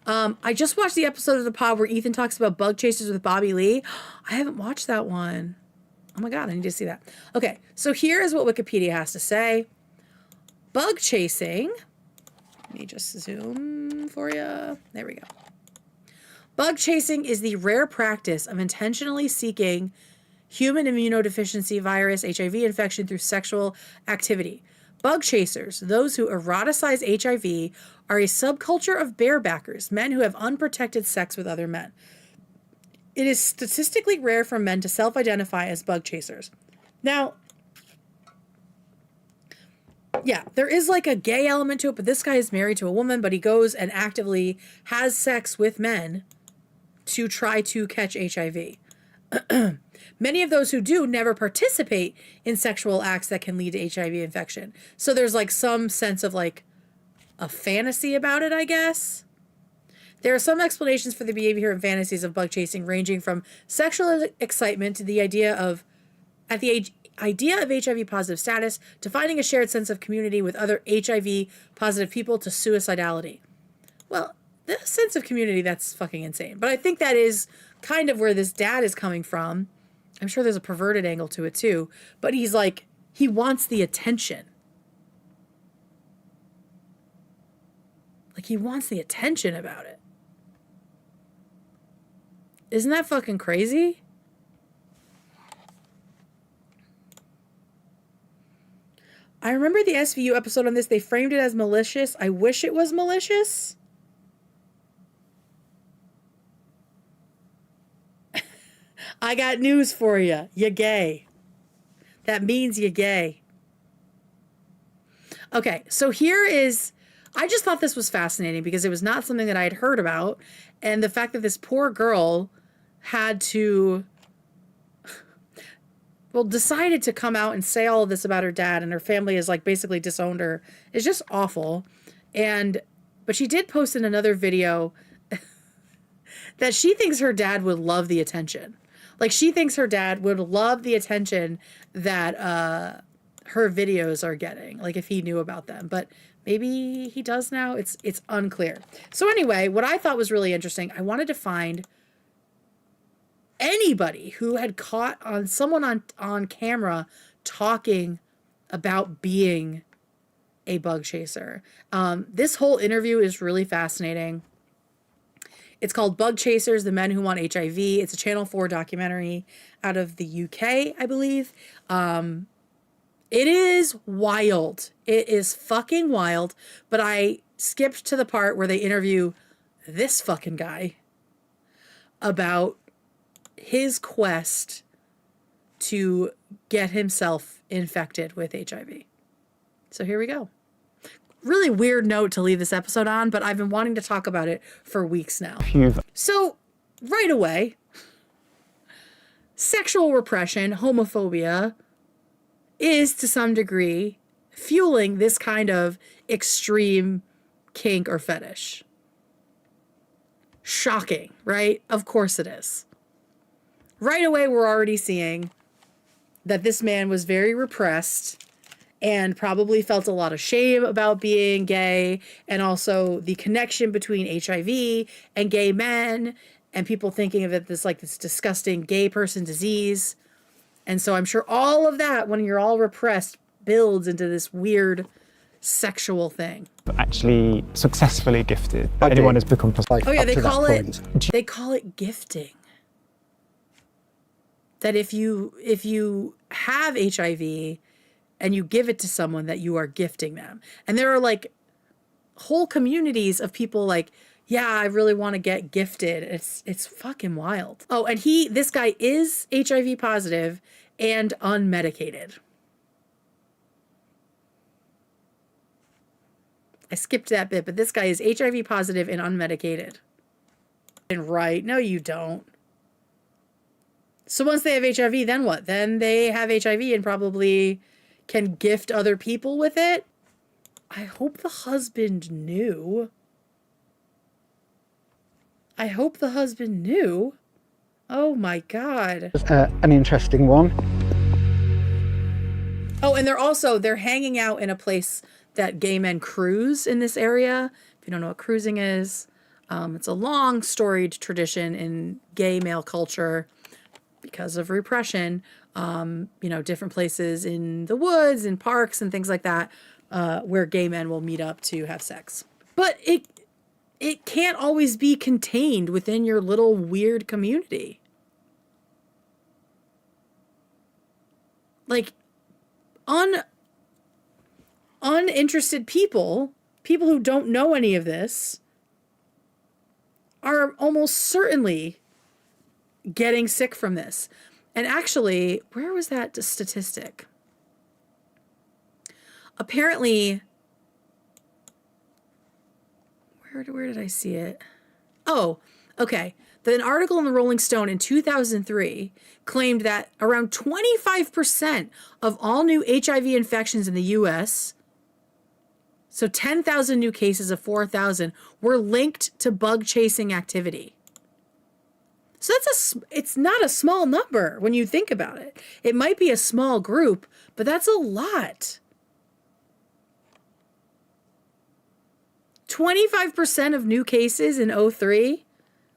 I just watched the episode of the pod where Ethan talks about bug chasers with Bobby Lee. I haven't watched that one. Oh my God, I need to see that. Okay, so here is what Wikipedia has to say. Bug chasing. Let me just zoom for you. There we go. Bug chasing is the rare practice of intentionally seeking human immunodeficiency virus, HIV infection through sexual activity. Bug chasers, those who eroticize HIV, are a subculture of barebackers, men who have unprotected sex with other men. It is statistically rare for men to self-identify as bug chasers. Now, yeah, there is like a gay element to it, but this guy is married to a woman, but he goes and actively has sex with men to try to catch HIV. Many of those who do never participate in sexual acts that can lead to HIV infection. So there's like some sense of like a fantasy about it, I guess. There are some explanations for the behavior and fantasies of bug chasing, ranging from sexual excitement to the idea of HIV positive status, to finding a shared sense of community with other HIV positive people, to suicidality. Well, the sense of community, that's fucking insane. But I think that is kind of where this dad is coming from. I'm sure there's a perverted angle to it too, but he's like, he wants the attention. Like he wants the attention about it. Isn't that fucking crazy? I remember the SVU episode on this. They framed it as malicious. I wish it was malicious. I got news for you. You're gay. That means you're gay. Okay, so here is... I just thought this was fascinating because it was not something that I had heard about. And the fact that this poor girl had to... well, decided to come out and say all of this about her dad, and her family has like basically disowned her, is just awful. But she did post in another video that she thinks her dad would love the attention. Like, she thinks her dad would love the attention that her videos are getting, like if he knew about them. But maybe he does now. It's unclear. So anyway, what I thought was really interesting, I wanted to find anybody who had caught on someone on camera talking about being a bug chaser. This whole interview is really fascinating. It's called Bug Chasers, The Men Who Want HIV. It's a Channel 4 documentary out of the UK, I believe. It is wild. It is fucking wild. But I skipped to the part where they interview this fucking guy about his quest to get himself infected with HIV. So here we go. Really weird note to leave this episode on, but I've been wanting to talk about it for weeks now. So right away, sexual repression, homophobia is to some degree fueling this kind of extreme kink or fetish. Shocking, right? Of course it is. Right away, we're already seeing that this man was very repressed and probably felt a lot of shame about being gay, and also the connection between HIV and gay men, and people thinking of it as like this disgusting gay person disease. And so I'm sure all of that, when you're all repressed, builds into this weird sexual thing. Actually successfully gifted. Anyone has become like, oh yeah, they call it gifting. That if you have HIV and you give it to someone, that you are gifting them. And there are like whole communities of people like, yeah, I really want to get gifted. It's fucking wild. Oh, and this guy is HIV positive and unmedicated. I skipped that bit, but this guy is HIV positive and unmedicated. And right, no, you don't. So once they have HIV, then what? Then they have HIV and probably can gift other people with it. I hope the husband knew. I hope the husband knew. Oh my God. An interesting one. Oh, and they're hanging out in a place that gay men cruise in this area. If you don't know what cruising is, it's a long storied tradition in gay male culture because of repression. Different places in the woods and parks and things like that, where gay men will meet up to have sex. But it can't always be contained within your little weird community. Like, uninterested people who don't know any of this, are almost certainly getting sick from this. And actually, where was that statistic? Apparently, where did I see it? Oh, okay. An article in the Rolling Stone in 2003 claimed that around 25% of all new HIV infections in the U.S., so 10,000 new cases of 4,000, were linked to bug chasing activity. So it's not a small number when you think about it. It might be a small group, but that's a lot. 25% of new cases in 2003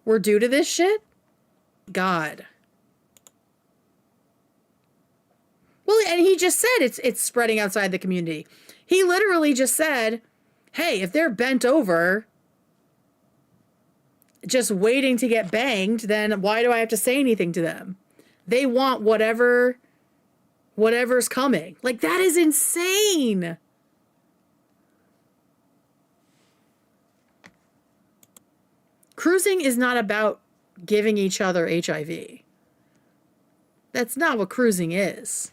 were due to this shit? God. Well, and he just said it's spreading outside the community. He literally just said, hey, if they're bent over just waiting to get banged, then why do I have to say anything to them? They want whatever whatever's coming. Like, that is insane. Cruising is not about giving each other HIV. That's not what cruising is.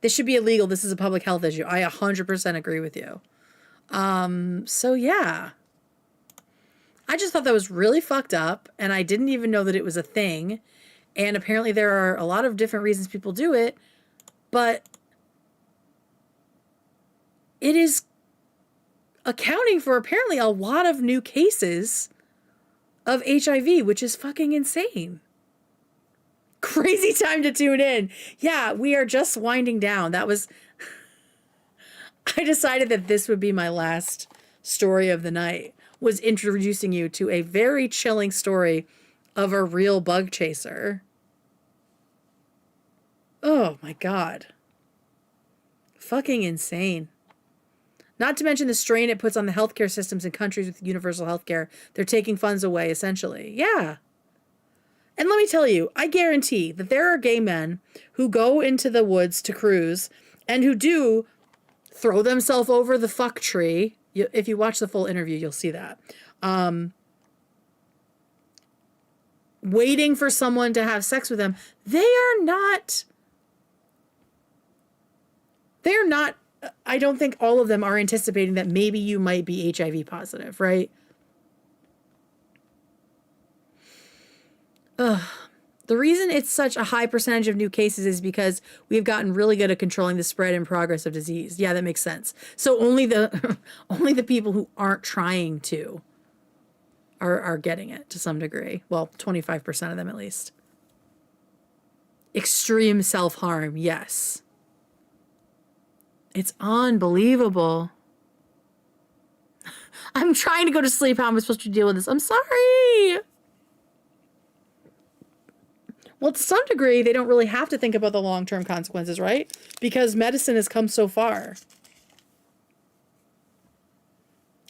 This should be illegal. This is a public health issue. I 100% agree with you. So yeah. I just thought that was really fucked up, and I didn't even know that it was a thing. And apparently there are a lot of different reasons people do it, but it is accounting for apparently a lot of new cases of HIV, which is fucking insane. Crazy time to tune in. Yeah, we are just winding down. That was... I decided that this would be my last story of the night, was introducing you to a very chilling story of a real bug chaser. Oh my God. Fucking insane. Not to mention the strain it puts on the healthcare systems in countries with universal healthcare. They're taking funds away, essentially. Yeah. And let me tell you, I guarantee that there are gay men who go into the woods to cruise and who do throw themselves over the fuck tree. If you watch the full interview, you'll see that. Waiting for someone to have sex with them. They're not, I don't think all of them are anticipating that maybe you might be HIV positive, right? Ugh. The reason it's such a high percentage of new cases is because we've gotten really good at controlling the spread and progress of disease. Yeah, that makes sense. So only the only the people who aren't trying to are getting it to some degree. Well, 25% of them at least. Extreme self-harm, yes. It's unbelievable. I'm trying to go to sleep. How am I supposed to deal with this? I'm sorry. Well, to some degree, they don't really have to think about the long-term consequences, right? Because medicine has come so far.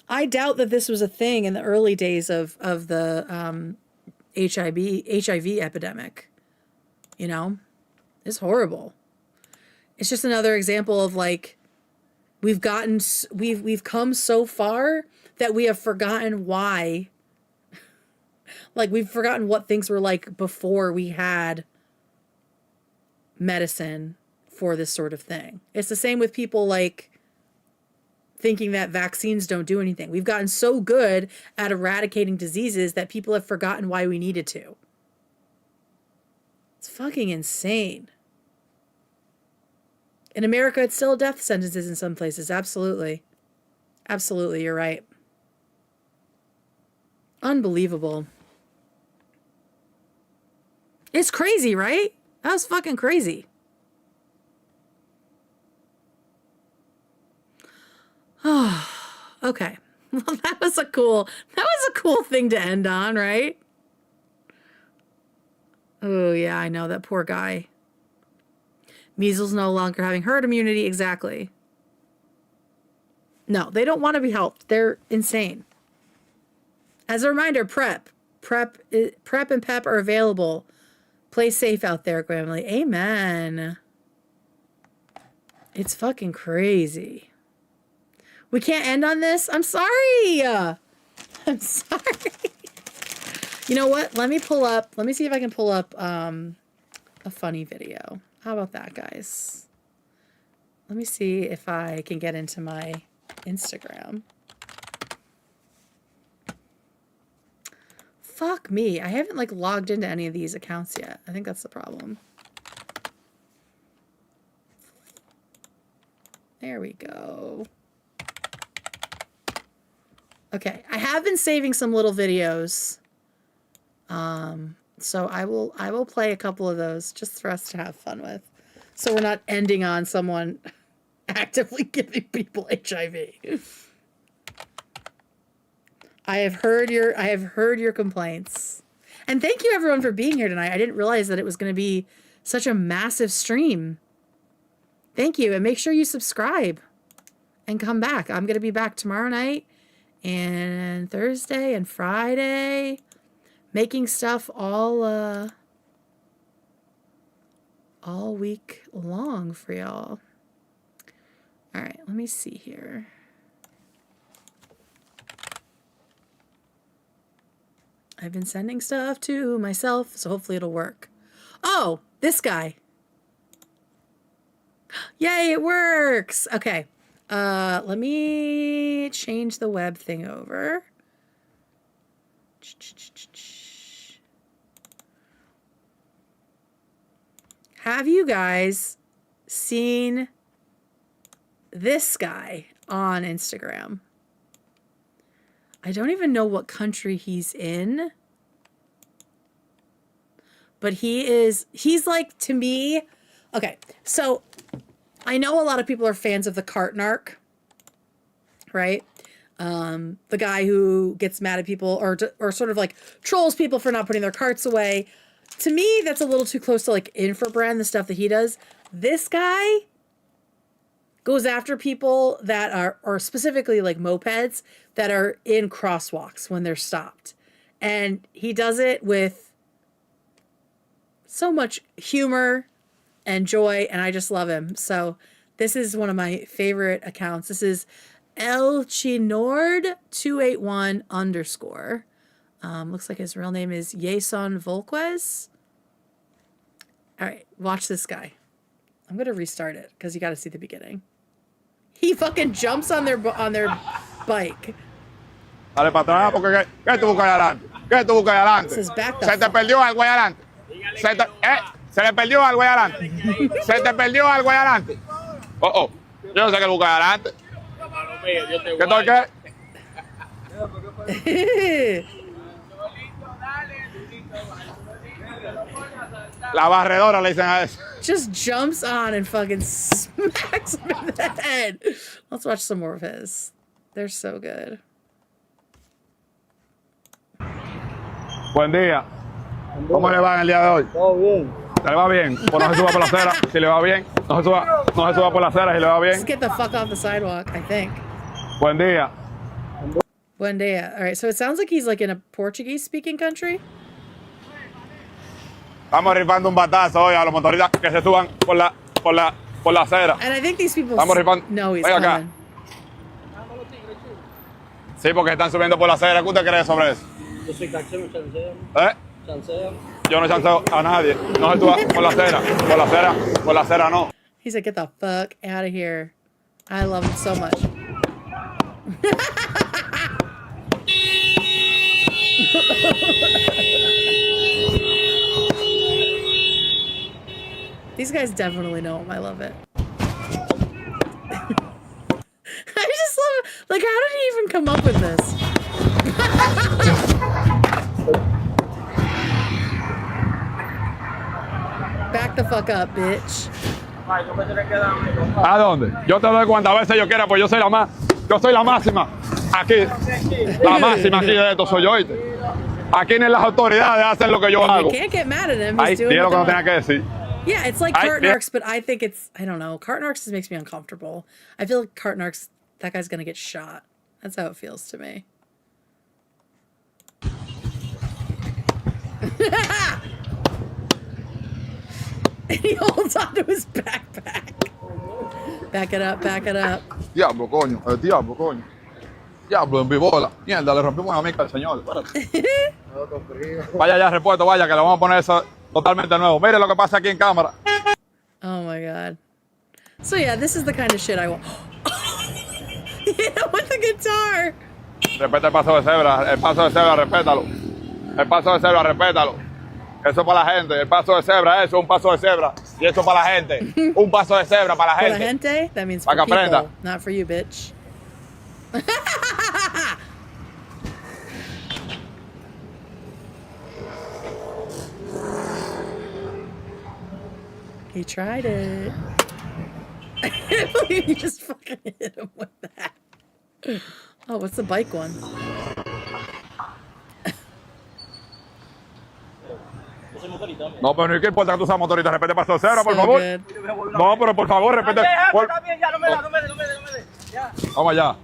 I doubt that this was a thing in the early days of the HIV epidemic. You know? It's horrible. It's just another example of, like, we've come so far that we have forgotten why. Like, we've forgotten what things were like before we had medicine for this sort of thing. It's the same with people, like, thinking that vaccines don't do anything. We've gotten so good at eradicating diseases that people have forgotten why we needed to. It's fucking insane. In America, it's still death sentences in some places. Absolutely. Absolutely, you're right. Unbelievable. It's crazy, right? That was fucking crazy. Oh, okay. Well, that was a cool thing to end on, right? Oh, yeah, I know, that poor guy. Measles no longer having herd immunity, exactly. No, they don't want to be helped. They're insane. As a reminder, PrEP and PEP are available. Play safe out there, Grammarly. Amen. It's fucking crazy. We can't end on this? I'm sorry. I'm sorry. You know what? Let me see if I can pull up a funny video. How about that, guys? Let me see if I can get into my Instagram. Fuck me. I haven't, like, logged into any of these accounts yet. I think that's the problem. There we go. Okay. I have been saving some little videos. So I will play a couple of those just for us to have fun with. So we're not ending on someone actively giving people HIV. I have heard your complaints. And thank you everyone for being here tonight. I didn't realize that it was going to be such a massive stream. Thank you. And make sure you subscribe and come back. I'm going to be back tomorrow night and Thursday and Friday, making stuff all all week long for y'all. All right, let me see here. I've been sending stuff to myself, so hopefully it'll work. Oh, this guy. Yay, it works. Okay. Let me change the web thing over. Have you guys seen this guy on Instagram? I don't even know what country he's in. But he's like, to me, okay, so I know a lot of people are fans of the cart narc, right? The guy who gets mad at people or sort of like trolls people for not putting their carts away. To me, that's a little too close to like Infrabrand, the stuff that he does. This guy goes after people that are, or specifically like mopeds that are in crosswalks when they're stopped. And he does it with so much humor and joy, and I just love him. So this is one of my favorite accounts. This is elchinord281_. Looks like his real name is Jason Volquez. All right, watch this guy. I'm going to restart it because you got to see the beginning. He fucking jumps on their bike. Dale para atrás, porque ¿qué tú buscas adelante? ¿Qué tú buscas adelante? Se te perdió algo ahí adelante. Se le perdió algo ahí adelante. Se te perdió algo ahí adelante. Oh. Yo no sé qué buscas adelante. ¿Qué tal qué? La barredora le dicen a eso. Just jumps on and fucking smacks him in the head. Let's watch some more of his. They're so good. Buen día. ¿Cómo le va en el día de hoy? Todo bien. ¿Le va bien? Pues no se suba por la acera. Si le va bien, no se suba por la acera. Si le va bien. Just get the fuck off the sidewalk, I think. Buen día. Buen día. All right, so it sounds like he's like in a Portuguese-speaking country. Estamos rifando un batazo hoy a los motoristas que se suban por la acera. And I think these people know he's Ven acá. coming. Sí, porque están subiendo por la acera. ¿Qué usted cree sobre eso? Yo soy taxero, chanceo. Chanceo. Yo no chanceo a nadie. No se suba por la acera. Por la acera no. He said, get the fuck out of here. I love him so much. These guys definitely know him. I love it. I just love it. Like, how did he even come up with this? Back the fuck up, bitch. ¿A dónde? Yo te doy cuantas veces yo quiera, pues yo soy la máxima. Aquí. La máxima aquí de esto soy yo, ¿oíste? Aquí ni las autoridades hacen lo que yo hago. You can't get mad at him. Ahí tiene lo que no tenía que decir. Yeah, it's like cart narcs, but I think it's, I don't know. Cart narcs just makes me uncomfortable. I feel like cart narcs, that guy's gonna get shot. That's how it feels to me. And he holds onto his backpack. Back it up, back it up. Diablo, coño. El diablo, coño. Diablo, en vivola. Mierda, le rompimos una mica al señor. Vaya ya, repuesto, vaya, que le vamos a poner eso totalmente nuevo. Mire lo que pasa aquí en cámara. Oh my god. So yeah, this is the kind of shit I want. Hit him with the guitar. Respeta el paso de cebra. El paso de cebra, respétalo. El paso de cebra, respétalo. Eso para la gente. El paso de cebra, eso, un paso de cebra. Y eso para la gente. Un paso de cebra para la gente. For la gente? That means for para que people, aprenda. not for you, bitch. He tried it. I can't believe you just fucking hit him with that. Oh, what's the bike one? No, pero no importa que tú seas motorista, respete el paso de cebra, por favor. No, pero por favor, respete. Vamos allá.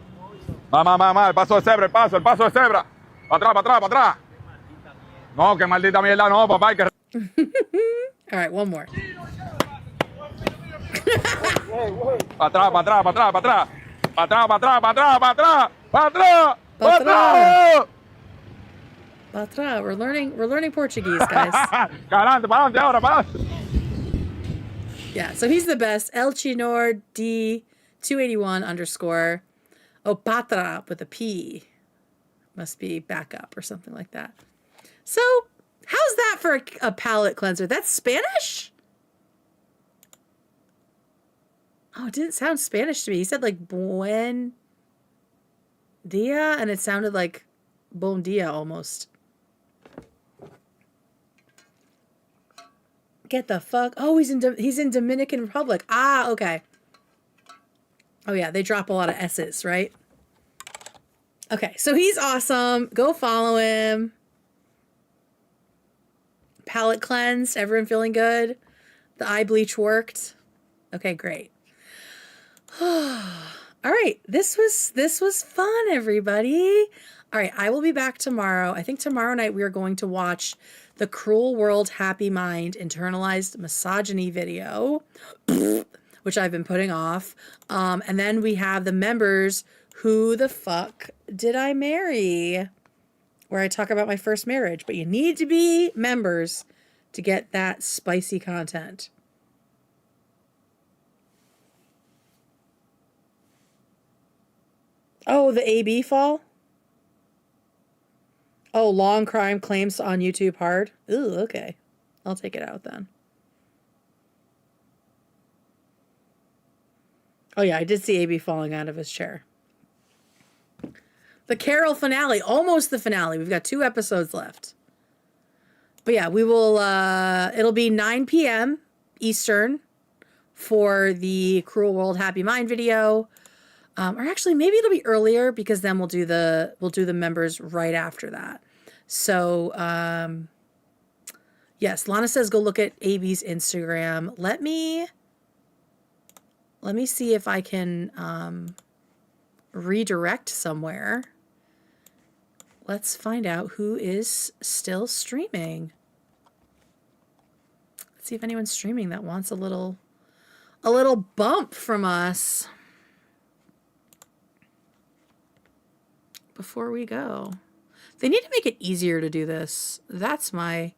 Mamá, el paso de cebra, el paso de cebra. Para atrás. No, qué maldita mierda, no, papá. Hay que... All right, one more. Para atrás, para atrás, para atrás, para atrás. Para atrás, para atrás, para atrás, para atrás. Para atrás. Para atrás. Batra. We're learning Portuguese, guys. Para adelante ahora, para adelante. Yeah, so he's the best. El Chinor D281 _. Oh, patra with a P. Must be backup or something like that. So, how's that for a palate cleanser? That's Spanish? Oh, it didn't sound Spanish to me. He said like buen dia, and it sounded like bon dia almost. Get the fuck. Oh, he's in Dominican Republic. Ah, okay. Oh yeah, they drop a lot of S's, right? Okay, so he's awesome. Go follow him. Palette cleansed. Everyone feeling good? The eye bleach worked. Okay, great. All right, this was fun, everybody. All right, I will be back tomorrow. I think tomorrow night we are going to watch the Cruel World Happy Mind internalized misogyny video, which I've been putting off. And then we have the members, Who the Fuck Did I Marry? Where I talk about my first marriage. But you need to be members to get that spicy content. Oh, the AB fall? Oh, long crime claims on YouTube hard. Ooh, okay. I'll take it out then. Oh yeah, I did see AB falling out of his chair. The Carol finale, almost the finale. We've got 2 episodes left. But yeah, we will, it'll be 9 p.m. Eastern for the Cruel World Happy Mind video. Or actually, maybe it'll be earlier because then we'll do the members right after that. So, yes, Lana says go look at AB's Instagram. Let me see if I can redirect somewhere. Let's find out who is still streaming. Let's see if anyone's streaming that wants a little bump from us before we go. They need to make it easier to do this. That's my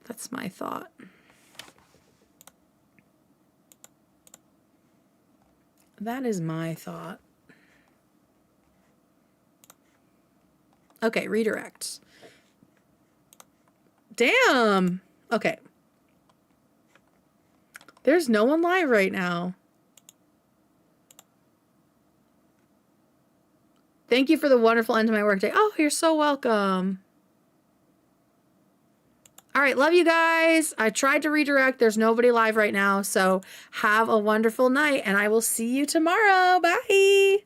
thought. That is my thought. Okay, redirect. Damn. Okay. There's no one live right now. Thank you for the wonderful end to my workday. Oh, you're so welcome. All right, love you guys. I tried to redirect. There's nobody live right now, so have a wonderful night, and I will see you tomorrow. Bye.